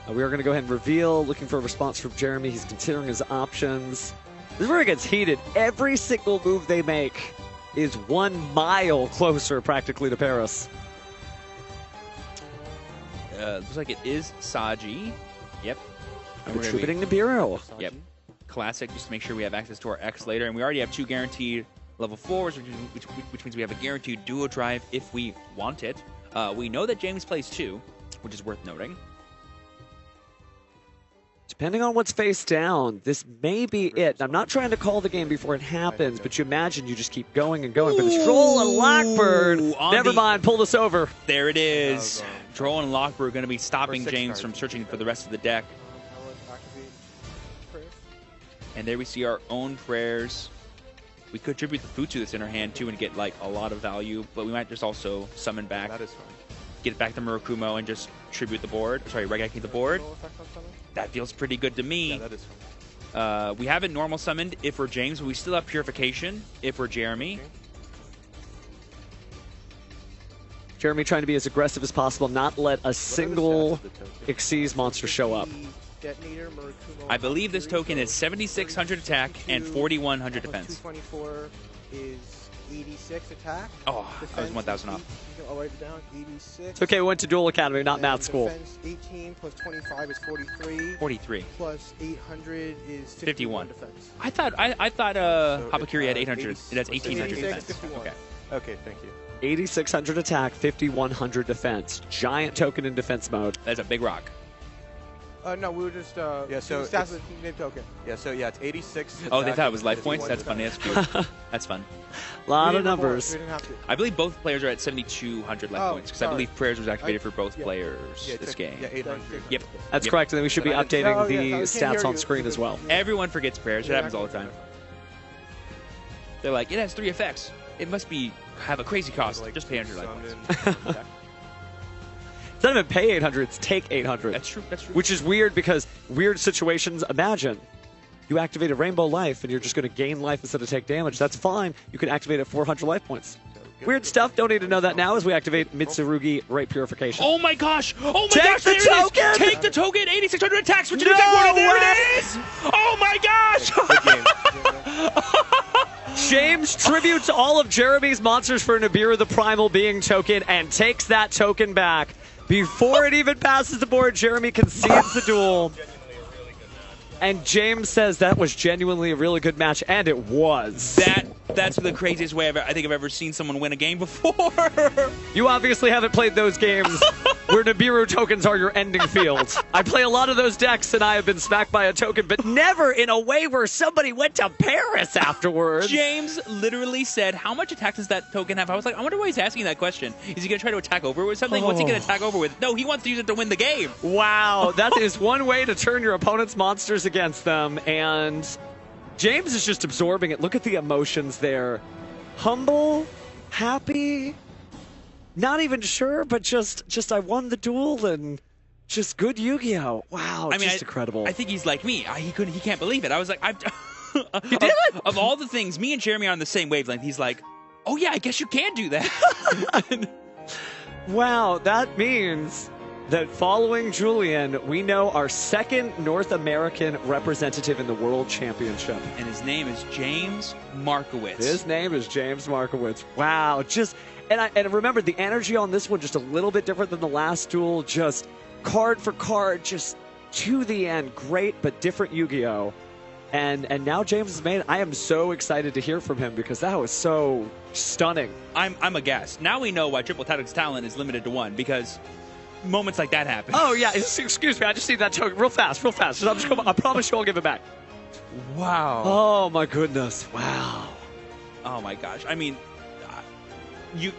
We are going to go ahead and reveal, looking for a response from Jeremy. He's considering his options. This is where it gets heated. Every single move they make is 1 mile closer practically to Paris.
Looks like it is Saji. Yep.
Contributing to Bureau.
Yep. Classic, just to make sure we have access to our X later. And we already have 2 guaranteed level 4s, which means we have a guaranteed duo drive if we want it. We know that James plays 2, which is worth noting.
Depending on what's face down, this may be it. I'm not trying to call the game before it happens, but you imagine you just keep going and going. But it's Droll and Lockbird. Never mind, pull this over.
There it is. Droll and Lockbird are going to be stopping James from searching for the rest of the deck. And there we see our own Prayers. We could tribute the Futsu that's in our hand too and get like a lot of value, but we might just also summon back.
That is fine.
Get it back to Murakumo and just tribute the board. Sorry, Regaki the board. That feels pretty good to me.
Yeah, that is fine.
We haven't normal summoned if we're James, but we still have Purification if we're Jeremy.
Jeremy trying to be as aggressive as possible, not let a single Xyz monster show up.
I believe this token is 7,600 attack and 4,100 defense.
224 is 86 attack.
Oh, I was 1,000 off.
I'll write it down. 86.
It's okay, we went to Dual Academy, not math school.
Defense 18 plus 25 is 43.
43.
Plus 800 is
51.
Defense.
I thought Hapakiri had 800. It has 1,800 defense.
Okay. Okay, thank you.
8,600 attack, 5,100 defense. Giant token in defense mode.
That's a big rock.
No, we were just
yeah, so
stats with name token.
Yeah, so yeah, it's 86.
Oh, they thought it was life points? That's funny. That's cute. That's fun.
A lot of numbers.
We didn't have to.
I believe both players are at 7,200 life points because I believe prayers was activated for both players this game.
Yeah, 800.
Yep.
That's correct, and then we should be updating the stats on screen as well.
Everyone forgets prayers. It happens all the time. They're like, it has 3 effects. It must have a crazy cost. Just pay 100 life points.
It's not even pay 800, it's take 800.
That's true, that's true.
Which is weird because weird situations, imagine you activate a Rainbow Life and you're just going to gain life instead of take damage. That's fine. You can activate at 400 life points. Weird stuff. Don't need to know that now as we activate Mitsurugi Rate Purification.
Oh my gosh! Oh my
Take
gosh!
the token!
Take the token! 8,600 attacks! Switch to attack order! There it is! Oh my gosh!
James tributes all of Jeremy's monsters for Nibiru the Primal being token and takes that token back. Before it even passes the board, Jeremy concedes the duel. And James says that was genuinely a really good match, and it was.
That's the craziest way I think I've ever seen someone win a game before.
You obviously haven't played those games where Nibiru tokens are your ending field. I play a lot of those decks, and I have been smacked by a token, but never in a way where somebody went to Paris afterwards.
James literally said, how much attack does that token have? I was like, I wonder why he's asking that question. Is he going to try to attack over with something? What's he going to attack over with? No, he wants to use it to win the game.
Wow, that is one way to turn your opponent's monsters against them, and James is just absorbing it. Look at the emotions there. Humble, happy, not even sure, but just I won the duel and just good Yu-Gi-Oh! Wow,
I mean,
just incredible.
I think he's like me. He can't believe it. I was like,
you did it?
Of all the things, me and Jeremy are on the same wavelength. He's like, oh yeah, I guess you can do that.
Wow, that means that following Julian, we know our second North American representative in the World Championship.
And his name is James Markowitz.
His name is James Markowitz. Wow, and remember the energy on this one just a little bit different than the last duel, just card for card, just to the end. Great, but different Yu-Gi-Oh! And now James has made it. I am so excited to hear from him because that was so stunning.
I'm aghast. Now we know why Triple Tactics talent is limited to 1 because moments like that happen.
Oh yeah, excuse me, I just need that token real fast. I promise you I'll give it back.
Wow.
Oh my goodness. Wow.
Oh my gosh. I mean, you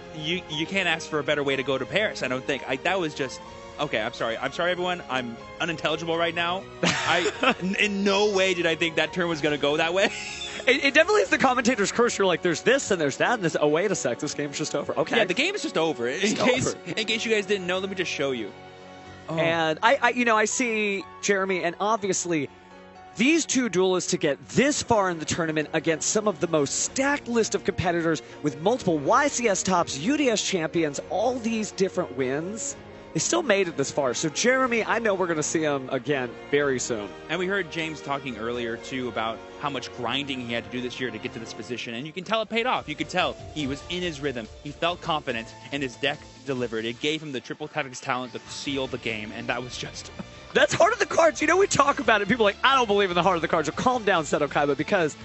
can't ask for a better way to go to Paris. I don't think. That was just okay. I'm sorry everyone. I'm unintelligible right now. In no way did I think that turn was going to go that way.
It definitely is the commentator's curse. You're like, there's this and there's that and this. Oh, wait a sec. This game's just over. Okay.
Yeah, the game is just over. In case you guys didn't know, let me just show you. Oh.
And I see Jeremy, and obviously these two duelists to get this far in the tournament against some of the most stacked list of competitors with multiple YCS tops, UDS champions, all these different wins. They still made it this far. So, Jeremy, I know we're going to see him again very soon.
And we heard James talking earlier, too, about how much grinding he had to do this year to get to this position. And you can tell it paid off. You could tell he was in his rhythm. He felt confident, and his deck delivered. It gave him the Triple Tactics talent to seal the game, and that was just...
That's Heart of the Cards. We talk about it. People are like, I don't believe in the Heart of the Cards. So calm down, Seto Kaiba, because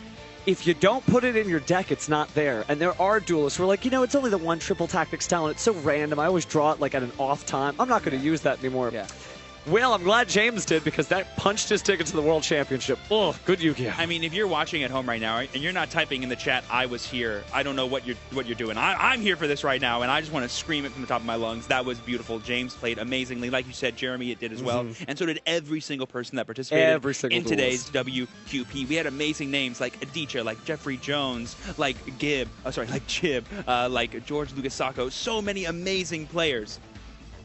if you don't put it in your deck, it's not there. And there are duelists who are like, it's only the one Triple Tactics talent. It's so random. I always draw it at an off time. I'm not going to use that anymore.
Yeah.
Well, I'm glad James did because that punched his ticket to the World Championship. Oh, good Yu-Gi-Oh!
I mean, if you're watching at home right now and you're not typing in the chat, I was here, I don't know what you're doing. I'm here for this right now, and I just want to scream it from the top of my lungs. That was beautiful. James played amazingly. Like you said, Jeremy, it did as well. And so did every single person that participated in today's WQP. We had amazing names like Adichie, like Jeffrey Jones, like Chib, like George Lugasacco. So many amazing players.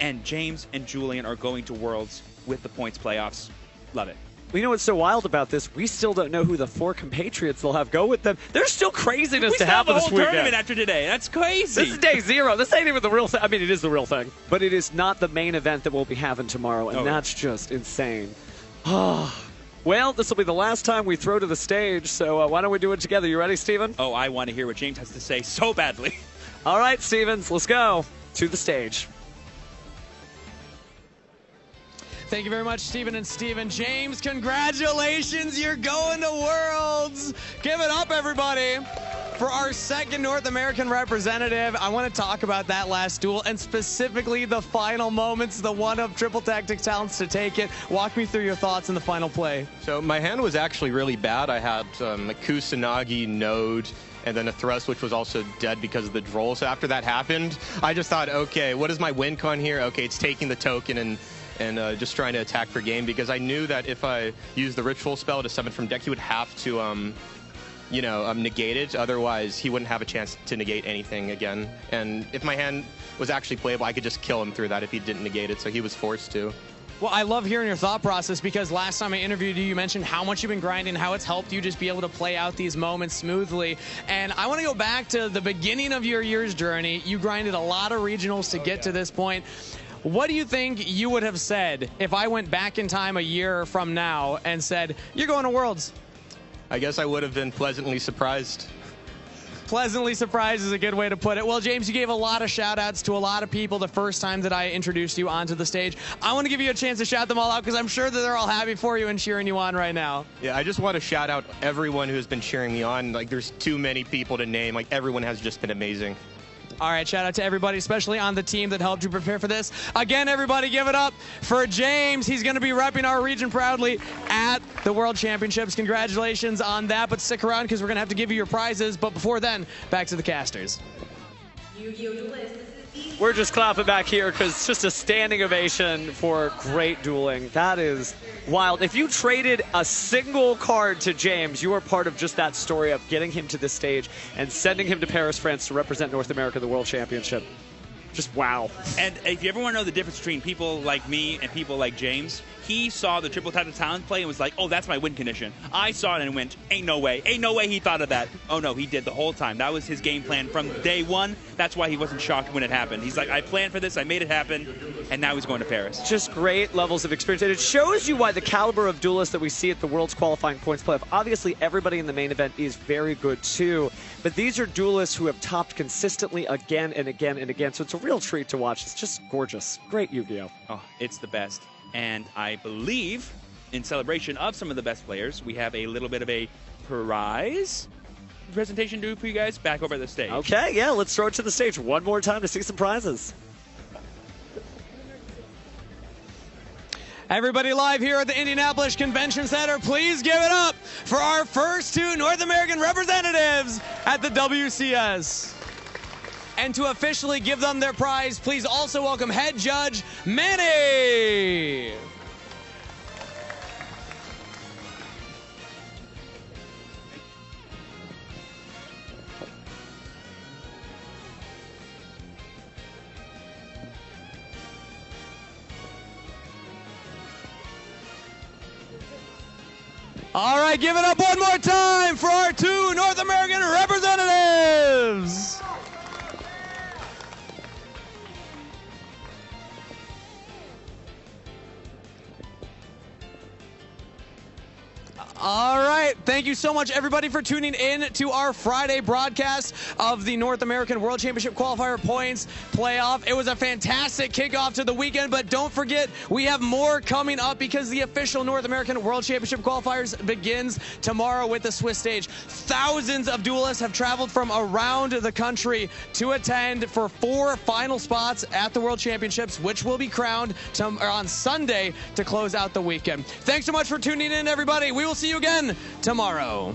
And James and Julian are going to Worlds with the points playoffs. Love it.
You know what's so wild about this? We still don't know who the 4 compatriots they'll have go with them. There's still craziness to happen this weekend.
We still have the whole tournament after today. That's crazy.
This is day 0. This ain't even the real thing. I mean, it is the real thing. But it is not the main event that we'll be having tomorrow, and that's just insane. Well, this will be the last time we throw to the stage, so why don't we do it together? You ready, Steven?
Oh, I want to hear what James has to say so badly.
All right, Stevens, let's go to the stage.
Thank you very much, Steven and Steven. James, congratulations. You're going to Worlds. Give it up, everybody. For our second North American representative, I want to talk about that last duel and specifically the final moments, the one of Triple Tactic Talents to take it. Walk me through your thoughts in the final play.
So my hand was actually really bad. I had a Kusanagi node and then a thrust, which was also dead because of the droll. So after that happened, I just thought, okay, what is my win con here? Okay, it's taking the token and just trying to attack for game, because I knew that if I used the ritual spell to summon from deck, he would have to, negate it. Otherwise, he wouldn't have a chance to negate anything again. And if my hand was actually playable, I could just kill him through that if he didn't negate it, so he was forced to.
Well, I love hearing your thought process, because last time I interviewed you, you mentioned how much you've been grinding, how it's helped you just be able to play out these moments smoothly. And I want to go back to the beginning of your year's journey. You grinded a lot of regionals to get to this point. What do you think you would have said if I went back in time a year from now and said, you're going to Worlds?
I guess I would have been pleasantly surprised.
Pleasantly surprised is a good way to put it. Well, James, you gave a lot of shout-outs to a lot of people the first time that I introduced you onto the stage. I want to give you a chance to shout them all out, because I'm sure that they're all happy for you and cheering you on right now.
Yeah, I just want to shout out everyone who has been cheering me on. Like, there's too many people to name. Like, everyone has just been amazing.
All right, shout out to everybody, especially on the team that helped you prepare for this. Again, everybody give it up for James. He's going to be repping our region proudly at the World Championships. Congratulations on that, but stick around because we're going to have to give you your prizes. But before then, back to the casters.
We're just clapping back here because it's just a standing ovation for great dueling. That is wild. If you traded a single card to James, you are part of just that story of getting him to this stage and sending him to Paris, France to represent North America at the World Championship. Just wow.
And if you ever want to know the difference between people like me and people like James, he saw the Triple Tactic Talent play and was like, oh, that's my win condition. I saw it and went, ain't no way he thought of that. Oh no, he did the whole time. That was his game plan from day one. That's why he wasn't shocked when it happened. He's like, I planned for this, I made it happen, and now he's going to Paris.
Just great levels of experience. And it shows you why the caliber of duelists that we see at the World's Qualifying Points Playoff, obviously everybody in the main event is very good too, but these are duelists who have topped consistently again and again and again, so it's a real treat to watch. It's just gorgeous. Great Yu-Gi-Oh!
Oh, it's the best. And I believe, in celebration of some of the best players, we have a little bit of a prize presentation to do for you guys back over at the stage.
Okay, yeah, let's throw it to the stage one more time to see some prizes.
Everybody live here at the Indianapolis Convention Center, please give it up for our first 2 North American representatives at the WCS. And to officially give them their prize, please also welcome head judge Manny. All right, give it up one more time for our 2 North American representatives. All right. Thank you so much, everybody, for tuning in to our Friday broadcast of the North American World Championship Qualifier Points Playoff. It was a fantastic kickoff to the weekend, but don't forget, we have more coming up because the official North American World Championship Qualifiers begins tomorrow with the Swiss stage. Thousands of duelists have traveled from around the country to attend for 4 final spots at the World Championships, which will be crowned on Sunday to close out the weekend. Thanks so much for tuning in, everybody. We will see you again tomorrow.